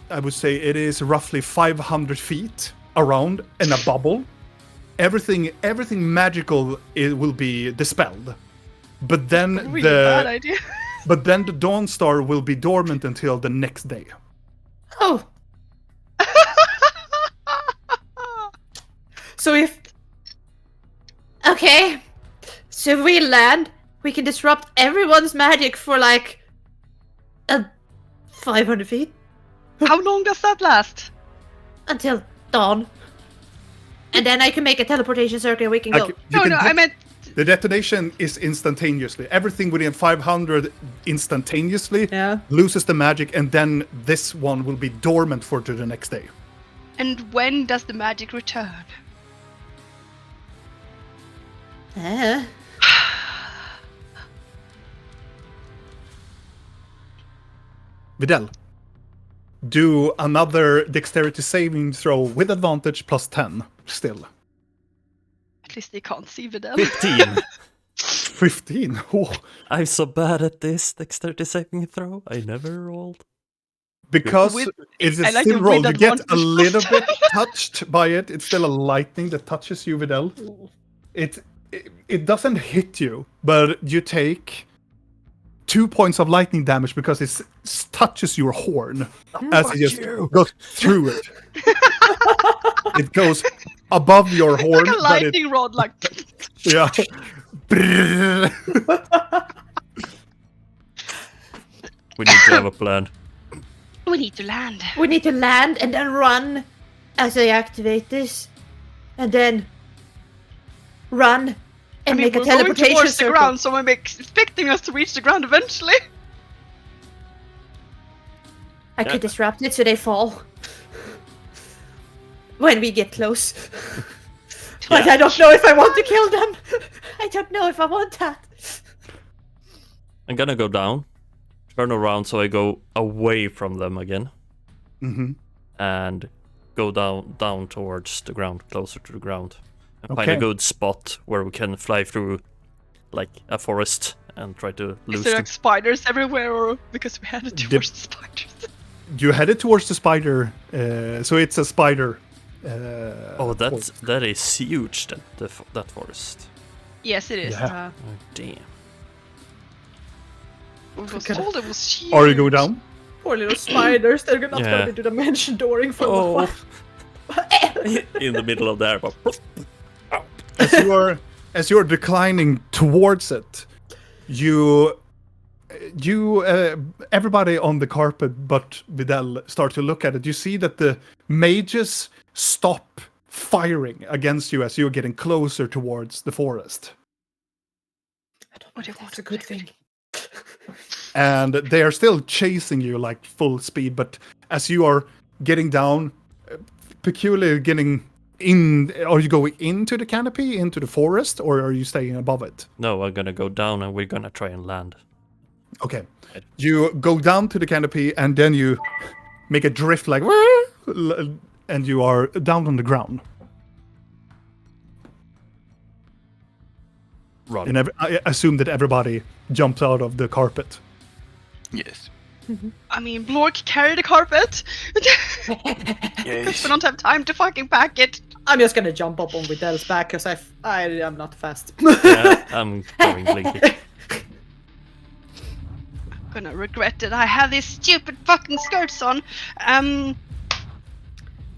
I would say it is roughly 500 feet around in a bubble. Everything magical, it will be dispelled. But then Really bad idea. but then the Dawnstar will be dormant until the next day. Oh. So if... Okay. So if we land, we can disrupt everyone's magic for like... 500 feet? How long does that last? Until dawn. And then I can make a teleportation circle and we can go. I meant The detonation is instantaneously. Everything within 500 instantaneously Yeah. loses the magic, and then this one will be dormant for to the next day. And when does the magic return? Videl, do another dexterity saving throw with advantage plus 10 still. At least they can't see Videl. 15! 15. Oh. I'm so bad at this dexterity saving throw. I never rolled. Because With- it's I a like still the roll, with you get a advantage little plus bit touched by it. It's still a lightning that touches you, Videl. It doesn't hit you, but you take 2 points of lightning damage because it touches your horn as it just goes through it. It goes above your horn, Like a but it, lightning rod, like. yeah. We need to have a plan. We need to land. We need to land and then run as I activate this. And then run and make a we're going teleportation towards the circle. ground, so I'm expecting us to reach the ground eventually. I could disrupt it so they fall. When we get close. But I don't know if I want to kill them. I don't know if I want that. I'm gonna go down, turn around so I go away from them again, and go down towards the ground, closer to the ground, and find a Okay. good spot where we can fly through, like a forest, and try to Is lose there them. like spiders everywhere, or because we headed towards the spiders? You headed towards the spider, so it's a spider. Oh, that forest. is huge. That forest. Yes, it is. Yeah. Oh, damn. I was told it was huge. Are you going down? Poor little spiders. They're not Yeah. going to do dimension dooring for a Oh. while. In the middle of there. As you're declining towards it, you everybody on the carpet but Vidal start to look at it. You see that the mages stop firing against you as you're getting closer towards the forest. What do you That's a good thing. And they are still chasing you like full speed, but as you are getting down, peculiarly getting in, are you going into the canopy, into the forest, or are you staying above it? No, I'm gonna go down and we're gonna try and land. Okay. You go down to the canopy and then you make a drift like, and you are down on the ground. Run. And I assume that everybody jumps out of the carpet. Yes. I mean, Blork, carry the carpet. Yes. We don't have time to fucking pack it. I'm just gonna jump up on Vidal's back because I am not fast. Yeah, I'm going blinky. Gonna regret it. I have these stupid fucking skirts on.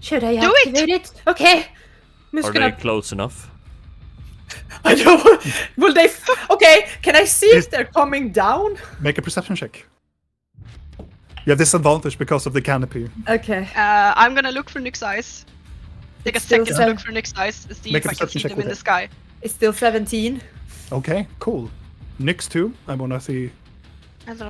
Should I Do it! activate it? Okay. I'm just Are gonna. they close enough? I don't. Will they? Okay. Can I see if they're coming down? Make a perception check. You have disadvantage because of the canopy. Okay. I'm gonna look for Nyx's eyes. Take a It's still second to seven- look for Nyx's eyes and see Make if a I can see perception check them in with the it. sky. It's still 17. Okay, cool. Nyx too. I wanna see. Perception.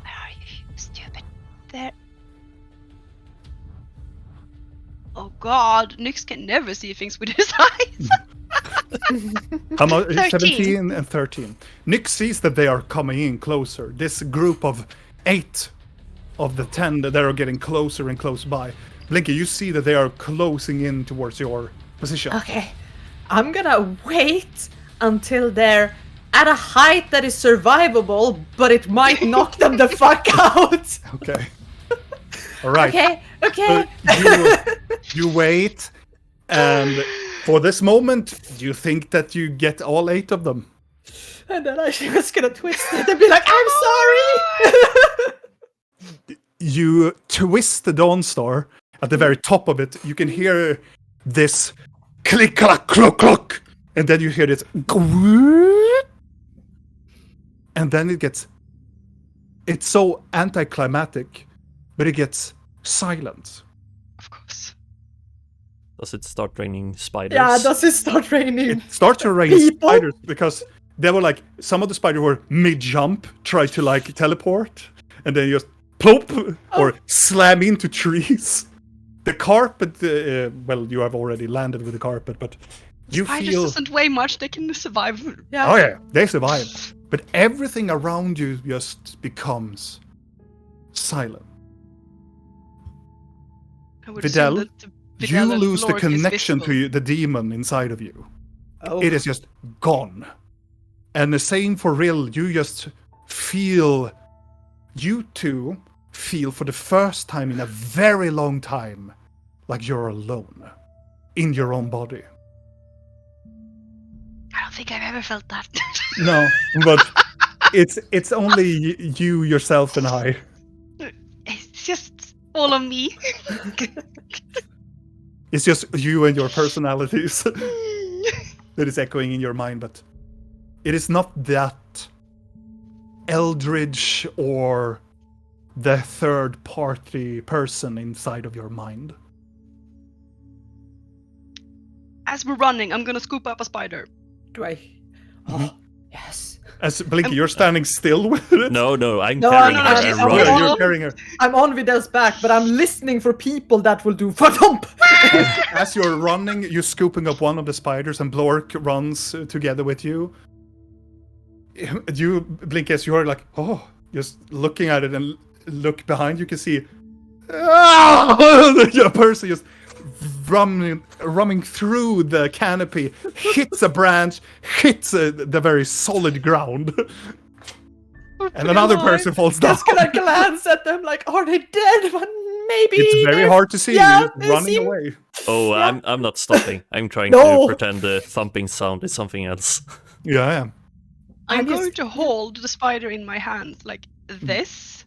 Where are you, stupid? There. Oh god, Nyx can never see things with his eyes. How much? 13. 17 and 13. Nyx sees that they are coming in closer. This group of 8 of the 10 that are getting closer and close by. Blinky, you see that they are closing in towards your position. Okay. I'm gonna wait until they're at a height that is survivable, but it might knock them the fuck out. Okay. All right. Okay. Okay. You wait, and for this moment, you think that you get all 8 of them. And then I'm just gonna twist it and be like, I'm sorry. You twist the Dawn Star at the very top of it. You can hear this click, clack, clock, clock, and then you hear this, and then it gets. It's so anticlimactic, but it gets silent. Of course. Does it start raining spiders? Yeah, does it start raining? It starts to rain People? spiders because they were like, some of the spiders were mid-jump, try to like teleport, and then just plop or slam into trees. The carpet, well, you have already landed with the carpet, but you Spiders feel. doesn't weigh much, they can survive. Yeah. Oh yeah, they survive. But everything around you just becomes silent. I would Vidal, assume that You Vidal and lose the Blork is connection visible. to you, the demon inside of you. Oh. It is just gone. And the same for Rill, you just feel. You two feel for the first time in a very long time like you're alone in your own body. I don't think I've ever felt that. No, but it's only you, yourself, and I. It's just all of me. It's just you and your personalities that is echoing in your mind, but it is not that eldritch or the third party person inside of your mind. As we're running, I'm gonna scoop up a spider. Do I? Oh, yes. As Blinky, you're standing still with it? No, I'm No, carrying no, her she's and on- Yeah, running. you're carrying her. I'm on Vidal's back, but I'm listening for people that will do thump. As you're running, you're scooping up one of the spiders, and Blork runs together with you. You, Blinky, as you're like, oh, just looking at it and look behind, you can see a person just running through the canopy, hits a branch, hits the very solid ground, and another person falls down. Just gonna glance at them like, are they dead? But maybe. It's very hard to see. Yeah, You're just they running seem- away. Oh, I'm not stopping. I'm trying No. to pretend the thumping sound is something else. Yeah, I am. I'm I'm just- going to hold the spider in my hands like this,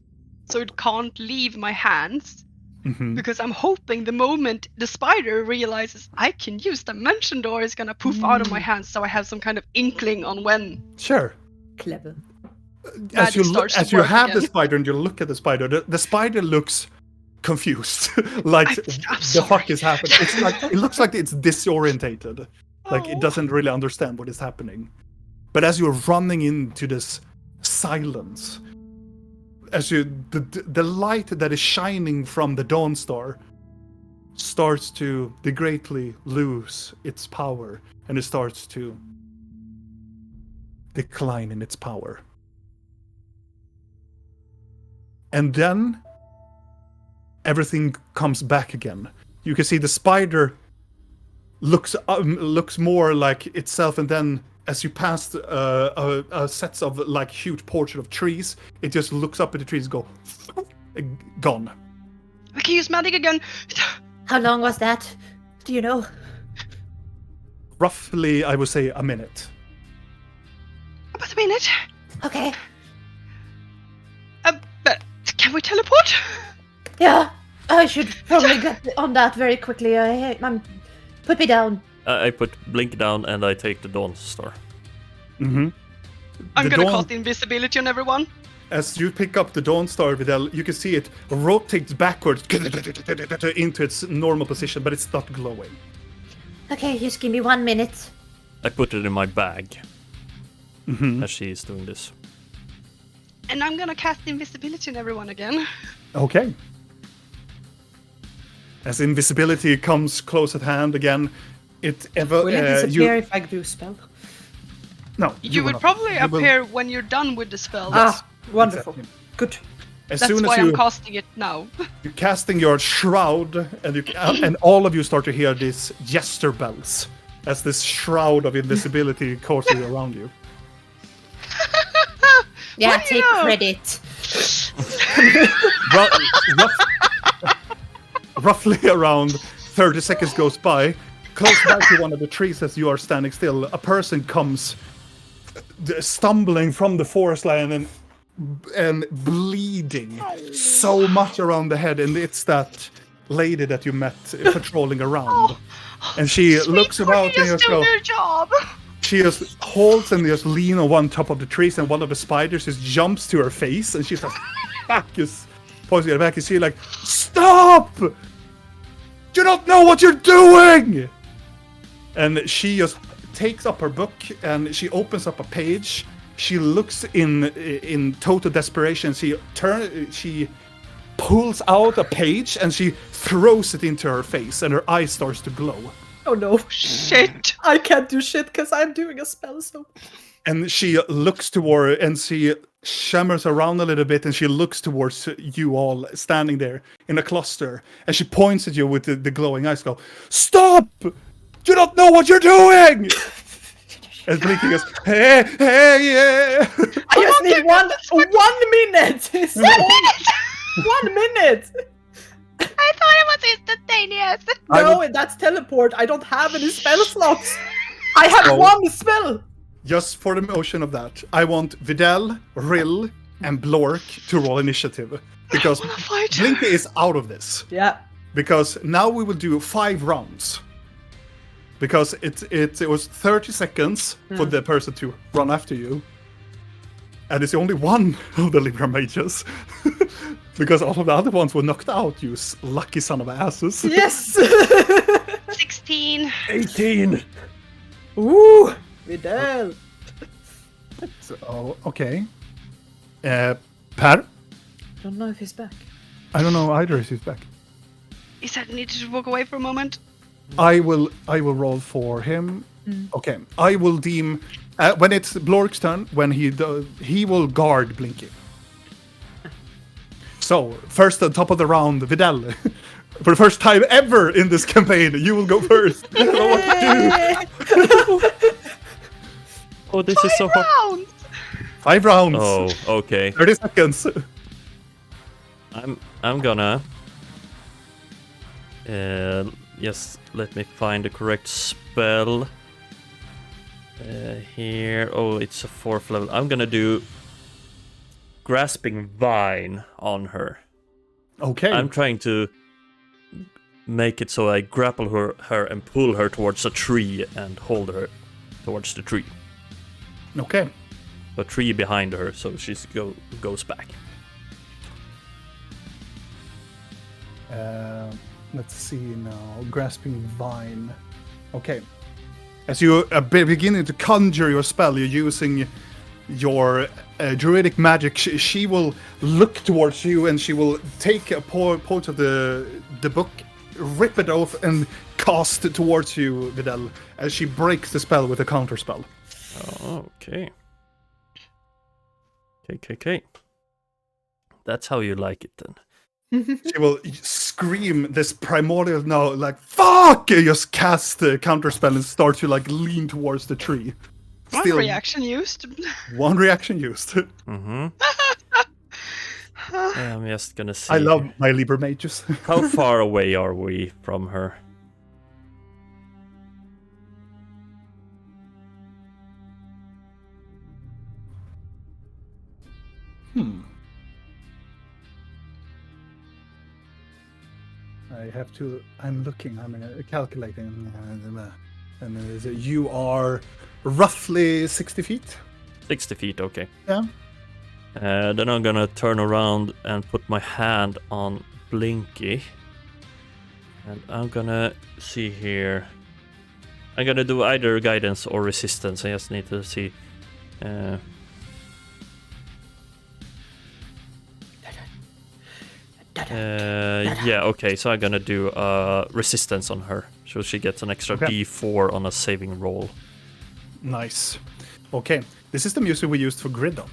so it can't leave my hands. Mhm. Because I'm hoping the moment the spider realizes I can use Dimension Door is gonna poof out of my hands, so I have some kind of inkling on when. Sure. Clever. As Magic starts to as you work have the again. spider and you look at the spider, the spider looks confused. Like I'm the fuck sorry. is happening? It's like it looks like it's disorientated. Like it Oh. doesn't really understand what is happening. But as you're running into this silence, as the light that is shining from the Dawn Star starts to greatly lose its power, and it starts to decline in its power. And then everything comes back again. You can see the spider looks more like itself, and then as you pass a sets of like huge portrait of trees, it just looks up at the trees and go gone. I can use magic again. How long was that? Do you know? Roughly, I would say a minute. About a minute. Okay. But can we teleport? Yeah, I should probably get on that very quickly. Put me down. I put Blink down and I take the Dawn Star. Mm-hmm. I'm The gonna dawn- cast invisibility on everyone. As you pick up the Dawn Star, Vidal, you can see it rotates backwards into its normal position, but it's not glowing. Okay, just give me 1 minute. I put it in my bag Mm-hmm. as she is doing this. And I'm gonna cast invisibility on everyone again. Okay. As invisibility comes close at hand again, Will it disappear if I do spell? No, You will would not. probably You will- appear when you're done with the spell. Ah, wonderful. Exactly. Good. As That's soon why as I'm you casting it now. you're casting your shroud, and all of you start to hear these jester bells as this shroud of invisibility courses around you. Yeah, What do you take know? credit. Roughly around 30 seconds goes by. Close by to one of the trees as you are standing still, a person comes stumbling from the forest line and bleeding so much around the head, and it's that lady that you met patrolling around. And she looks about and just just doing goes, their job. she just holds and just lean on one top of the trees, and one of the spiders just jumps to her face, and she's like, back, just pointing at her back, and she's like, stop! You don't know what you're doing! And she just takes up her book and she opens up a page. She looks in total desperation. She pulls out a page and she throws it into her face, and her eye starts to glow. Oh no. Shit. I can't do shit because I'm doing a spell, so. And she looks toward, and she shimmers around a little bit, and she looks towards you all standing there in a cluster, and she points at you with the glowing eyes. Go, stop! You don't know what you're doing! As Blinky goes, hey, yeah. I just need 1 minute! It's all- 1 minute! I thought it was instantaneous. No, that's teleport. I don't have any spell slots. I have So- 1 spell. Just for the motion of that, I want Vidal, Rill, and Blork to roll initiative. because Fight. Blinky is out of this. Yeah. Because now we will do 5 rounds. Because it was 30 seconds for the person to run after you. And it's only one of the Libra mages. Because all of the other ones were knocked out, you lucky son of asses. Yes. 16. 18! Ooh, Vidal. So, okay. Per? Don't know if he's back. I don't know either if he's back. He said he needed to walk away for a moment. I will roll for him. Okay, I will deem when it's Blork's turn. When he will guard Blinky. So first, on top of the round, Vidal. For the first time ever in this campaign, you will go first. I don't know what to do. Oh, this is so hard. Rounds. 5 rounds. Oh, okay. 30 seconds. I'm gonna yes, let me find the correct spell here. Oh, it's a 4th level. I'm gonna do Grasping Vine on her. Okay. I'm trying to make it so I grapple her and pull her towards a tree and hold her towards the tree. Okay. A tree behind her, so she goes back. Let's see now. Grasping Vine. Okay. As you are beginning to conjure your spell, you're using your druidic magic. She will look towards you and she will take a part of the book, rip it off, and cast it towards you, Vidal, as she breaks the spell with a counter spell. Oh, okay. Okay. That's how you like it then. She will scream this primordial no, like fuck! You just cast the counterspell and start to like lean towards the tree. One reaction used. One reaction used. Mm-hmm. I'm just gonna see. I love my Liber mages. How far away are we from her? I'm looking, calculating. And you are roughly 60 feet? 60 feet, okay. Yeah. Then I'm gonna turn around and put my hand on Blinky. And I'm gonna see here. I'm gonna do either guidance or resistance. I just need to see. Yeah, okay, so I'm gonna do resistance on her. So she gets an extra D4 on a saving roll. Nice. Okay, this is the music we used for Gridon.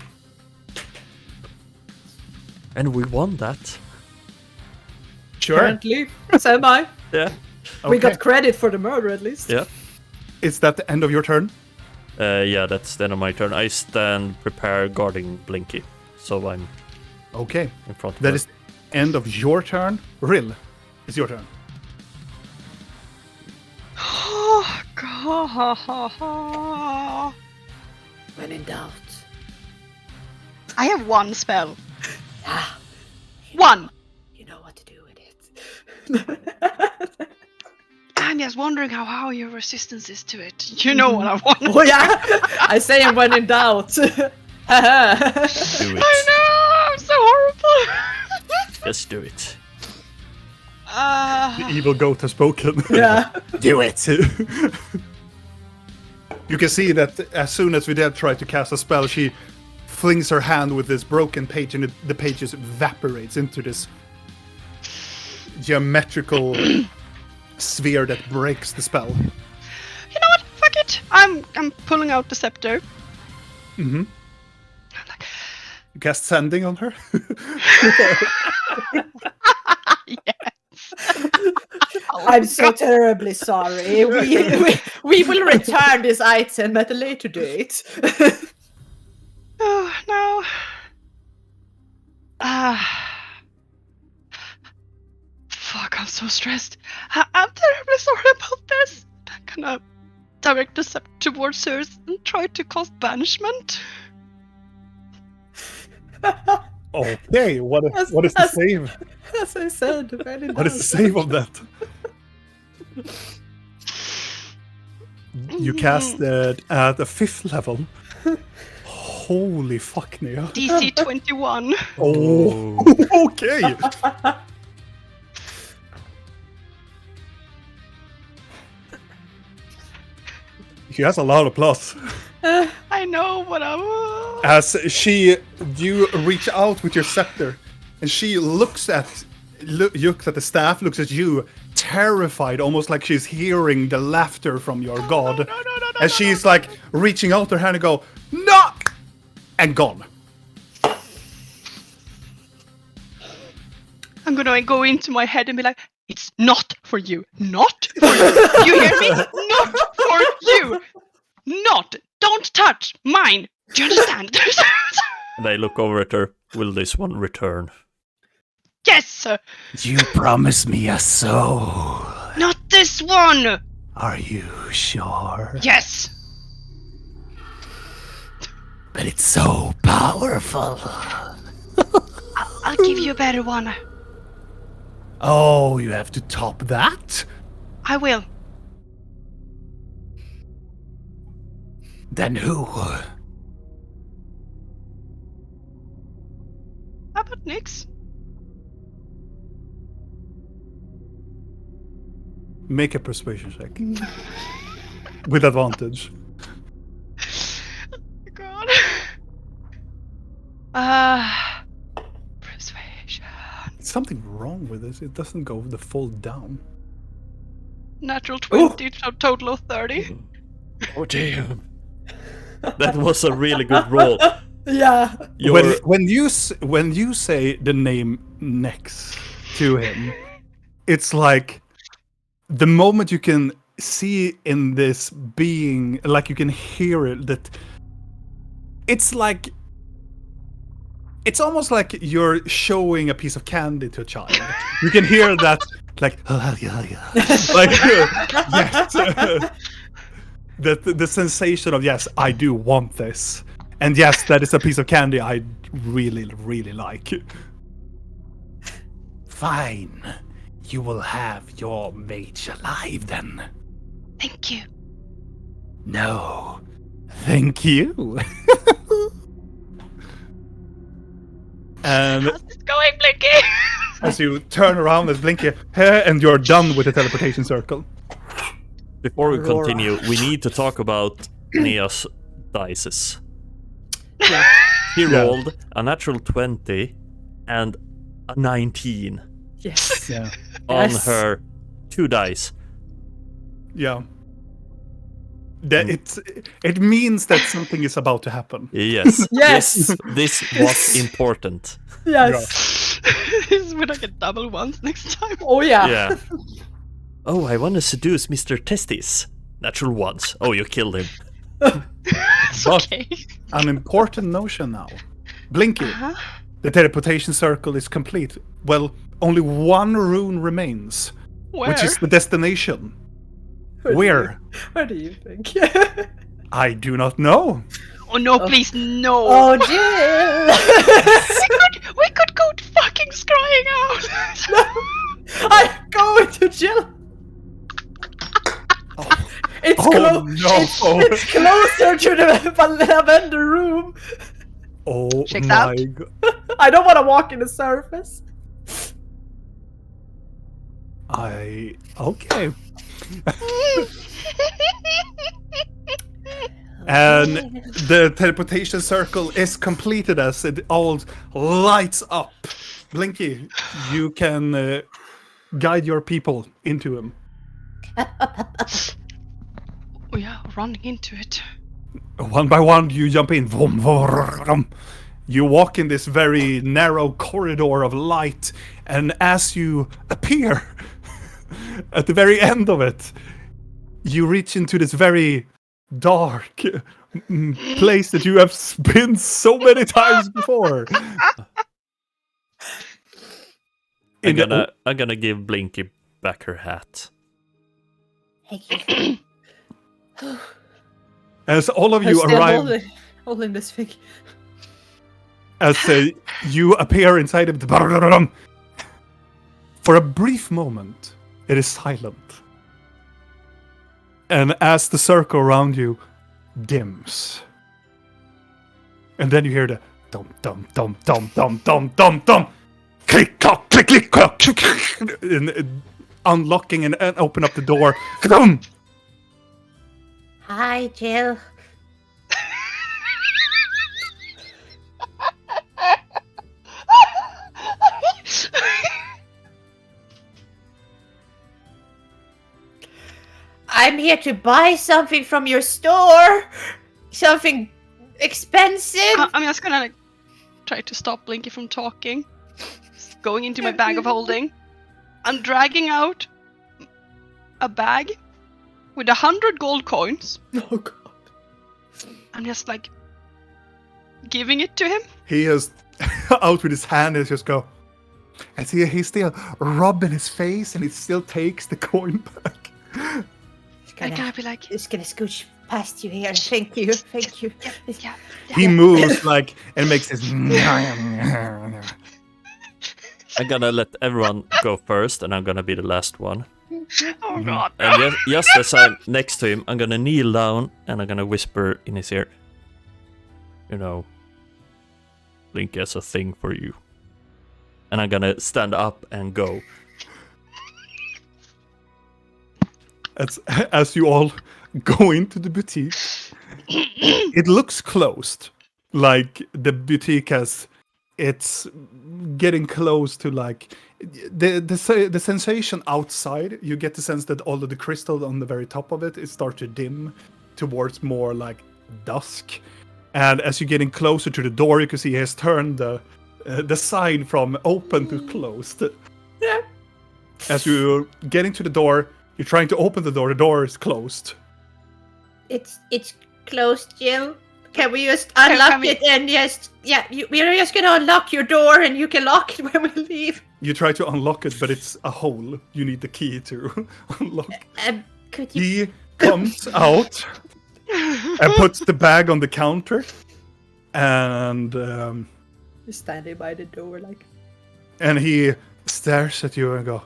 And we won that. Sure. Apparently, semi. Yeah. We got credit for the murder at least. Yeah. Is that the end of your turn? Yeah, that's the end of my turn. I stand prepare guarding Blinky. So I'm Okay. in front of That her. is the end of your turn. Rill, it's your turn. Oh, God. When in doubt. I have one spell. One. You know what to do with it. I'm just wondering how your resistance is to it. You know what I want. Oh yeah, I say him when in doubt. Do it. I know, I'm so horrible. Just do it. The evil goat has spoken. Yeah. Do it. You can see that as soon as Vidal tried to cast a spell, she flings her hand with this broken page, and the page just evaporates into this geometrical sphere that breaks the spell. You know what? Fuck it. I'm pulling out the scepter. Mm-hmm. I'm like, You cast sanding on her. yes. I'm so terribly sorry. We will return this item at a later date. Oh no. Fuck, I'm so stressed. I'm terribly sorry about this. I'm gonna direct the scepter towards her and try to cast banishment. Okay, what is the save? As I said, very What is the save of that? You cast it at the 5th level. Holy fuck, Nia. DC 21. Oh, okay. She has a lot of plus. I know, but As you reach out with your scepter, and she looks at the staff, looks at you, terrified, almost like she's hearing the laughter from your god. And she's like reaching out her hand and go, no! And gone. I'm gonna go into my head and be like, it's not for you. Not for you. You hear me? Not for you. Not. Don't touch mine. Do you understand? They look over at her. Will this one return? Yes. You promised me a soul. Not this one. Are you sure? Yes. But it's so powerful. I'll give you a better one. Oh, you have to top that? I will. Then who? How about Nyx? Make a persuasion check. With advantage. God. Persuasion. Something wrong with this. It doesn't go the full down. Natural 20, so total of 30. Oh damn. That was a really good roll. Yeah. When you say the name Nex to him, it's like the moment you can see in this being, like you can hear it, that it's like, it's almost like you're showing a piece of candy to a child. You can hear that, like, like yes, the sensation of, yes, I do want this, and yes, that is a piece of candy I really, really like. Fine. You will have your mage alive then. Thank you. No, thank you. And How's this going, Blinky? as you turn around as Blinky, and you're done with the teleportation circle. Before we Aurora. continue, we need to talk about Nia's dices. Yeah. He Yeah. rolled a natural 20 and a 19 Yes. Yeah, on Yes. her 2 dice. yeah. That it means that something is about to happen. Yes. Yes. This was important. Yes. This would I get double ones next time? Oh yeah. Yeah. Oh, I want to seduce Mr. Testis. Natural ones. Oh, you killed him. It's But- okay. An important notion now. Blinky, Uh-huh. the teleportation circle is complete. Well, only one rune remains, Where? which is the destination. Where? Where do you think? I do not know. Oh no, please, no. Oh Jill! We could go fucking scrying out. I'm going to Jill. It's Oh, no. It's closer to the lavender room. Oh Checks my out. god. I don't want to walk in the surface. Okay. And the teleportation circle is completed as it all lights up. Blinky, you can guide your people into him. We are running into it. One by one, you jump in. Vroom, vroom. You walk in this very narrow corridor of light, and as you appear at the very end of it, you reach into this very dark place that you have been so many times before. I'm gonna give Blinky back her hat. Thank you. As all of I'm you still arrive, holding this thing. as you appear inside of the... For a brief moment, it is silent. And as the circle around you dims, and then you hear the dum dum dum dum dum dum dum dum, click clock click click clock, and unlocking and open up the door. Hi, Jill. I'm here to buy something from your store. Something expensive. I'm just gonna try to stop Blinky from talking. Going into my bag of holding. I'm dragging out a bag with 100 gold coins. Oh god. I'm just like giving it to him. He is out with his hand and just go. And see, he's still rubbing his face, and he still takes the coin back. I'm gonna be like, Just gonna scooch past you here. Thank you. Thank you. yeah. He moves like and makes this. I'm gonna let everyone go first, and I'm gonna be the last one. Oh god. And just as I'm next to him, I'm gonna kneel down and I'm gonna whisper in his ear. You know, Link has a thing for you. And I'm gonna stand up and go. As you all go into the boutique, it looks closed. Like the boutique it's getting close to like the sensation outside. You get the sense that all of the crystal on the very top of it starts to dim towards more like dusk. And as you're getting closer to the door, you can see he has turned the sign from open to closed. Yeah. As you're getting to the door, you're trying to open the door is closed. It's closed, Jill. Can we just unlock we- it and we're just gonna unlock your door and you can lock it when we leave. You try to unlock it, but it's a hole. You need the key to unlock. Could you? He comes out and puts the bag on the counter, and He's standing by the door like. and he stares at you and go.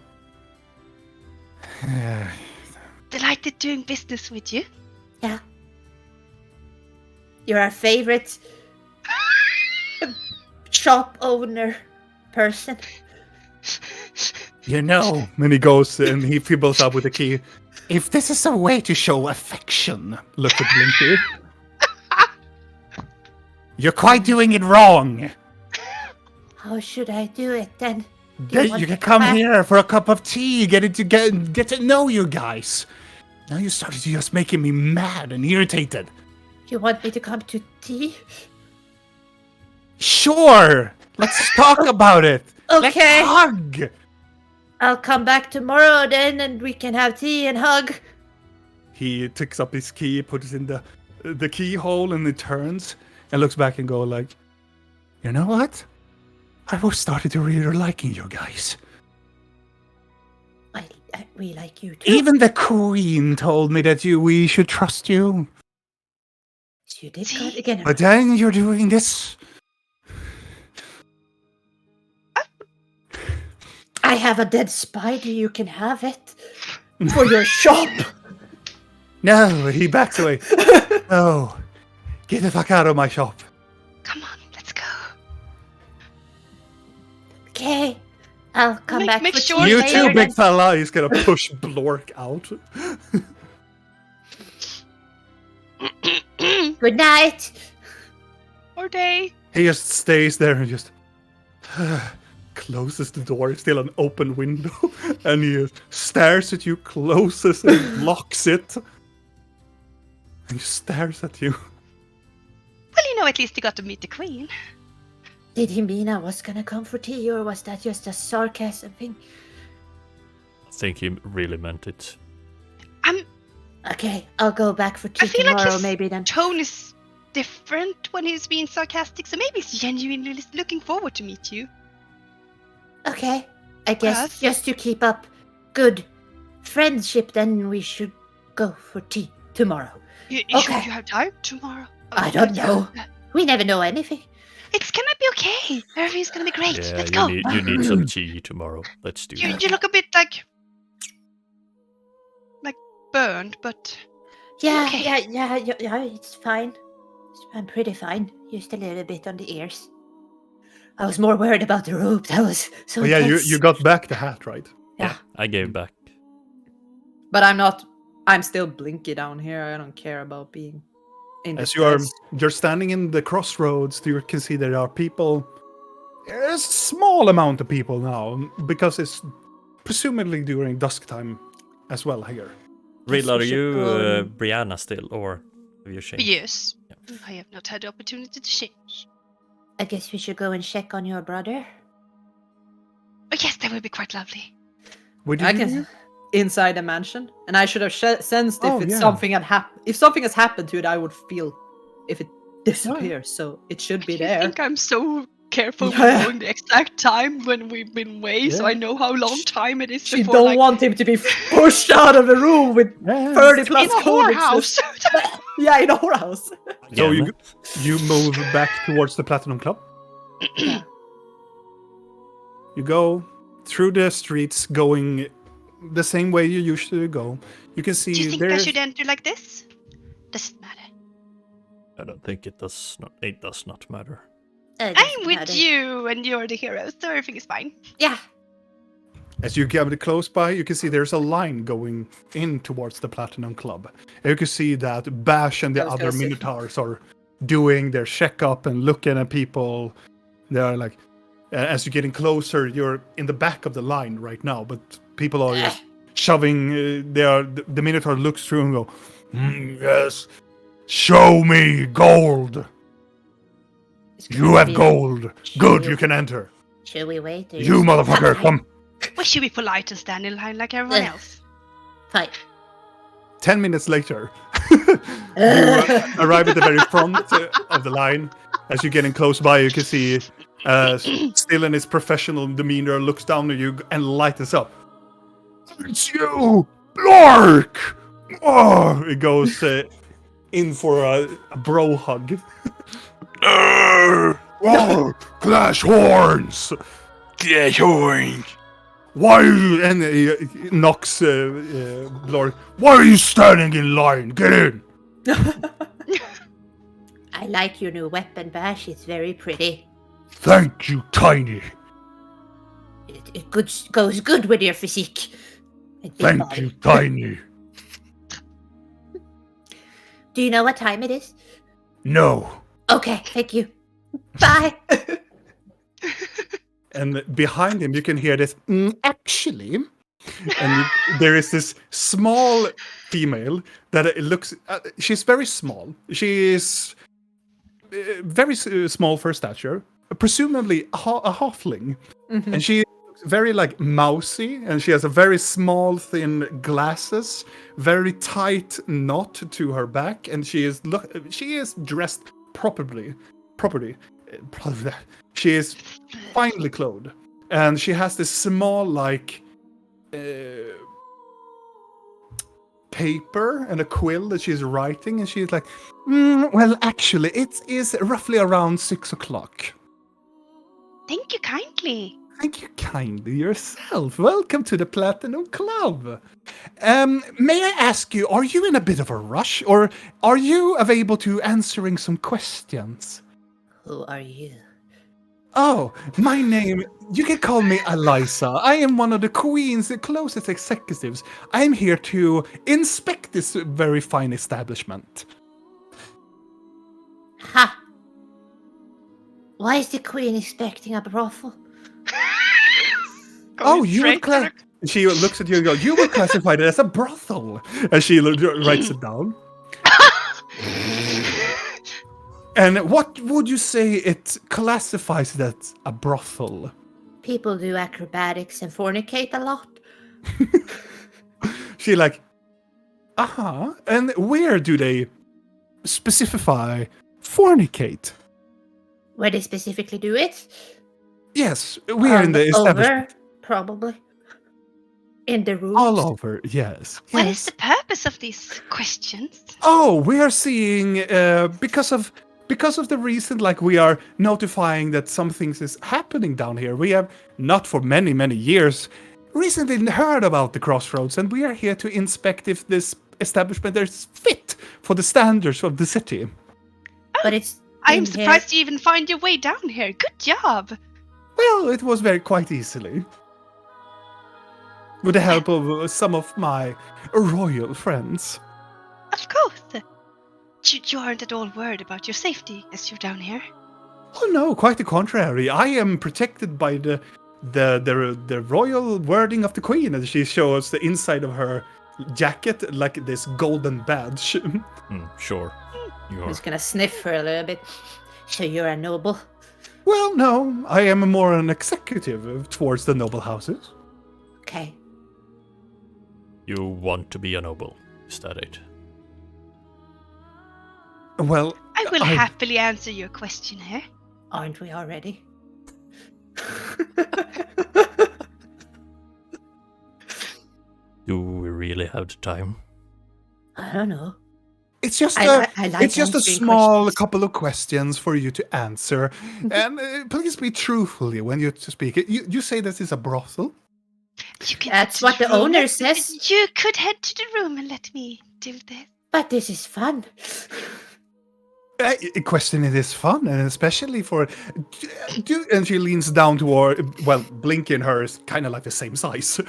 Delighted doing business with you. Yeah. You're our favorite shop owner person. You know, and he goes and he fibbles up with the key. If this is a way to show affection, look at Blinky. You're quite doing it wrong. How should I do it then? You can come here for a cup of tea, get to know you guys. Now you started just making me mad and irritated. You want me to come to tea? Sure, let's talk about it. Okay. Let's hug. I'll come back tomorrow then and we can have tea and hug. He picks up his key, puts it in the keyhole, and it turns and looks back and go like, you know what? I was started to really liking you guys. We like you too. Even the queen told me that we should trust you. You did cut again. But then you're doing this. I have a dead spider. You can have it for your shop. No, he backs away. No, get the fuck out of my shop. Come on, let's go. Okay, I'll come back. Make for sure tea You later too, then. big fella. He's gonna push Blork out. Good night. Or day. He just stays there and just closes the door. It's still an open window. And he stares at you, closes and locks it. And just stares at you. Well, at least you got to meet the queen. Did he mean I was gonna come for tea, or was that just a sarcasm thing? I think he really meant it. Okay, I'll go back for tea I feel like tomorrow, his maybe then. tone is different when he's being sarcastic, so maybe he's genuinely looking forward to meet you. Okay, I guess Yes. just to keep up good friendship, then we should go for tea tomorrow. You Okay. have time tomorrow? I don't know. We never know anything. It's gonna be okay. Everything's gonna be great. Yeah, Let's you go. need some tea tomorrow. Let's do You that. look a bit like burned, but Yeah, okay. yeah, it's fine. I'm pretty fine. Just a little bit on the ears. I was more worried about the rope. That was so Oh yeah, intense. you got back the hat, right? Yeah. I gave back. But I'm still blinky down here. I don't care about being in As distress. you're standing in the crossroads, you can see there are people. There's a small amount of people now because it's presumably during dusk time as well here. Real, are we should you go- Brianna still, or have you changed? Yes. Yeah. I have not had the opportunity to change. I guess we should go and check on your brother. Oh yes, that would be quite lovely. Would I you? can inside the mansion, and I should have sensed if Oh, it's yeah. something had happened. If something has happened to it, I would feel if it disappears. So it should be You there. think I'm so careful with Yeah. knowing the exact time when we've been away, so Yeah. I know how long time it is She before, don't like, want him to be pushed out of the room with 30 plus in a codexes. whorehouse. Yeah, in a whorehouse. So Again? you move back towards the Platinum Club. You go through the streets, going the same way you usually go. You can see Do you think I should enter like this? Doesn't matter. I don't think it does not. It does not matter. I'm with you, and you're the hero, so everything is fine. Yeah. As you get close by, you can see there's a line going in towards the Platinum Club. And you can see that Bash and the I was other gonna say- Minotaurs are doing their checkup and looking at people. They are like, as you're getting closer, you're in the back of the line right now, but people are just shoving. The Minotaur looks through and go, yes, show me gold. You have gold. Good, you can enter. Should we wait? or You motherfucker, come. We should be polite and stand in line like everyone else. Fine. 10 minutes later, you arrive at the very front of the line. As you're getting close by, you can see, still in his professional demeanor, looks down at you and lights up. It's you, Blark! Oh, it goes in for a bro hug. Oh, Clash Horns! Clash Horns! Why are you... And he knocks Blark. Why are you standing in line? Get in! I like your new weapon, Bash. It's very pretty. Thank you, Tiny. It goes good with your physique. and big Thank body. you, Tiny. Do you know what time it is? No. Okay, thank you. Bye. And behind him, you can hear this, actually. And there is this small female that it looks... she's very small. She is very small for stature. Presumably a halfling. Mhm. And she looks very like mousy, and she has a very small, thin glasses, very tight knot to her back, and she is dressed properly. She is finely clothed, and she has this small like paper and a quill that she's writing, and she's like, well, actually, it is roughly around 6 o'clock. Thank you kindly. Thank you kindly yourself. Welcome to the Platinum Club. May I ask you, are you in a bit of a rush, or are you able to answering some questions? Who are you? Oh, my name, you can call me Eliza. I am one of the Queen's closest executives. I'm here to inspect this very fine establishment. Ha! Why is the queen expecting a brothel? Oh, Going you would straight to She looks at you and goes, you were classified as a brothel. And she writes it down. And what would you say it classifies as a brothel? People do acrobatics and fornicate a lot. She like, and where do they specify fornicate? Where they specifically do it? Yes, where in the establishment? Over, probably. In the rooms. All over, yes. What yes. is the purpose of these questions? Oh, we are seeing, because of because of the reason, like, we are notifying that some things is happening down here. We have, not for many, many years, recently heard about the crossroads, and we are here to inspect if this establishment is fit for the standards of the city. But it's. I'm in surprised you even find your way down here. Good job. Well, it was quite easily. With the help of some of my royal friends. Of course. You aren't at all worried about your safety as you're down here. Oh no, quite the contrary. I am protected by the royal wording of the queen, and she shows the inside of her jacket like this golden badge. Sure. You I'm are. just gonna sniff her a little bit. So you're a noble? Well, no, I am more an executive towards the noble houses. Okay. You want to be a noble. Is that it? Well, I will happily answer your question here. Aren't we already? Do we really have the time? I don't know. It's just I like it's just a answering small questions. couple of questions for you to answer, and please be truthfully when you speak. You say this is a brothel. You can That's head what to the room. owner says. You could head to the room and let me do this. But this is fun. Questioning is fun, and especially for. And she leans down toward. Well, Blinky and her is kind of like the same size,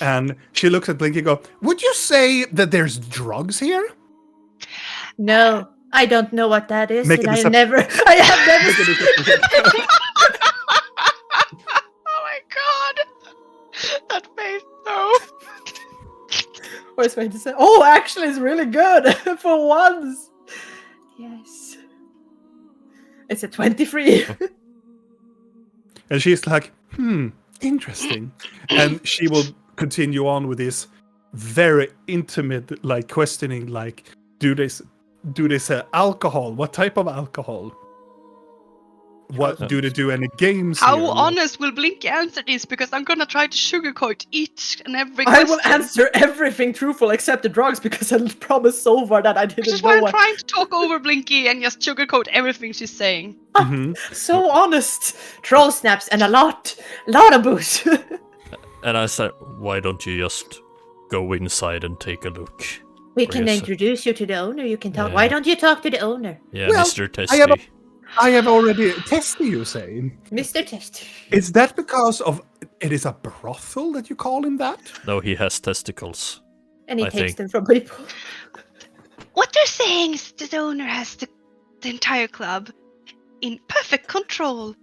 and she looks at Blinky and go, "Would you say that there's drugs here?" No, I don't know what that is, Make and a I decep- have never. Oh my god! That face, though. I was going to say, oh, actually, it's really good for once. Yes. It's a 23. And she's like, interesting. And she will continue on with this very intimate, like, questioning, like, do they sell alcohol? What type of alcohol? What do they do any games How here? honest will Blinky answer this? Because I'm gonna try to sugarcoat each and every I question. will answer everything truthful except the drugs because I promised so far that I Which is didn't why know I'm what. trying to talk over Blinky and just sugarcoat everything she's saying. So honest. Troll snaps and a lot of booze. And I said, why don't you just go inside and take a look? We can Yes. introduce you to the owner. You can talk. Yeah. Why don't you talk to the owner, Yeah, Well, Mr. I have Testy. already tested you, saying. Mr. Test? Is that because of it is a brothel that you call him that? No, he has testicles. And he I takes think- them from people. What they're saying is the owner has the entire club in perfect control.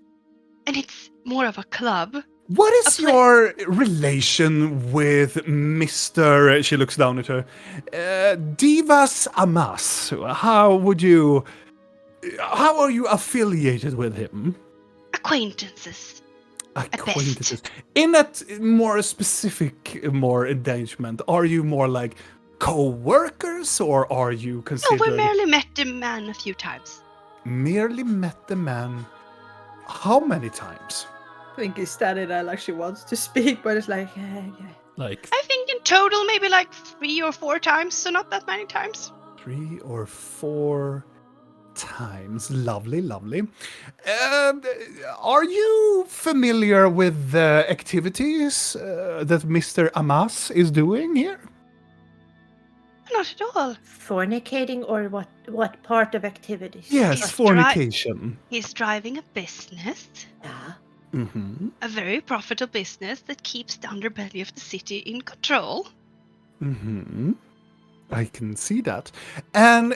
And it's more of a club. What is A pla- your relation with Mr. She looks down at her. Divas Amas. How are you affiliated with him? Acquaintances. Acquaintances. In that more specific, more engagement, are you more like co-workers, or are you No, considered we merely met the man a few times. merely met the man? How many times? I think he's standing there like she wants to speak, but it's like, yeah. Like, I think in total maybe like 3 or 4 times, so not that many times. 3 or 4 times. Lovely, lovely. Are you familiar with the activities that Mr. Amas is doing here? Not at all. Fornicating or what part of activities? Yes, He's fornication. He's driving a business, Yeah. Mm-hmm. a very profitable business that keeps the underbelly of the city in control. Mm-hmm. I can see that. And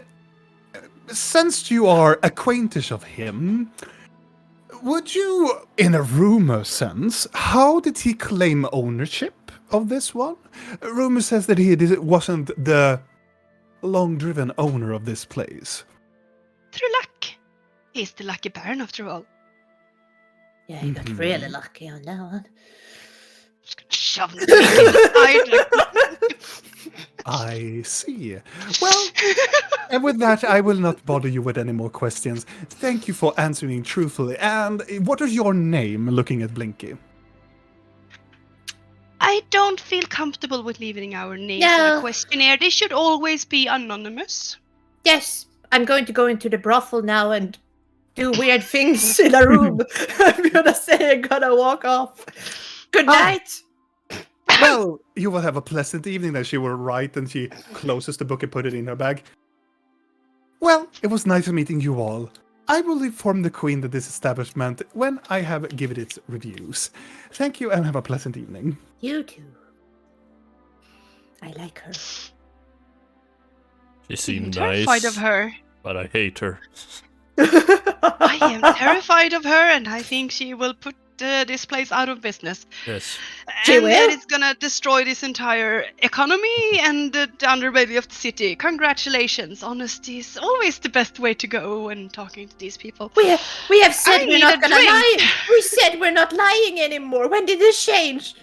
since you are acquainted of him, would you, in a rumor sense, how did he claim ownership of this one? Rumor says that he wasn't the long-driven owner of this place. Through luck. He's the lucky baron after all. Yeah, he got really lucky on that one. Just gonna shove the dick inside. I see. Well, and with that, I will not bother you with any more questions. Thank you for answering truthfully. And what is your name, looking at Blinky? I don't feel comfortable with leaving our names on No. a questionnaire. They should always be anonymous. Yes, I'm going to go into the brothel now and do weird things in a room. I'm gonna say I'm gonna walk off. Good night. Well, you will have a pleasant evening then, she will write, and she closes the book and put it in her bag. Well, it was nice meeting you all. I will inform the Queen of this establishment when I have given its reviews. Thank you and have a pleasant evening. You too. I like her. She seemed terrified nice, of her. but I hate her. I am terrified of her, and I think she will put this place out of business. Yes. She And will? that it's gonna destroy this entire economy and the underbelly of the city. Congratulations. Honesty is always the best way to go when talking to these people. We have said I we're need not a gonna drink. lie. We said we're not lying anymore. When did this change?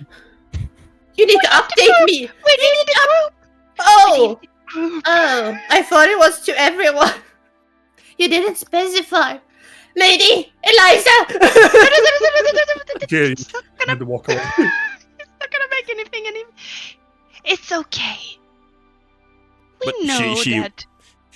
You need to update me. We need a group. Oh, Group. oh! I thought it was to everyone. You didn't specify. Lady Eliza. Okay, It's not gonna need to walk away. It's not gonna make anything any. It's okay. We But know she that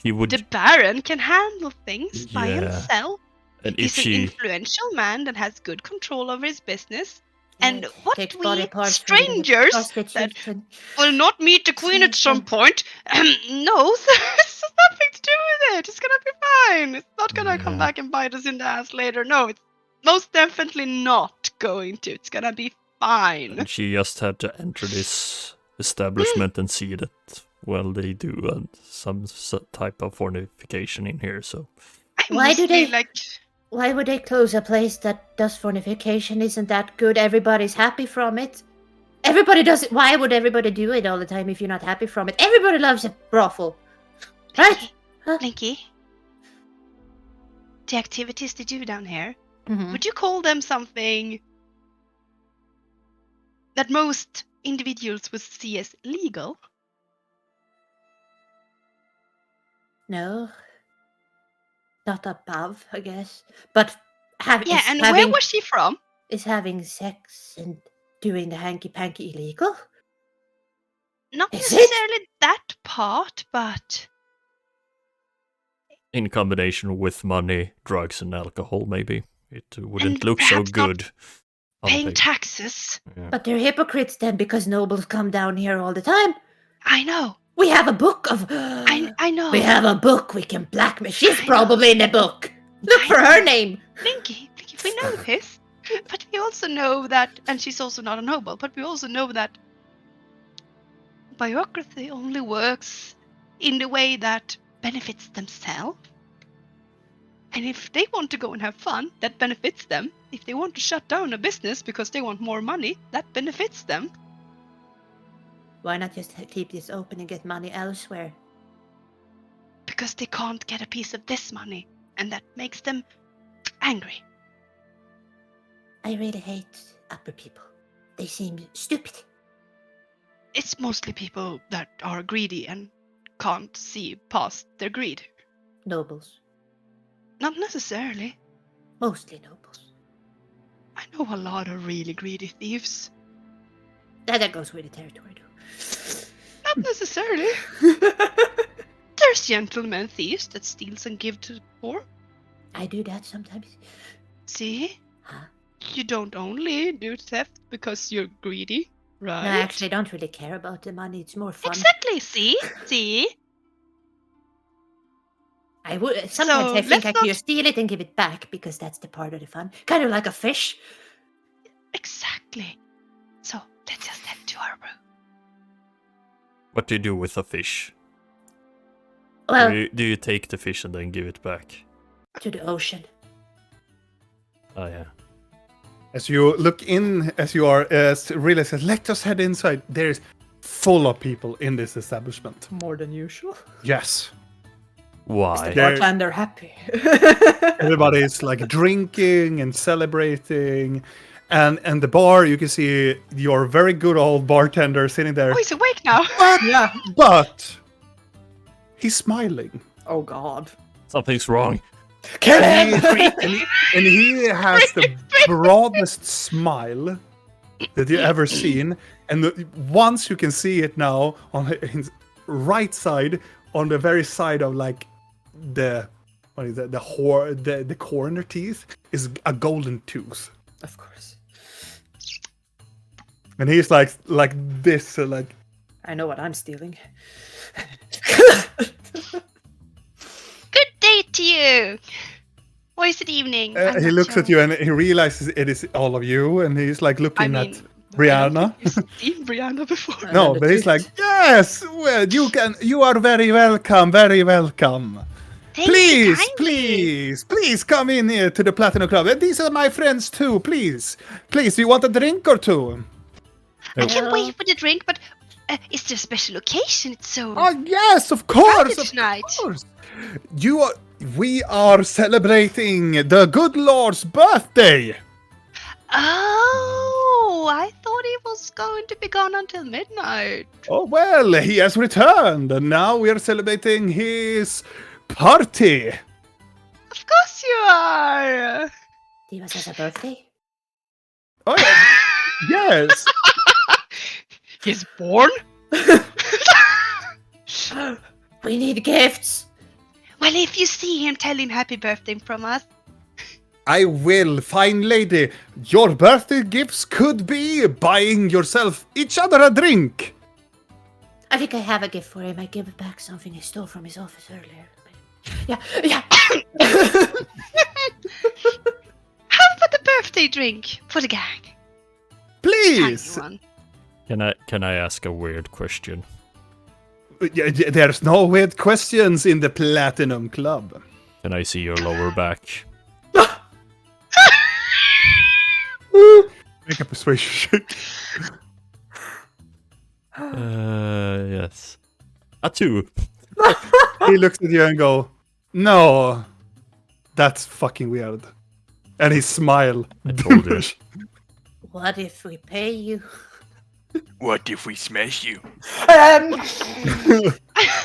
would. the Baron can handle things by Yeah. himself. And if He's an she. influential man that has good control over his business. And Right, what takes body we parts from the strangers that prostitution. will not meet the Queen at some point knows this has nothing to do with it. It's gonna be fine. It's not gonna come Yeah. back and bite us in the ass later. No, it's most definitely not going to. It's gonna be fine. And she just had to enter this establishment and see that, well, they do some type of fornication in here, so. Why do mostly, they- like? Why would they close a place that does fornication? Isn't that good? Everybody's happy from it. Everybody does it. Why would everybody do it all the time if you're not happy from it? Everybody loves a brothel. Right? Huh? Blinky? The activities they do down here, Mhm. would you call them something that most individuals would see as legal? No. Not above, I guess. But Yeah, and where was she from? is having sex and doing the hanky-panky illegal? Not Is it? necessarily that part, but In combination with money, drugs, and alcohol, maybe. It wouldn't And look so perhaps not good. on paying paper. taxes. Yeah. But they're hypocrites then because nobles come down here all the time. I know. We have a book of... I know. We have a book we can blackmail. She's I know. probably in the book. Look I for her know. name. Blinky, we know this. But we also know that, and she's also not a noble, but we also know that bureaucracy only works in the way that benefits themselves. And if they want to go and have fun, that benefits them. If they want to shut down a business because they want more money, that benefits them. Why not just keep this open and get money elsewhere? Because they can't get a piece of this money, and that makes them angry. I really hate upper people. They seem stupid. It's mostly people that are greedy and can't see past their greed. Nobles. Not necessarily. Mostly nobles. I know a lot of really greedy thieves. That goes with the territory, though. Not necessarily. There's gentlemen thieves that steals and give to the poor. I do that sometimes. See? Huh? You don't only do theft because you're greedy, right? No, I actually don't really care about the money. It's more fun. Exactly, see? See? I would sometimes So, I think let's I could not- steal it and give it back because that's the part of the fun. Kind of like a fish. Exactly. So, let's just head to our room. What do you do with a fish? Well, Do you take the fish and then give it back? to the ocean. Oh, yeah. As you look in, as you are realize, let us head inside. There's full of people in this establishment. More than usual. Yes. Why? There- Bartender happy. Everybody's like drinking and celebrating. And the bar, you can see your very good old bartender sitting there. Oh, he's awake now. Yeah. But he's smiling. Oh God. Something's wrong. Kill And him! he has the broadest smile that you ever seen. And once you can see it now on his right side, on the very side of like the what is that? The corner teeth is a golden tooth, Of course. and he's like this, like. I know what I'm stealing. Good day to you. Or is it evening? I'm He not looks sure. at you and he realizes it is all of you, and he's like looking I at mean, Brianna. You've seen Brianna before. No, the but he's tooth. like, yes, well, you are very welcome, very welcome. Thank you Please, kindly. please come in here to the Platinum Club. And these are my friends too, please. Please, you want a drink or two? I can't wait for the drink, but is there a special occasion? It's so Oh, yes, of course, Sausage night. course. We are celebrating the good Lord's birthday. Oh, I thought he was going to be gone until midnight. Oh, well, he has returned, and now we are celebrating his party. Of course you are. Divas has a birthday? Oh, yeah. Yes. He's born? We need gifts! Well, if you see him, tell him happy birthday from us. I will, fine lady. Your birthday gifts could be buying yourself each other a drink. I think I have a gift for him. I give back something I stole from his office earlier. Yeah. How about the birthday drink for the gang? Please. Tiny one. Can I ask a weird question? There's no weird questions in the Platinum Club. Can I see your lower back? Make a persuasion check. Yes. A 2. He looks at you and go, no, that's fucking weird. And he smile. I told you. What if we pay you? What if we smash you?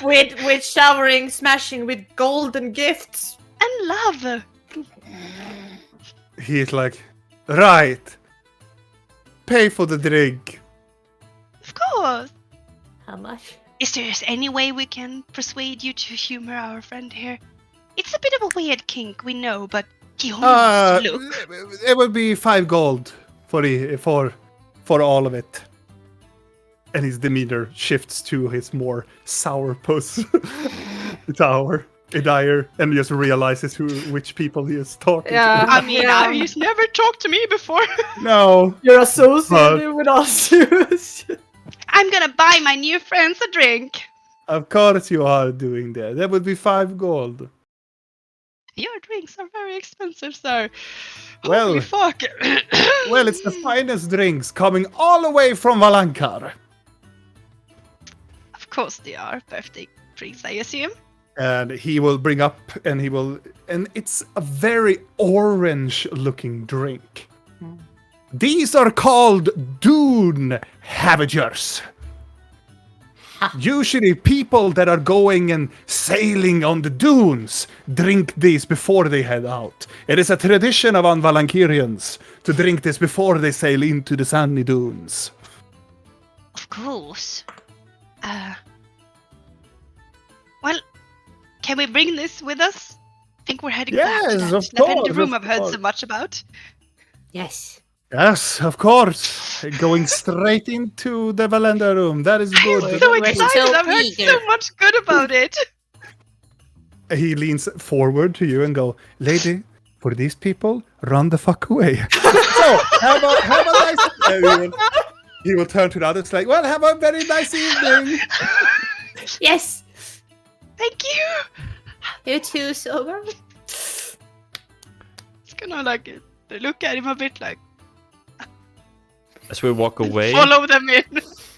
With showering, smashing with golden gifts. And love. He's like, right. Pay for the drink. Of course. How much? Is there any way we can persuade you to humor our friend here? It's a bit of a weird kink, we know, but he only wants to look. It would be 5 gold for all of it. And his demeanor shifts to his more sourpuss attire, and just realizes which people he is talking Yeah. to. I mean, Yeah. he's never talked to me before. No, You're associated with us. I'm gonna buy my new friends a drink. of course you are doing that. That would be 5 gold. Your drinks are very expensive, sir. Well- Holy fuck. Well, it's the finest drinks coming all the way from Valankar. Of course they are. Birthday drinks, I assume. And he will bring up, and it's a very orange-looking drink. These are called Dune Havagers. Usually people that are going and sailing on the dunes drink these before they head out. It is a tradition of Anvalankirians to drink this before they sail into the sandy dunes. Of course. Well, can we bring this with us? I think we're heading back to Yes, that of lavender course, room of I've heard course. so much about. Yes. Yes, of course. Going straight into the Valenda room. That is I'm good. so We're excited. so I've heard eager. so much good about it. He leans forward to you and go, lady, for these people, run the fuck away. So, have a nice... he will turn to the others like, well, have a very nice evening. Yes. Thank you. You too, Sober. It's gonna like look at him a bit like As we walk away, follow them in.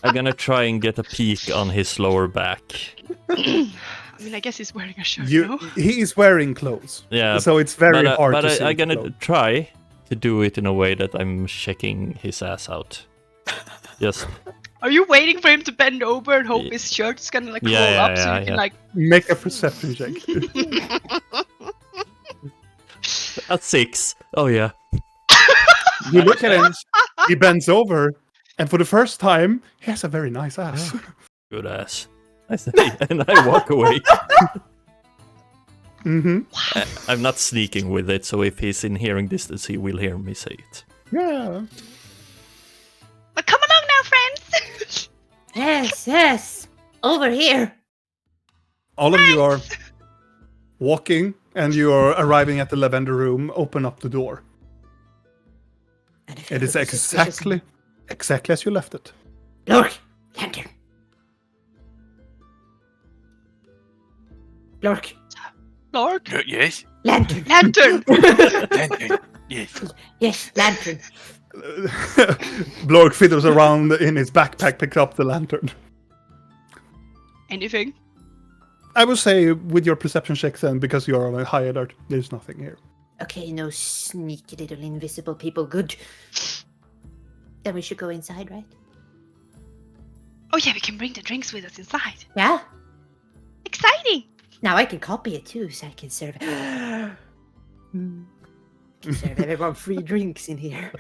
I'm gonna try and get a peek on his lower back. I mean, I guess he's wearing a shirt, no? He is wearing clothes. Yeah, So it's very hard but to see. I'm his gonna clothes. try to do it in a way that I'm checking his ass out. Yes. Are you waiting for him to bend over and hope his shirt's gonna like Yeah, roll up yeah, so yeah, you can yeah. like Make a perception check. At 6. Oh yeah. You look at him, he bends over, and for the first time, he has a very nice ass. Good ass. I say, and I walk away. Mm-hmm. I'm not sneaking with it, so if he's in hearing distance, he will hear me say it. Yeah. But come along now, friends. Yes. Over here. All of you are walking, and you are arriving at the lavender room. Open up the door. And if It is you look suspicious- exactly as you left it. Lord, lantern. Lord, Lord. Yes? lantern. Lantern. Lantern. Yes. Yes, lantern. Blork fiddles around in his backpack, picks up the lantern. Anything? I would say, with your perception checks, and because you're on a high alert, there's nothing here. Okay, no sneaky little invisible people. Good. Then we should go inside, right? Oh yeah, we can bring the drinks with us inside. Yeah. Exciting. Now I can copy it too, so I can serve. Can serve everyone free drinks in here.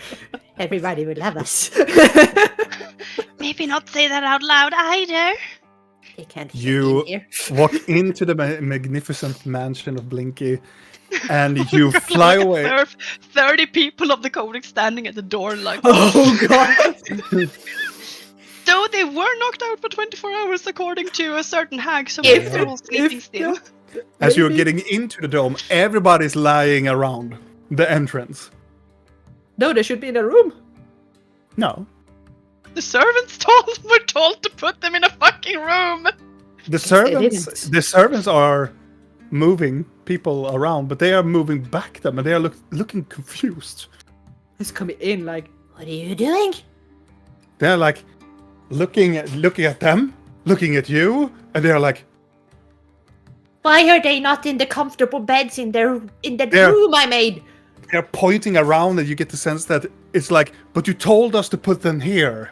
Everybody will love us. Maybe not say that out loud either. They can't You hear me here. walk into the magnificent mansion of Blinky, and you fly Like away. 30 people of the codex standing at the door like... Oh god! Though they were knocked out for 24 hours according to a certain hag, so If- maybe they're all sleeping still. As you're Maybe- getting into the dome, everybody's lying around the entrance. No, they should be in a room. No. The servants were told to put them in a fucking room. The didn't. servants are moving people around, but they are moving back them, and they are looking confused. He's coming in like, What are you doing? They're like looking at them, looking at you, and they're like, Why are they not in the comfortable beds in the There. room I made? they're pointing around, and you get the sense that it's like, but you told us to put them here.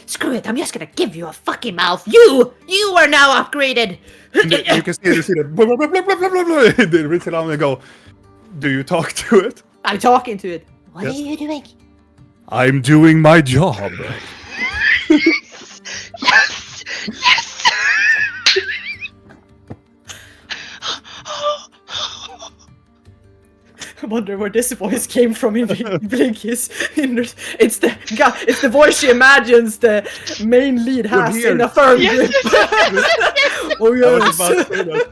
Screw it, I'm just gonna give you a fucking mouth. You are now upgraded. And you can see that blah, blah, blah, blah, blah, blah, blah. They reach it down and go, do you talk to it? I'm talking to it. What Yes. are you doing? I'm doing my job. Yes! Yes! I wonder where this voice came from in Blinky's inner. It's the voice she imagines the main lead has here. in a firm Yes, grip. yes, Oh I was about yes. to say that.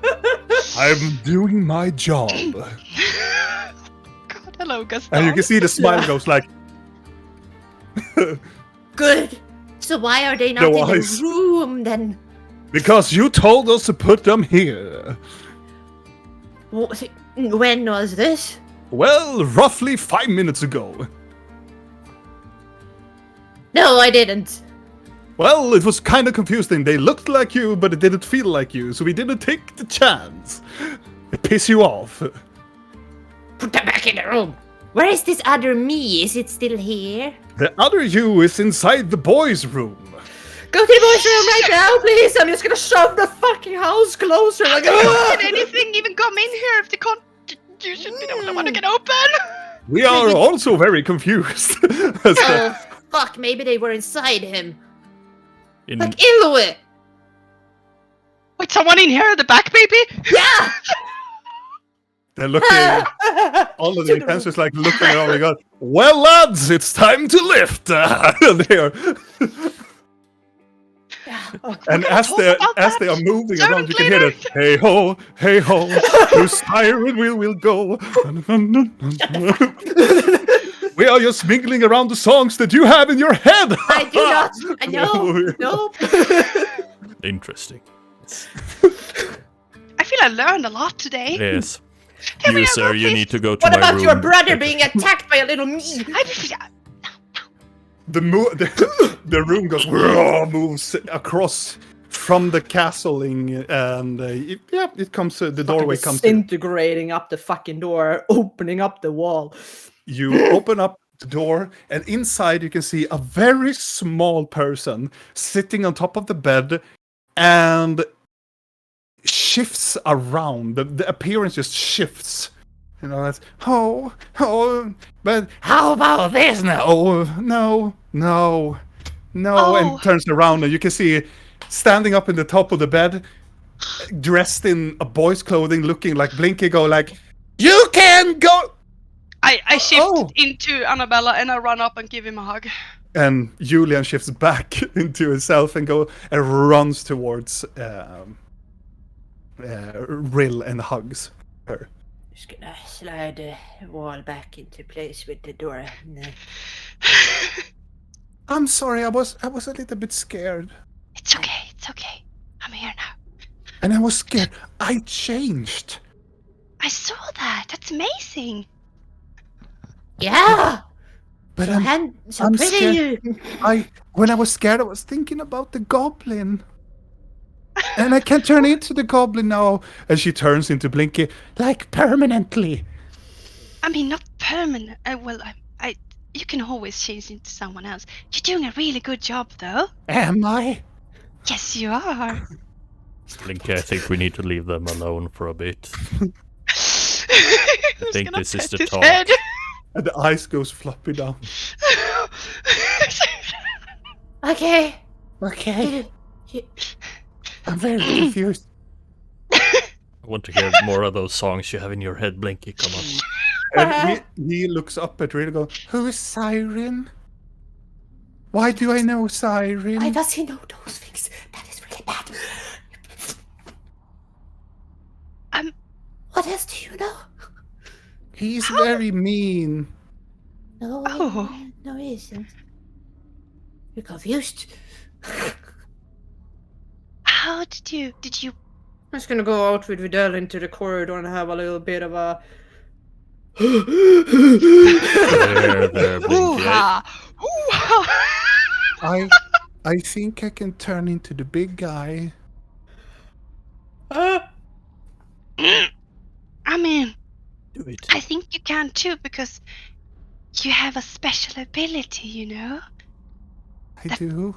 I'm doing my job. God, hello, Gaston. And you can see the smile Yeah. goes like, Good. So why are they not The in wise. the room then? because you told us to put them here. When was this? Well, roughly 5 minutes ago. No, I didn't. Well, it was kind of confusing. They looked like you, but it didn't feel like you, so we didn't take the chance. It piss you off. Put them back in the room. Where is this other me? Is it still here? The other you is inside the boys' room. Go to the boys' room right now, please. I'm just gonna shove the fucking house closer. Like, Can anything even come in here if they can't? You should be the only one to get open. We are also very confused. As the- Oh, fuck. Maybe they were inside him. In, Like Ilwe. Wait, someone in here at the back, baby? Yeah. They're looking, all of the intensers like looking around and go, well, lads, it's time to lift. There. And as they are moving around, you can hear that, hey ho, through siren we'll go. We are just mingling around the songs that you have in your head. I do not. I know. No. interesting. I feel I learned a lot today. Yes. Can we You, now sir, go, you please? need to go to What my about room. your brother being attacked by a little me? The room goes moves across from the castling, and it comes. The doorway comes. in. disintegrating up the fucking door, opening up the wall. You open up the door, and inside you can see a very small person sitting on top of the bed, and shifts around. The appearance just shifts. You know, that's but how about this now? No, Oh. and turns around, and you can see standing up in the top of the bed, dressed in a boy's clothing, looking like Blinky, go like, "You can go!" I shift Oh. into Annabella and I run up and give him a hug. And Julian shifts back into himself and runs towards Rill and hugs her. Just gonna slide the wall back into place with the door. I'm sorry, I was a little bit scared. It's okay, it's okay. I'm here now. And I was scared. I changed. I saw that. That's amazing. Yeah. But So I'm pretty. when I was scared, I was thinking about the goblin. And I can't turn into the goblin now. And she turns into Blinky, like permanently. I mean, not permanent. Well, you can always change into someone else. You're doing a really good job, though. Am I? Yes, you are. Blinky, I think we need to leave them alone for a bit. I think this is the talk. Head. And the ice goes floppy down. Okay. Okay. I'm very confused. I want to hear more of those songs you have in your head, Blinky. Come on. And he looks up at Rill and goes, "Who is Siren? Why do I know Siren?" Why does he know those things? That is really bad. What else do you know? He's very mean. No, Oh. no, he isn't. You're confused. How did you? I'm just gonna go out with Vidal into the corridor and have a little bit of a. There, Blinky. Hoo-ha! Hoo-ha! I think I can turn into the big guy. I mean, Do it. I think you can too because you have a special ability, you know? I do.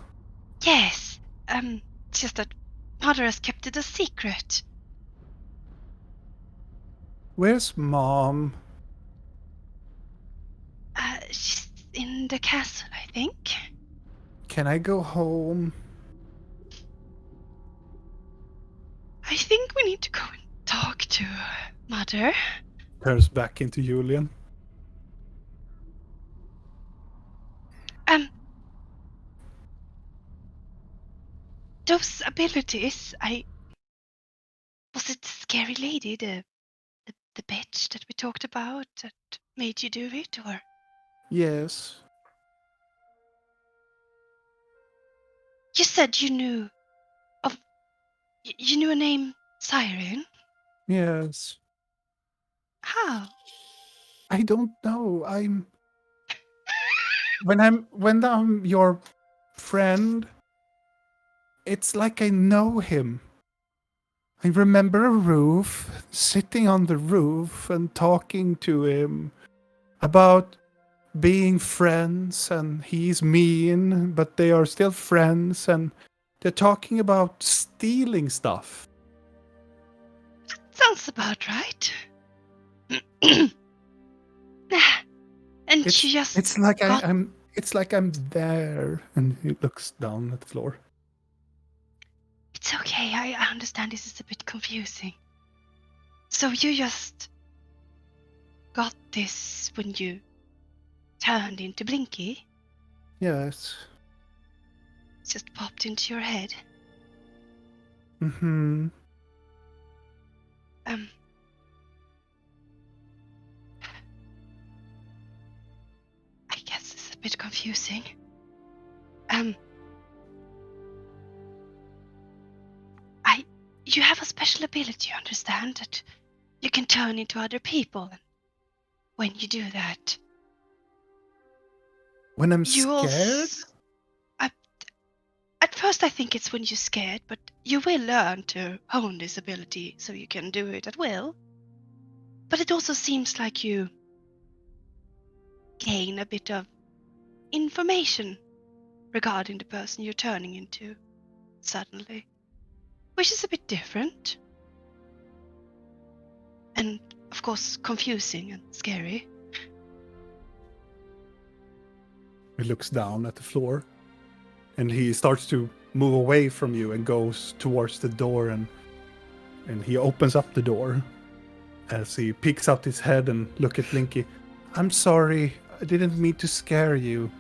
Yes. It's just that Mother has kept it a secret. Where's Mom? She's in the castle, I think. Can I go home? I think we need to go and talk to Mother. Turns back into Julian. Those abilities, was it the scary lady, the bitch that we talked about that made you do it, or? Yes. You said you knew you knew a name Siren? Yes. How? I don't know. When I'm your friend, it's like I know him. I remember a roof, sitting on the roof and talking to him about being friends, and he's mean, but they are still friends, and they're talking about stealing stuff. Sounds about right. And you just It's like got- I'm there, and he looks down at the floor. It's okay, I understand this is a bit confusing. So you just got this when you turned into Blinky? Yes. It just popped into your head? Mm-hmm. I guess it's a bit confusing. You have a special ability, you understand, that you can turn into other people. And when you do that, When I'm you scared? At first I think it's when you're scared, but you will learn to hone this ability so you can do it at will. But it also seems like you gain a bit of information regarding the person you're turning into suddenly, which is a bit different. And of course confusing and scary. He looks down at the floor, and he starts to move away from you and goes towards the door, and he opens up the door as he peeks out his head and look at Blinky. I'm sorry, I didn't mean to scare you.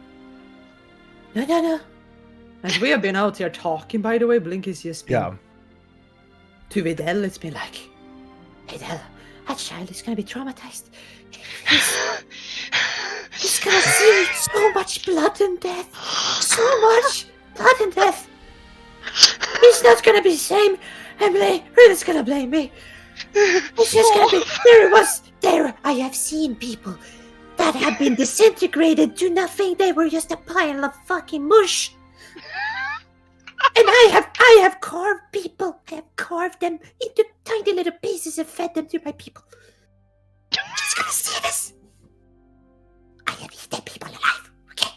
No. As we have been out here talking, by the way, Blinky's just been Yeah. to Videl. It's been like, Videl, that child is gonna be traumatized. He's gonna see so much blood and death. So much blood and death. He's not gonna be the same. Emily, Rudy's gonna blame me. It's just gonna be. There, I have seen people that have been disintegrated to nothing. They were just a pile of fucking mush. And I have carved people. I have carved them into tiny little pieces and fed them to my people. He's gonna see this. I have eaten people alive. Okay.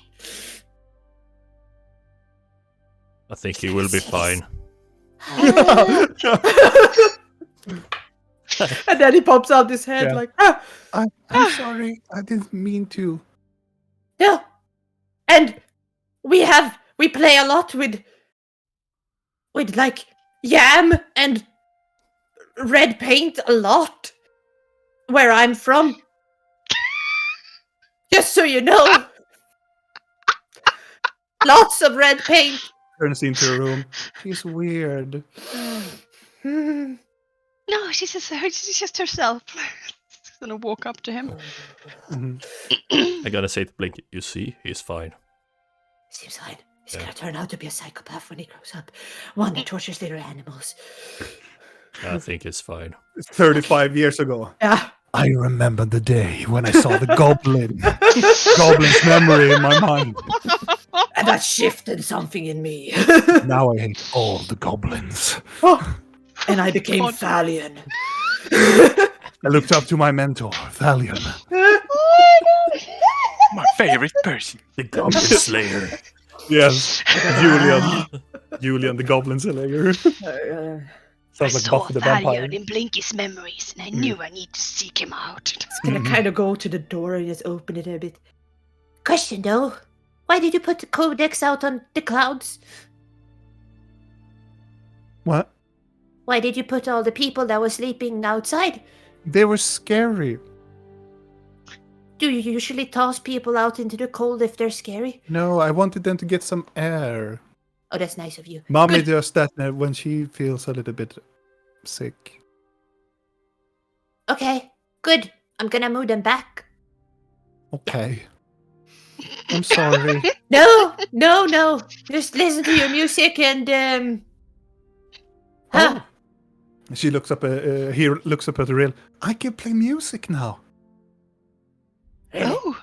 I think he will be fine. and then he pops out his head Yeah. like, I'm sorry, I didn't mean to. No. And we play a lot with like yam and red paint a lot where I'm from. Just so you know. Lots of red paint. Turns into a room. He's weird. No, she's just herself. She's gonna walk up to him. Mhm. I gotta say to Blink, you see, he's fine. Seems fine. He's Yeah. gonna turn out to be a psychopath when he grows up. One that tortures little animals. I think it's fine. 35 years ago. yeah. I remember the day when I saw the goblin. Goblin's memory in my mind. And that shifted something in me. Now I hate all the goblins. And I became God. Thalion. I looked up to my mentor, Thalion. My favorite person. The Goblin Slayer. Yes, Julian the Goblin Slayer. Sounds like I saw Buffy the Vampire. Thalion in Blinky's memories, and I knew I need to seek him out. It's gonna kind of go to the door and just open it a bit. Question though. Why did you put the codex out on the clouds? What? Why did you put all the people that were sleeping outside? They were scary. Do you usually toss people out into the cold if they're scary? No, I wanted them to get some air. Oh, that's nice of you. Mommy Good. does that when she feels a little bit sick. Okay, good. I'm gonna move them back. Okay. I'm sorry. No. Just listen to your music and Huh. She looks up. He looks up at the rail. I can play music now. Really? Oh,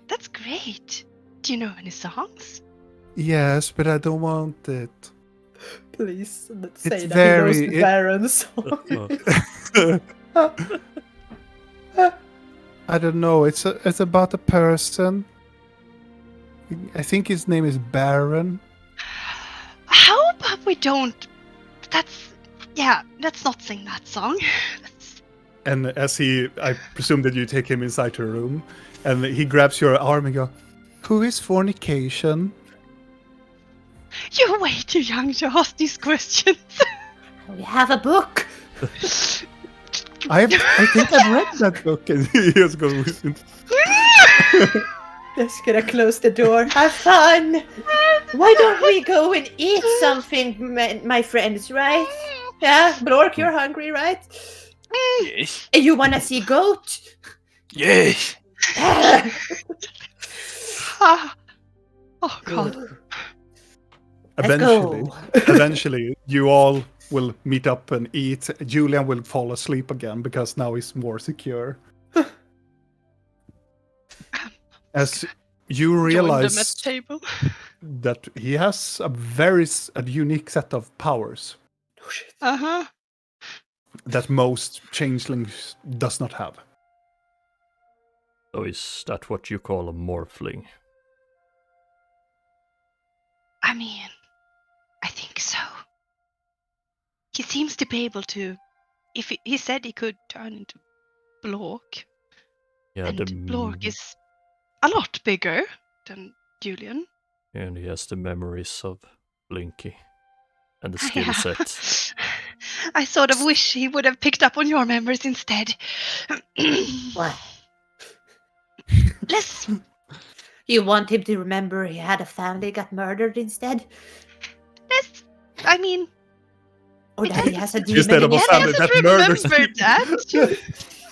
that's great. Do you know any songs? Yes, but I don't want it. Please say It's that he knows the very- Baron's song. I don't know. It's about a person. I think his name is Baron. How about we don't? Let's not sing that song. And as I presume that you take him inside your room, and he grabs your arm and go, "Who is fornication?" You're way too young to ask these questions. We have a book. I think I've read that book. And he just goes, Just gonna close the door. Have fun. Why don't we go and eat something, my friends, right? Yeah, Blork, you're hungry, right? Yes. And you wanna see goat? Yes. Ah. Oh God. Eventually, you all will meet up and eat. Julian will fall asleep again because now he's more secure. As you Join them at realize table. that he has a unique set of powers Uh-huh. that most changelings does not have. So is that what you call a morphling? I mean, I think so. He seems to be able to. If he said he could turn into Blork, Yeah, and the Blork is a lot bigger than Julian. And he has the memories of Blinky and the skill set. I sort of wish he would have picked up on your memories instead. What? Let's. You want him to remember he had a family got murdered instead? I mean, Or that he has a demon Instead of in a his I family head? that doesn't murders remember people. that.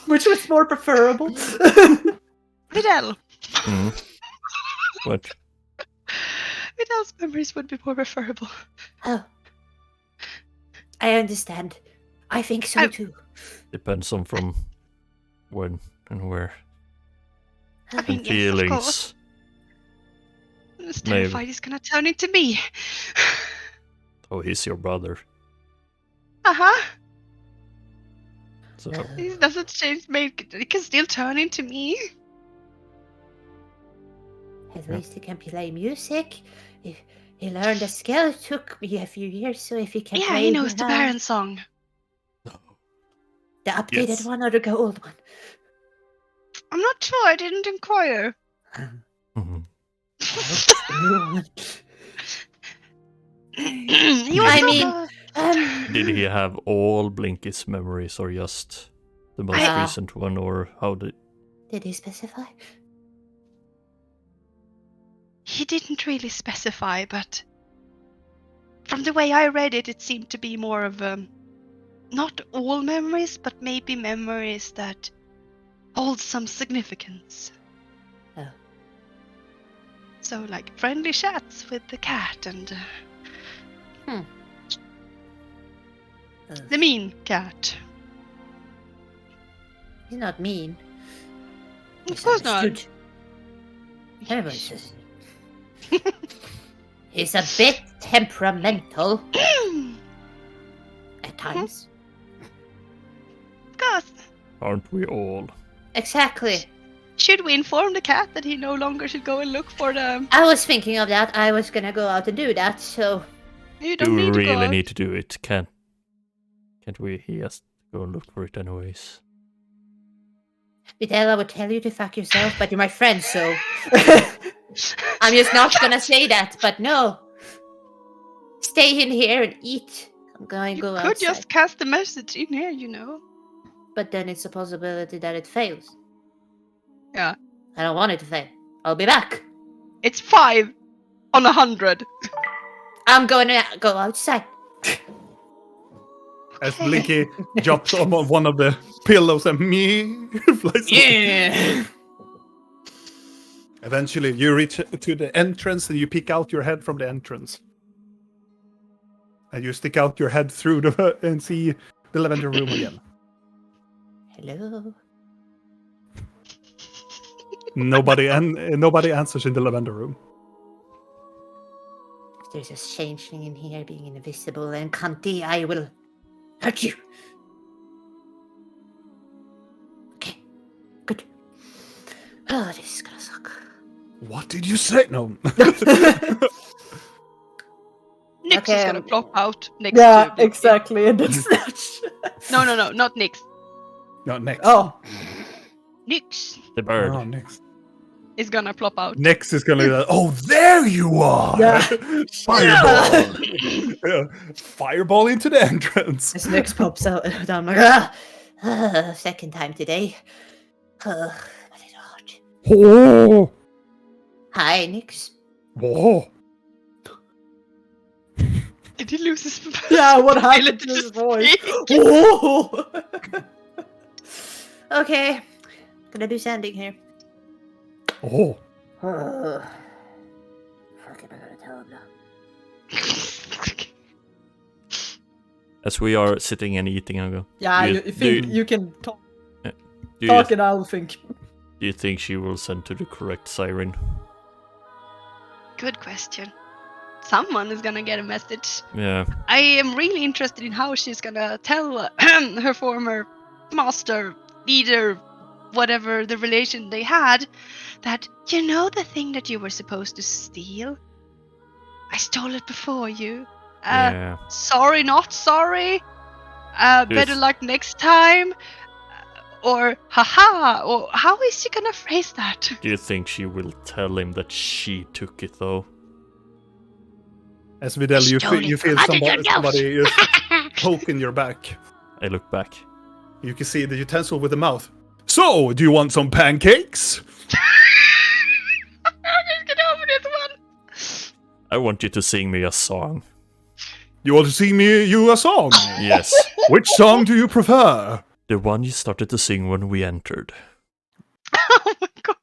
Which was more preferable? Vidal. Mhm. What? Vidal's memories would be more preferable. Oh. I understand. I think so too. Depends on from when and where. I mean, And yes, of course. feelings. I was Maybe. terrified he's gonna turn into me. Oh, he's your brother. Uh-huh. So He doesn't change, he can still turn into me. At least he can play music. If he learned a skill, it took me a few years, so if he can Yeah, play he knows the now- Baron song. the updated Yes. one or the old one? I'm not sure, I didn't inquire. mhm. He was I not mean, a- Did he have all Blinky's memories or just the most I- recent one, or how did? Did he specify? He didn't really specify, but from the way I read it, it seemed to be more of not all memories, but maybe memories that hold some significance. Oh. So, like friendly chats with the cat and the mean cat. He's not mean. Of course not. Misunderstood. Everybody says he's a bit temperamental at times. Of course. Aren't we all? Exactly. Should we inform the cat that he no longer should go and look for the? I was thinking of that. I was gonna go out and do that, so You Do don't we need to go really out. need to do it? Can't we? He has to go and look for it anyways. Vidal, I would tell you to fuck yourself, but you're my friend, so I'm just not gonna say that. But no, stay in here and eat. I'm going to You go could outside. just cast the message in here, you know. But then it's a possibility that it fails. Yeah. I don't want it to fail. I'll be back. It's 5 on 100. I'm going to go outside. As Blinky jumps on one of the pillows and flies away. Eventually, you reach to the entrance and you peek out your head from the entrance. And you stick out your head through and see the lavender room again. Hello. Nobody answers in the lavender room. If there's a changeling in here being invisible and cunty, I will hurt you. Okay. Good. Oh, this is gonna suck. What did you say? No. Nyx Okay, is gonna plop out next Yeah, to Blinky. exactly. And then snatch. No, not Nyx. No, next. Oh, Nyx The bird. Oh, next. is gonna plop out. Next is gonna be like, oh, there you are! Yeah. Fireball! Yeah. Fireball into the entrance. This next pops out, and I'm like, second time today. A little hard. Oh! Hi, Nix. Whoa! Did he lose his? yeah. What ability happened to to his voice? speak? Oh. Okay, gonna do sanding here. Oh! Fuck, am I gonna tell him now? As we are sitting and eating, I go. Yeah, Do you you- think do- you can talk Do you, and I'll think. do you think she will send to the correct siren? Good question. Someone is gonna get a message. Yeah. I am really interested in how she's gonna tell her former master, leader, whatever the relation they had, that, you know, the thing that you were supposed to steal? I stole it before you. Yeah. Sorry, not sorry. Better Yes. luck next time. Or haha, or how is she gonna phrase that? Do you think she will tell him that she took it though? As Videl, you feel somebody is poking your back. I look back. You can see the utensil with the mouth. So, do you want some pancakes? Get over this one. I want you to sing me a song. You want to sing you a song? Yes. Which song do you prefer? The one you started to sing when we entered. Oh my god.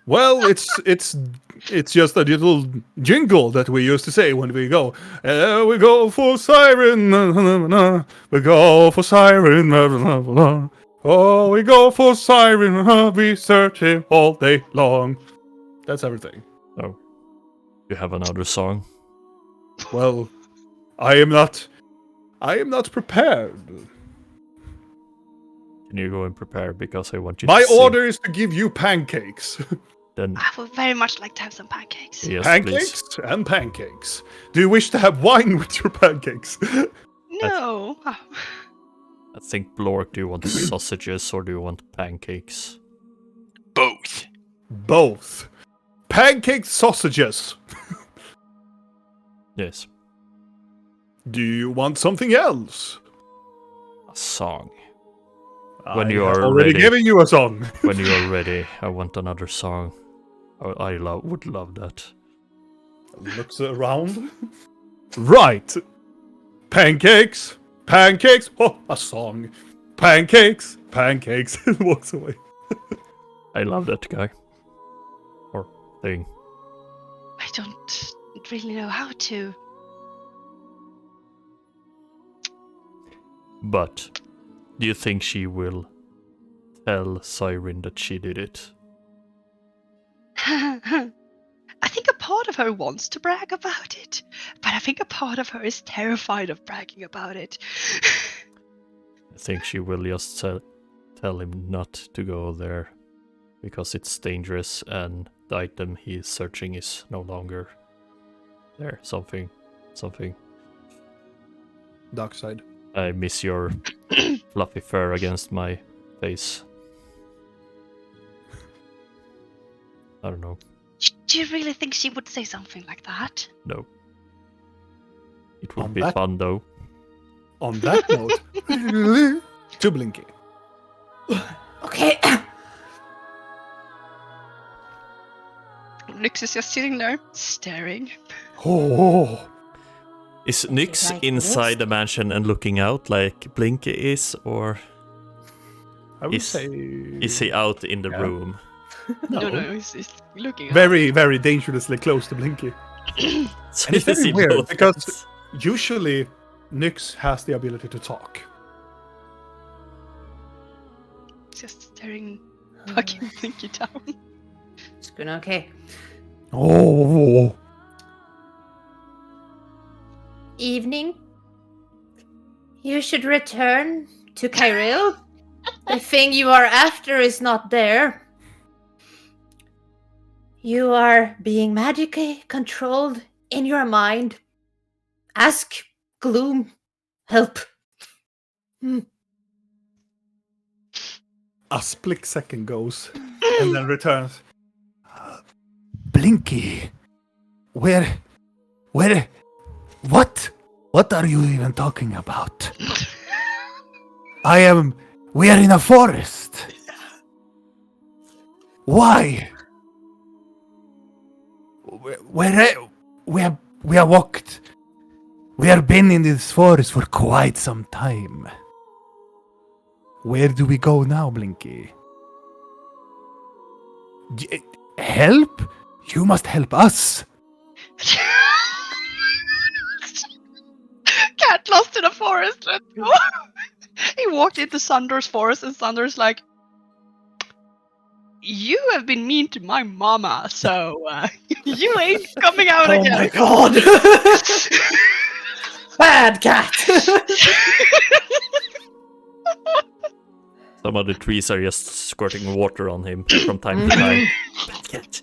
Well, it's just a little jingle that we used to say when we go. We go for siren, we go for siren, oh, we go for siren, we search him all day long. That's everything. Oh. You have another song? Well, I am not prepared. Can you go and prepare because I want you My to sing. order is to give you pancakes. Then I would very much like to have some pancakes. yes, Pancakes please. and pancakes. Do you wish to have wine with your pancakes? No. Oh. I think Blork, do you want sausages or do you want pancakes? Both. Both. Pancake sausages. Yes. Do you want something else? A song. When I you have are already ready. giving you a song. When you are ready, I want another song. Would love that. Looks around. Right. Pancakes. Pancakes. Oh, a song. Pancakes. Pancakes. Walks away. I love that guy. Or thing. I don't really know how to. But do you think she will tell Siren that she did it? I think a part of her wants to brag about it, but I think a part of her is terrified of bragging about it. I think she will just tell him not to go there because it's dangerous and the item he is searching is no longer there. Something. Dark side. I miss your fluffy fur against my face. I don't know. Do you really think she would say something like that? No. It would On be that- fun though. On that note, to Blinky. Okay. Nyx is just sitting there, staring. Oh. Is Nyx Like inside this? the mansion and looking out like Blinky is, or I would Is- say. is he out in the Yeah. room? No, he's looking. Very, very dangerously close to Blinky. So And it's you very see weird, both because- ends. Usually, Nyx has the ability to talk. Just staring, fucking Blinky down. It's good. Okay. Oh. Evening. You should return to Kyril. The thing you are after is not there. You are being magically controlled in your mind. Ask Gloom help. A split second goes, and then returns. Blinky, where, what are you even talking about? We are in a forest. Why? We have walked. We have been in this forest for quite some time. Where do we go now, Blinky? Help? You must help us. Cat lost in a forest. Let's go. He walked into Sandor's forest, and Sandor's like, "You have been mean to my mama, so you ain't coming out Oh again." my god! Bad cat! Some of the trees are just squirting water on him from time to time. Bad cat.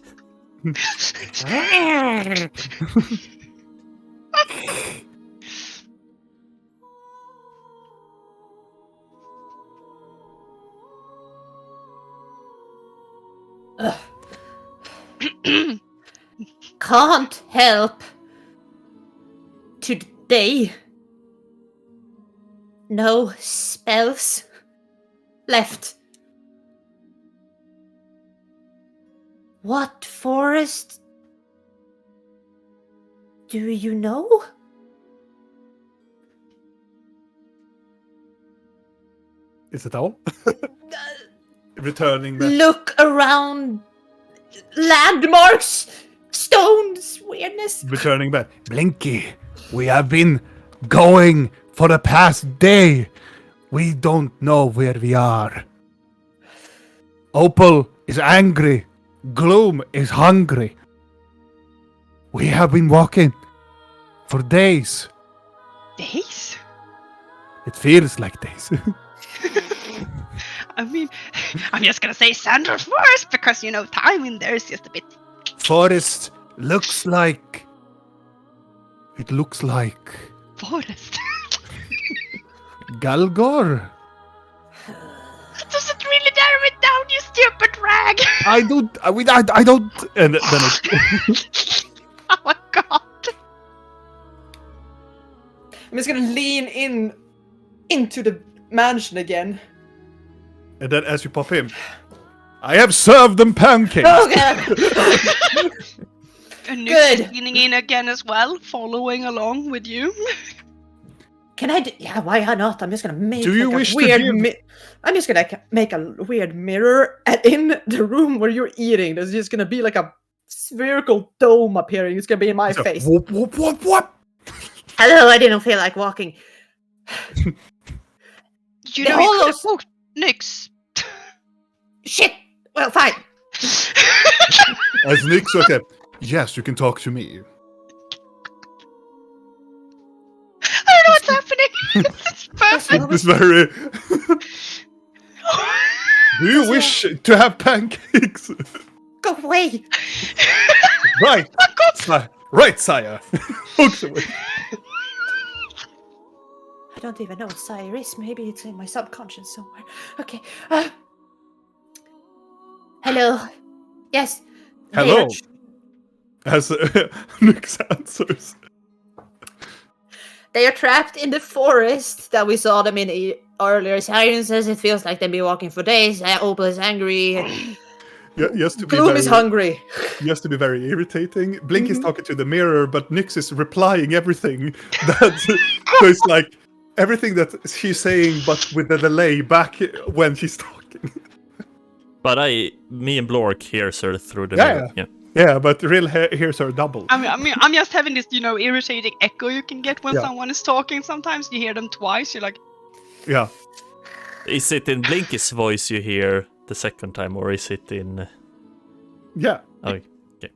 Can't help. Today. No spells left. What forest do you know? Is it all? Returning back. Look around. Landmarks, stones, weirdness. Returning back. Blinky, we have been going for the past day. We don't know where we are. Opal is angry. Gloom is hungry. We have been walking for days. Days? It feels like days. I mean, I'm just gonna say Sandra first because, you know, time in there is just a bit... Forest looks like... It looks like... Forest. Galgor. That doesn't really narrow it down, you stupid rag! I don't... And then it... Oh my god! I'm just gonna lean into the mansion again. And then as you pop in, I have served them pancakes. Oh god. And Good. Nick's leaning in again as well, following along with you. Can I? Yeah, why not? I'm just gonna make. Do you like, wish a to weird give- I'm just gonna make a weird mirror, and in the room where you're eating, there's just gonna be like a spherical dome appearing. It's gonna be in my So, face. whoop, whoop, whoop, whoop. Hello, I didn't feel like walking. You The know, you hollows- could have walked Nyx. Shit. Well, fine. As Nick's okay. Yes, you can talk to me. I don't know what's happening. It's perfect. It's very... Do you wish to have pancakes? Go away. Right. Right, sire. Walks away. I don't even know what sire is. Maybe it's in my subconscious somewhere. Okay. Hello. Yes. they Hello. are As Nick's answers. They are trapped in the forest that we saw them in earlier silences. It feels like they've been walking for days. Opal is angry. Yeah, just to be Gloom very, is hungry. just to be very irritating. Blink is talking to the mirror, but Nyx is replying everything. That so it's like everything that she's saying, but with the delay back when she's talking. But me and Blork hears her through the Yeah, mirror. Yeah. Yeah, but real here's her double. I'm just having this, you know, irritating echo you can get when Yeah. someone is talking. Sometimes you hear them twice. You're like, Yeah. Is it in Blinky's voice you hear the second time, or is it in... Yeah. Oh, okay.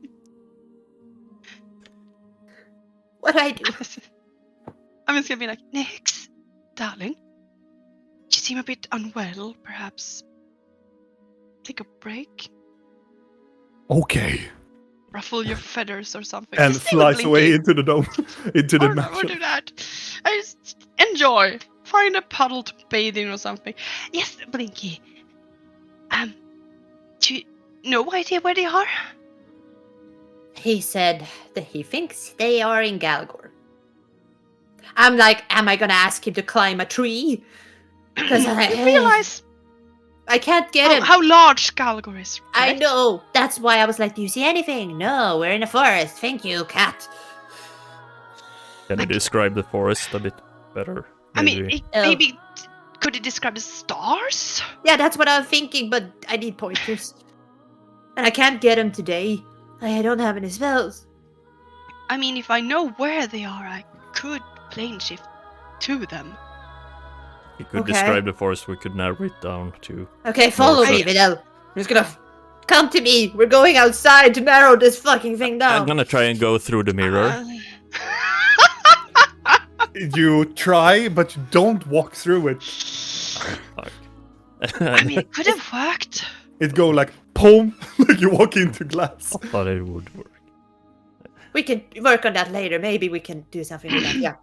What do I do? I'm just gonna be like, Nyx, darling, you seem a bit unwell. Perhaps take a break, Okay. ruffle your feathers or something. And Just stay with flies away Blinky. into the dome, into the Or mansion. do that. I just enjoy. Find a puddle to bathe in or something. Yes, Blinky. Do you no idea where they are? He said that he thinks they are in Galgor. I'm like, am I gonna ask him to climb a tree? Because You realize I can't get him. how large Galgor is, I right? know. That's why I was like, do you see anything? No, we're in a forest. Thank you, cat. Can you describe the forest a bit better? I mean, maybe? maybe could it describe the stars? Yeah, that's what I'm thinking, but I need pointers. And I can't get him today. I don't have any spells. I mean, if I know where they are, I could plane shift to them. You could Okay. describe the forest, we could narrow it down to... Okay, follow me, Vidal. I'm just gonna come to me. We're going outside to narrow this fucking thing down. I'm gonna try and go through the mirror. You try, but you don't walk through it. Fuck. I mean, it could have worked. It go like, boom, like you walk into glass. But it would work. We can work on that later. Maybe we can do something with that. Yeah.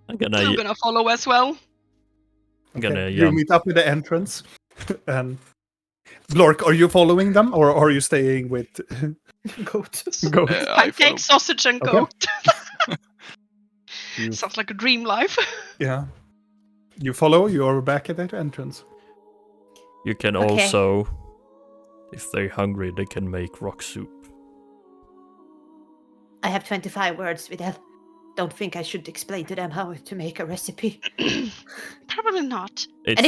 I'm I'm gonna follow as well. gonna You jump. meet up with the entrance, and Glork, are you following them, or are you staying with Goat. Goat? I follow. Pancake, sausage, and Okay. goat. You, Sounds like a dream life. Yeah. You follow. You are back at that entrance. you can Okay. also, if they're hungry, they can make rock soup. I have 25 words, Videl. Don't think I should explain to them how to make a recipe. Probably not. It's, And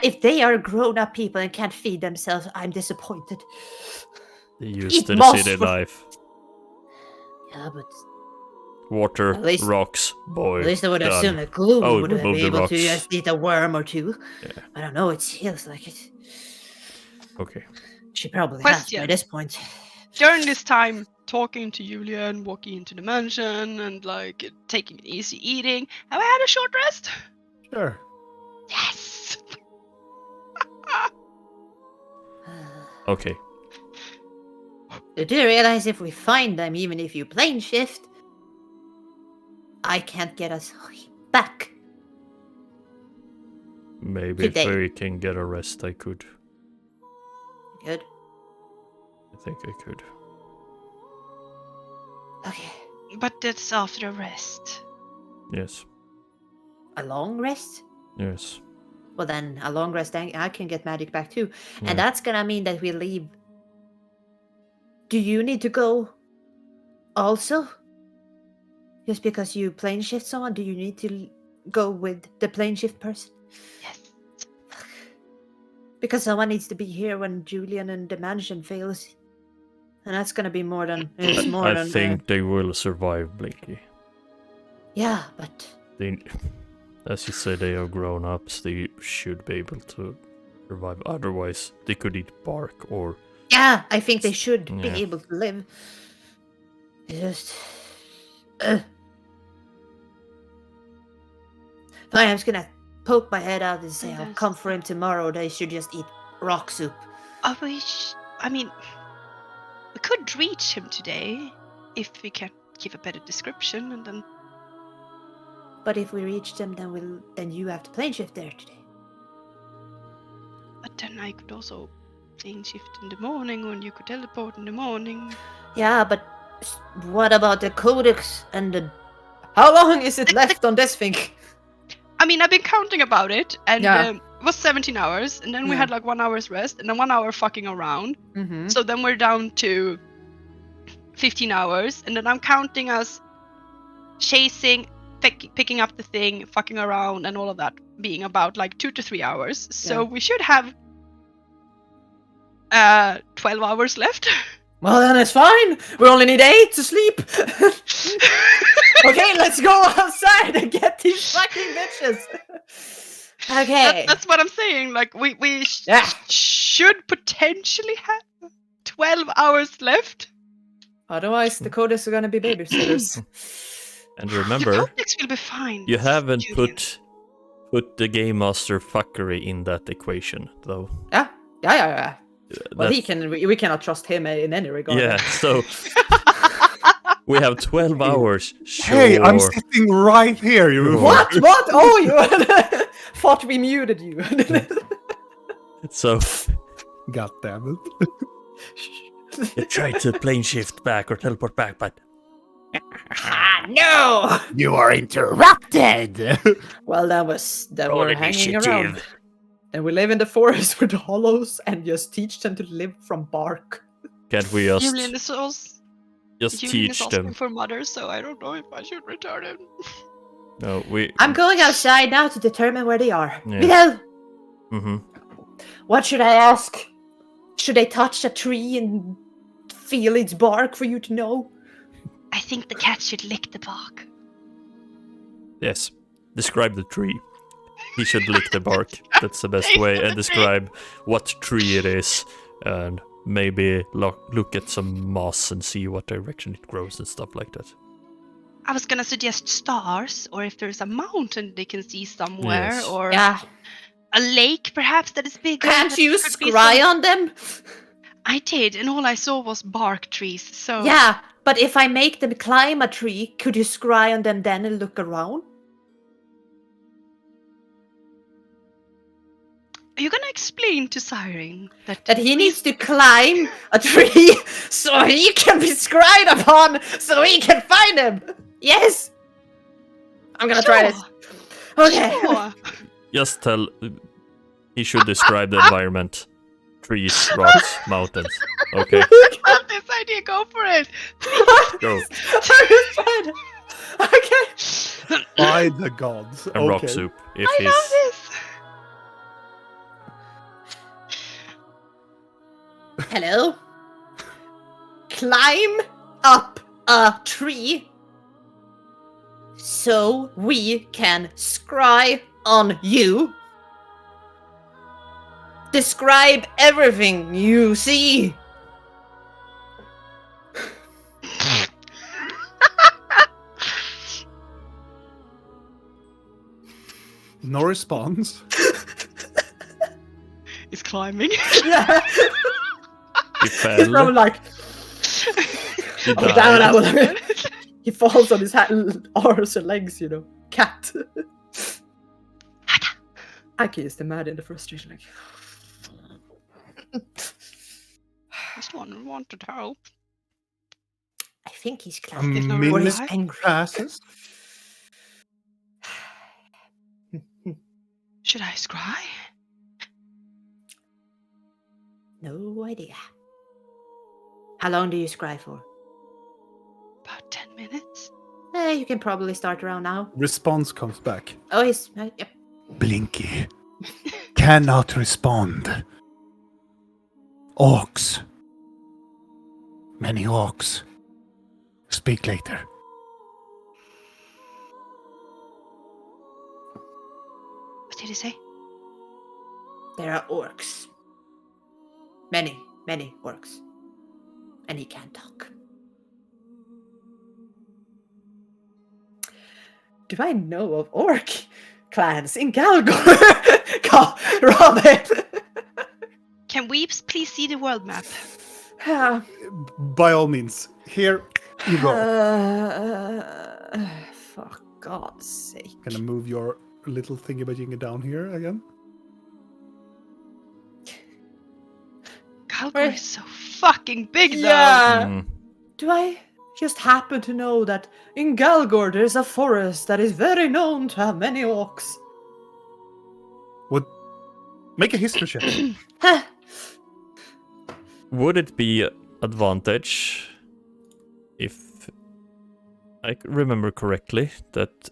if they are grown-up people and can't feed themselves, I'm disappointed. they used eat to the moss city for- life. Yeah, but Water, At least- rocks, boil. at least I would done. assume a glue Oh, would remove be the able rocks. to just eat a worm or two. Yeah. I don't know, it feels like it. Okay. She probably has by Question. this point. During this time, talking to Julian, walking into the mansion, and like taking it easy eating, have I had a short rest? Sure. Yes. Okay. Do you realize if we find them, even if you plane shift, I can't get us back? Maybe Today. if we can get a rest, I could. Good. I think I could. Okay. But that's after a rest. Yes. A long rest? Yes. Well, then a long rest, I can get magic back too. Yeah. And that's gonna mean that we leave. Do you need to go also? Just because you plane shift someone, do you need to go with the plane shift person? Yes. Because someone needs to be here when Julian and the mansion fails. And that's gonna be more than. It's more I than. think they will survive, Blinky. Yeah, but. They, as you say, they are grown-ups. They should be able to survive. Otherwise, they could eat bark or... Yeah, I think they should be Yeah. able to live. It's just. Fine, I'm just gonna poke my head out and say I'll come for him tomorrow. They should just eat rock soup. I mean, we could reach him today if we can give a better description, and then But if we reach them, then you have to plane shift there today. but then I could also plane shift in the morning, when you could teleport in the morning. Yeah, but what about the codex and the? How long is it left on this thing? I mean, I've been counting about it, and Yeah. it was 17 hours, and then we Yeah. had like 1 hour's rest, and then 1 hour fucking around. Mm-hmm. So then we're down to 15 hours, and then I'm counting us chasing, picking up the thing, fucking around, and all of that being about like 2 to 3 hours. So Yeah. we should have 12 hours left. Well, then it's fine. We only need 8 to sleep. Okay, let's go outside and get these fucking bitches. Okay. That's what I'm saying. Like we Yeah. should potentially have 12 hours left. Otherwise, the codex are gonna be babysitters. And The remember, codex will be fine. you haven't Julian. put the Game Master fuckery in that equation, though. Yeah. Well, That's- we cannot trust him in any regard. Yeah, so... we have 12 hours, sure. Hey, I'm sitting right here. You What? Oh, you thought we muted you. So, God damn it. you try to plane shift back or teleport back, but... No. You are interrupted. Well, that we're hanging around. initiative. And we live in the forest with the hollows and just teach them to live from bark. Can't we just Julian is also Julian is teach asking them? for mother, so I don't know if I should return him. No, we... I'm going outside now to determine where they are. Yeah. Videl, Mm-hmm. what should I ask? Should I touch a tree and feel its bark for you to know? I think the cat should lick the bark. Yes. Describe the tree. He should lick the bark. That's the best way. And describe what tree it is. And maybe look at some moss and see what direction it grows and stuff like that. I was gonna suggest stars, or if there's a mountain they can see somewhere, Yes. or Yeah. a lake perhaps that is bigger. Can't that you could be scry some- on them? I did, and all I saw was bark trees. So Yeah, but if I make them climb a tree, could you scry on them then and look around? Are you gonna explain to Siren That he needs to climb a tree so he can be scried upon, so he can find him. Yes. I'm gonna try this. Okay. Sure. Just tell. He should describe the environment: trees, rocks, mountains. Okay, Got this idea. Go for it. go. I'm just trying to... Okay. By the gods. And rock Okay. soup. If I he's love this. Hello. Climb up a tree so we can scry on you. Describe everything you see. No response. He's climbing. Yeah. he He's fell, probably like, he oh, down, I died. will. He falls on his arms and legs, you know. Cat. Aki is the mad in the frustration, like. This one wanted help. I think he's A climbing. no minute reply. angry. passes. Should I scry? No idea. How long do you scry for? About 10 minutes. You can probably start around now. Response comes back. Oh, he's... yep. Blinky cannot respond. Orcs. Many orcs. Speak later. What did he say? There are orcs. Many, many orcs. And he can't talk. Do I know of orc clans in Galgor? God, Robin! Can we please see the world map? By all means, here you go. For God's sake. Gonna move your little thingy down here again. Galgor is so fucking big though. Yeah! Mm. Do I just happen to know that in Galgor there's a forest that is very known to have many orcs? Make a history check. Huh. Would it be advantage if I remember correctly that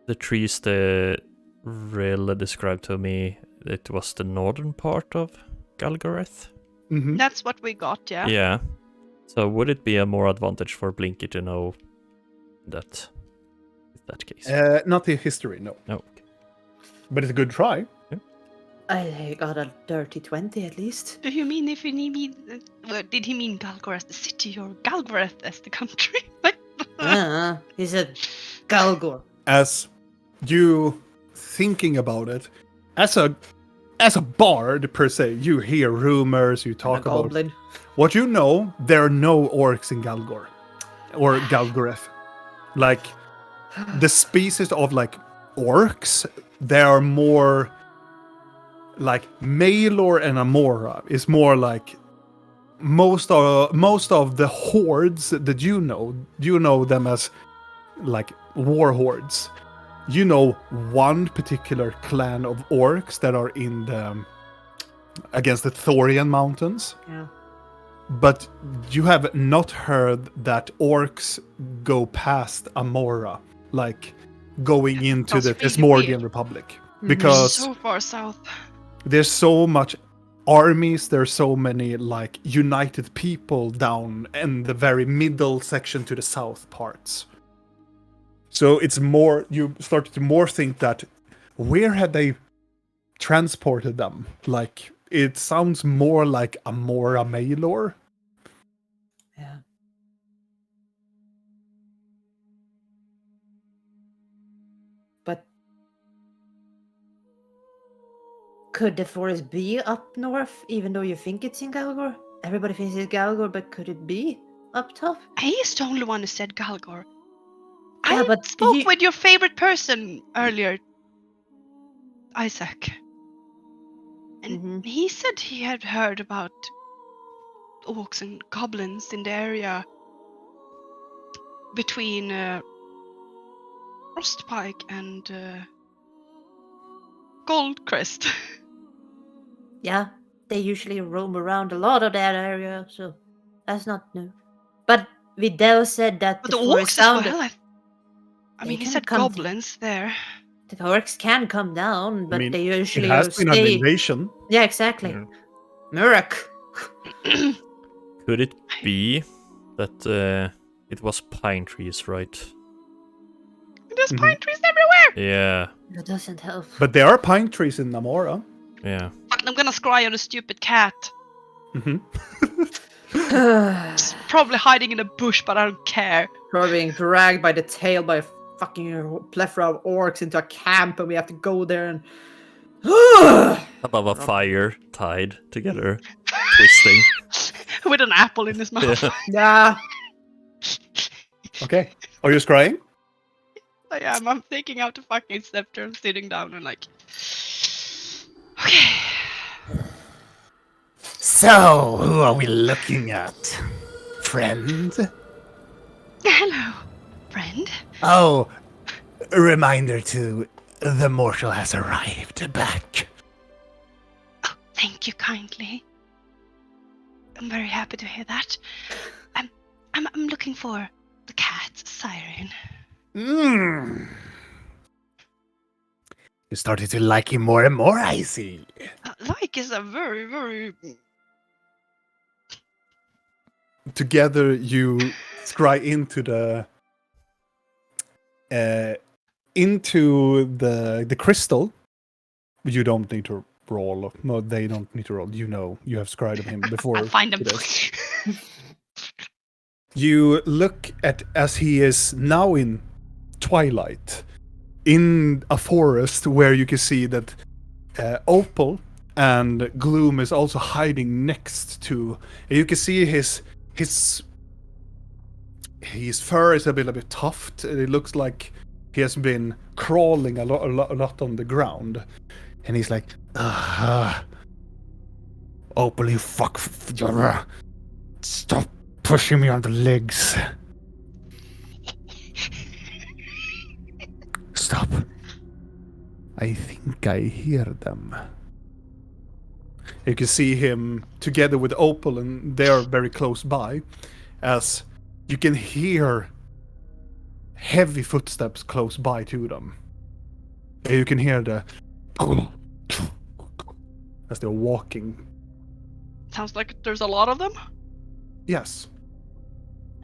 the trees the Rel described to me, it was the northern part of Galgareth? Mhm. That's what we got, yeah. Yeah. So would it be a more advantage for Blinky to know that? In that case. Not the history, no. No. Okay. But it's a good try. I got a dirty 20 at least. Do you mean if you mean... did he mean Galgor as the city or Galgoreth as the country? Like, He said Galgor. As you thinking about it, as a bard per se, you hear rumors, you A talk about goblin. what you know. There are no orcs in Galgor or Galgoreth. Like the species of like orcs, they are more like Maelor and Amora is more like most of the hordes that you know them as like war hordes. You know one particular clan of orcs that are in the against the Thorian mountains. Yeah. But you have not heard that orcs go past Amora, like going into sounds the really Thesmorgian weird. Republic. Because so far south. there's so much armies, there's so many like united people down in the very middle section to the south parts. So it's more, you start to more think that where had they transported them? Like it sounds more like Amora Maelor. Yeah. But could the forest be up north, even though you think it's in Galgor? Everybody thinks it's Galgor, but could it be up top? He's the only one who said Galgor. Yeah, I but spoke he- with your favorite person earlier, Isaac. And he said he had heard about orcs and goblins in the area between Frostpike and Goldcrest. Yeah, they usually roam around a lot of that area, so that's not new. But Videl said that But the the forest orcs as sound. well. I They mean, he can said come goblins there. The orcs can come down, but I mean, they it usually has been an stay. invasion. Yeah, exactly. Yeah. Murak. Could it be that it was pine trees, right? There's Mhm. pine trees everywhere! Yeah, That doesn't help. But there are pine trees in Namora. yeah. Fuck, I'm gonna scry on a stupid cat. Hmm. It's probably hiding in a bush, but I don't care. We're being dragged by the tail by a fucking plethora of orcs into a camp, and we have to go there and. Above a fire, tied together, twisting. With an apple in his mouth. Yeah. Yeah. Okay. Are you scrying? I am. I'm taking out the fucking scepter and sitting down and like. Okay. So, who are we looking at? Friend? Hello, friend. Oh, a reminder to the mortal has arrived back. Oh, thank you kindly. I'm very happy to hear that. I'm looking for the cat, Siren. Mm. You started to like him more and more, I see. Like is a very, very. Together, you scry into the crystal. You don't need to roll. No, they don't need to roll. You know, you have scried of him before. I'll find him. this. You look at as he is now in twilight, in a forest where you can see that Opal and Gloom is also hiding next to. You can see his fur is a bit tufted. It looks like he has been crawling a lot on the ground, and he's like, Opal, you fuck, stop pushing me on the legs. Stop. I think I hear them. You can see him together with Opal, and they are very close by, as you can hear heavy footsteps close by to them. And you can hear the as they're walking. Sounds like there's a lot of them. Yes.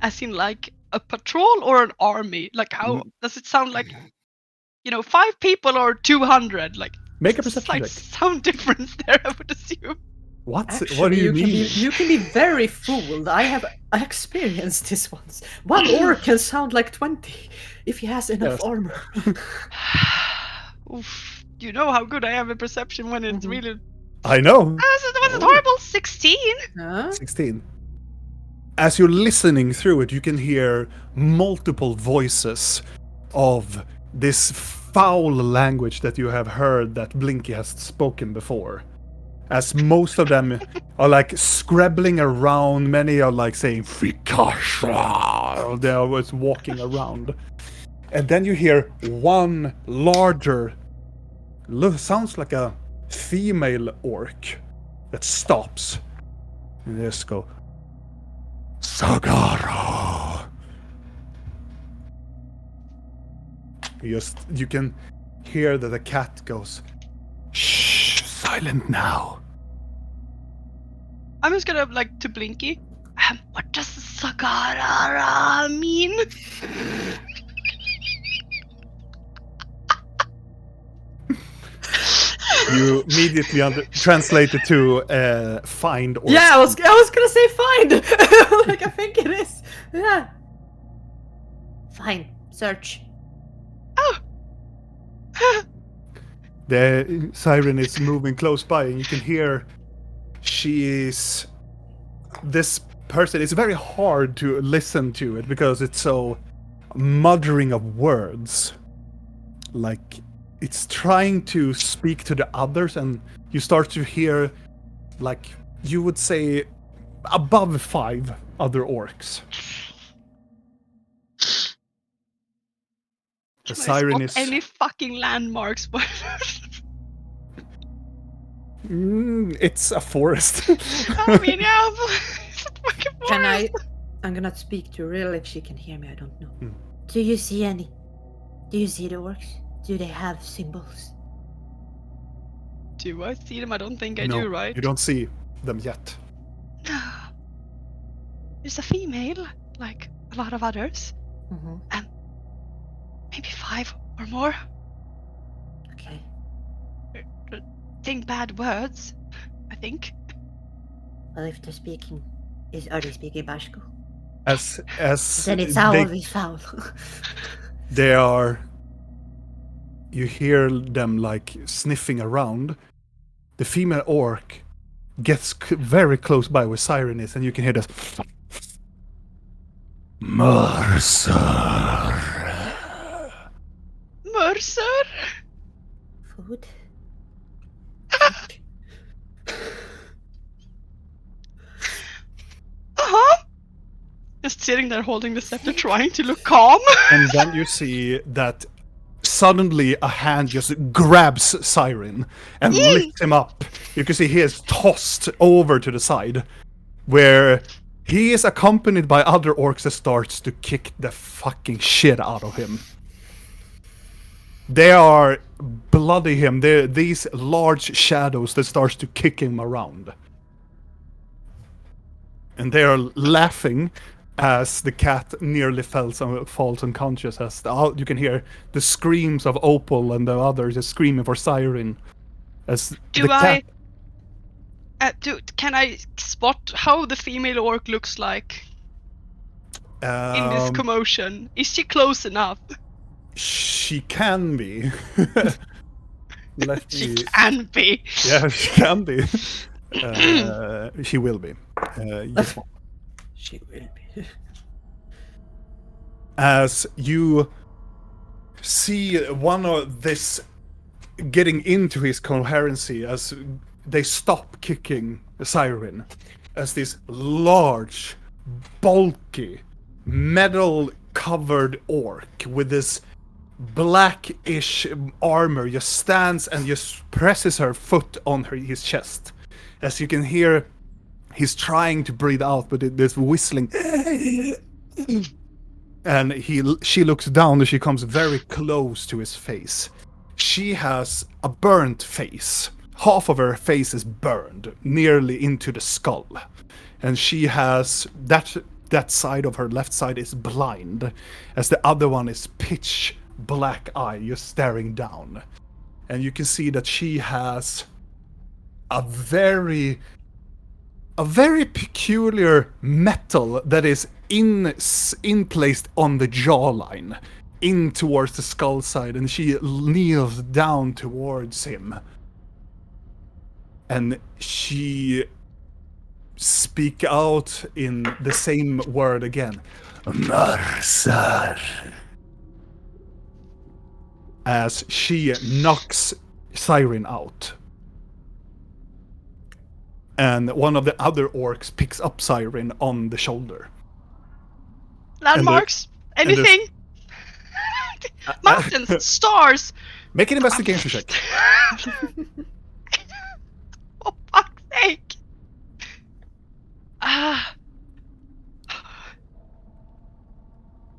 As in, like a patrol or an army. Like, how does it sound like? 5 people or 200. Like, Make a it's perception like check. sound difference there. I would assume. What? Actually, What do you can mean? you can be very fooled. I experienced this once. One orc can sound like 20 if he has enough Yes. armor. Oof. You know how good I am at perception when it's really. I know. Was it horrible? 16. Huh? 16. As you're listening through it, you can hear multiple voices of this foul language that you have heard that Blinky has spoken before. As most of them are like scrabbling around, many are like saying Fikasha. They are always walking around. And then you hear one larger, sounds like a female orc that stops. And they just go, Sagara. You can hear that the cat goes, shh, silent now. I'm just gonna like to Blinky. What does Sagara mean? You immediately translate it to find or Yeah, I was gonna say find. Like I think it is. Yeah. Fine. Search. Oh. The siren is moving close by, and you can hear this person. It's very hard to listen to it because it's so muttering of words. Like it's trying to speak to the others, and you start to hear, like, you would say, above 5 other orcs. The Can I siren spot is. any fucking landmarks? It's a forest. I mean, yeah, it's a fucking forest. Can I? I'm gonna speak to Rill if she can hear me. I don't know. Do you see any? Do you see the orcs? Do they have symbols? Do I see them? I don't think I No, do, right? you don't see them yet. There's a female, like a lot of others. Mm-hmm. Maybe 5 or more. Okay. Think bad words, I think. Well, if they're speaking, are they speaking Bashko? As Then it's always foul. they are. You hear them like sniffing around. The female orc gets very close by where Siren is, and you can hear this. Mercer. Mercer? Food? Uh-huh. Just sitting there holding the scepter, trying to look calm. And then you see that suddenly a hand just grabs Siren and lifts him up. You can see he is tossed over to the side, where he is accompanied by other orcs that starts to kick the fucking shit out of him. They are bloody him. They're these large shadows that starts to kick him around. And they are laughing as the cat nearly falls unconscious. As you can hear the screams of Opal and the others are screaming for Siren. As Can I spot how the female orc looks like in this commotion? Is she close enough? She can be. She can be. Yeah, she can be. She will be. Yes. She will be. As you see one of this getting into his coherency, as they stop kicking the Siren, as this large, bulky, metal-covered orc with this blackish armor just stands and just presses her foot on his chest. As you can hear, he's trying to breathe out, but there's whistling. And she looks down and she comes very close to his face. She has a burnt face. Half of her face is burned, nearly into the skull. And she has that side of her left side is blind, as the other one is pitch black eye, just staring down. And you can see that she has a very peculiar metal that is placed on the jawline, in towards the skull side, and she kneels down towards him. And she speak out in the same word again. Mercer. As she knocks Siren out. And one of the other orcs picks up Siren on the shoulder. Landmarks? Anything? Mountains? Stars? Make an investigation check. For fuck's sake!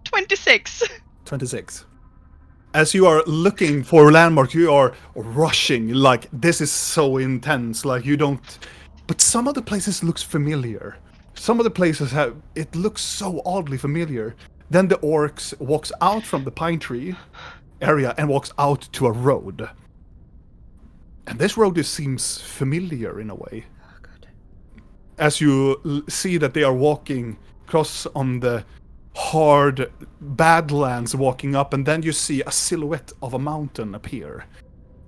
26. 26. As you are looking for landmarks, you are rushing, like, this is so intense, like, you don't... But some of the places looks familiar. Some of the places it looks so oddly familiar. Then the orcs walks out from the pine tree area and walks out to a road. And this road seems familiar in a way. Oh, God. As you see that they are walking across on the hard badlands, walking up, and then you see a silhouette of a mountain appear.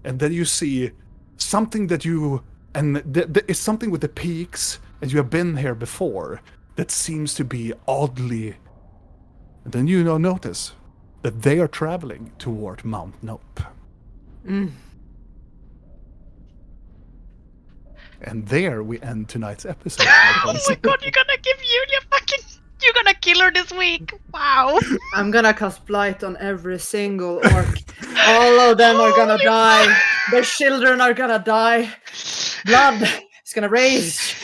And then you see something that you... And it's something with the peaks, and you have been here before, that seems to be oddly... And then you notice that they are traveling toward Mount Nope. Mm. And there we end tonight's episode. my Oh friends. my god, you're gonna give Julia fucking. You're gonna kill her this week. Wow. I'm gonna cast blight on every single orc. All of them are gonna Holy die. Their children are gonna die. Blood is gonna rage.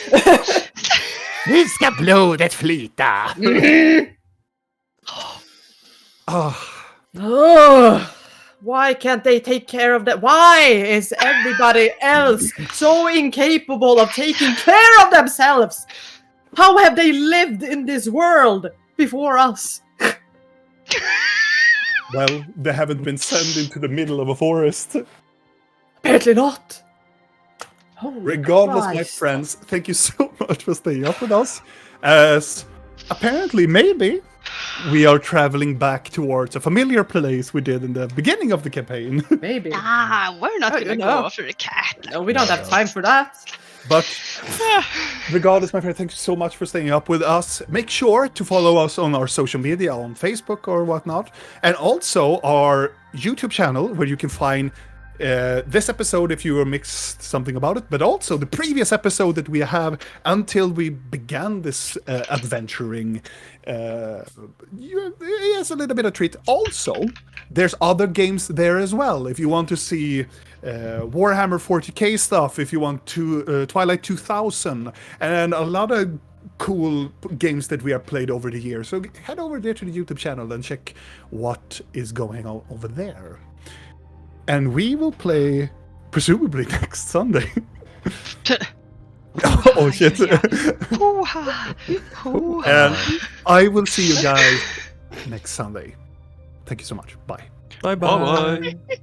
Nu ska blodet flyta! Oh, why can't they take care of that? Why is everybody else so incapable of taking care of themselves? How have they lived in this world before us? Well, they haven't been sent into the middle of a forest. Apparently not. Holy Regardless, my Christ. friends, thank you so much for staying up with us. As apparently, maybe, we are traveling back towards a familiar place we did in the beginning of the campaign. Maybe. We're not Oh, gonna you go know. after the cat. No, we don't have time for that. But regardless, my friend, thank you so much for staying up with us. Make sure to follow us on our social media, on Facebook or whatnot, and also our YouTube channel, where you can find this episode if you mixed something about it, but also the previous episode that we have until we began this adventuring. Yes, a little bit of treat. Also, there's other games there as well. If you want to see Warhammer 40k stuff, if you want to Twilight 2000, and a lot of cool games that we have played over the years. So head over there to the YouTube channel and check what is going on over there. And we will play presumably next Sunday. Oh shit. Hoo-ha. Hoo-ha. And I will see you guys next Sunday. Thank you so much. Bye. Bye bye.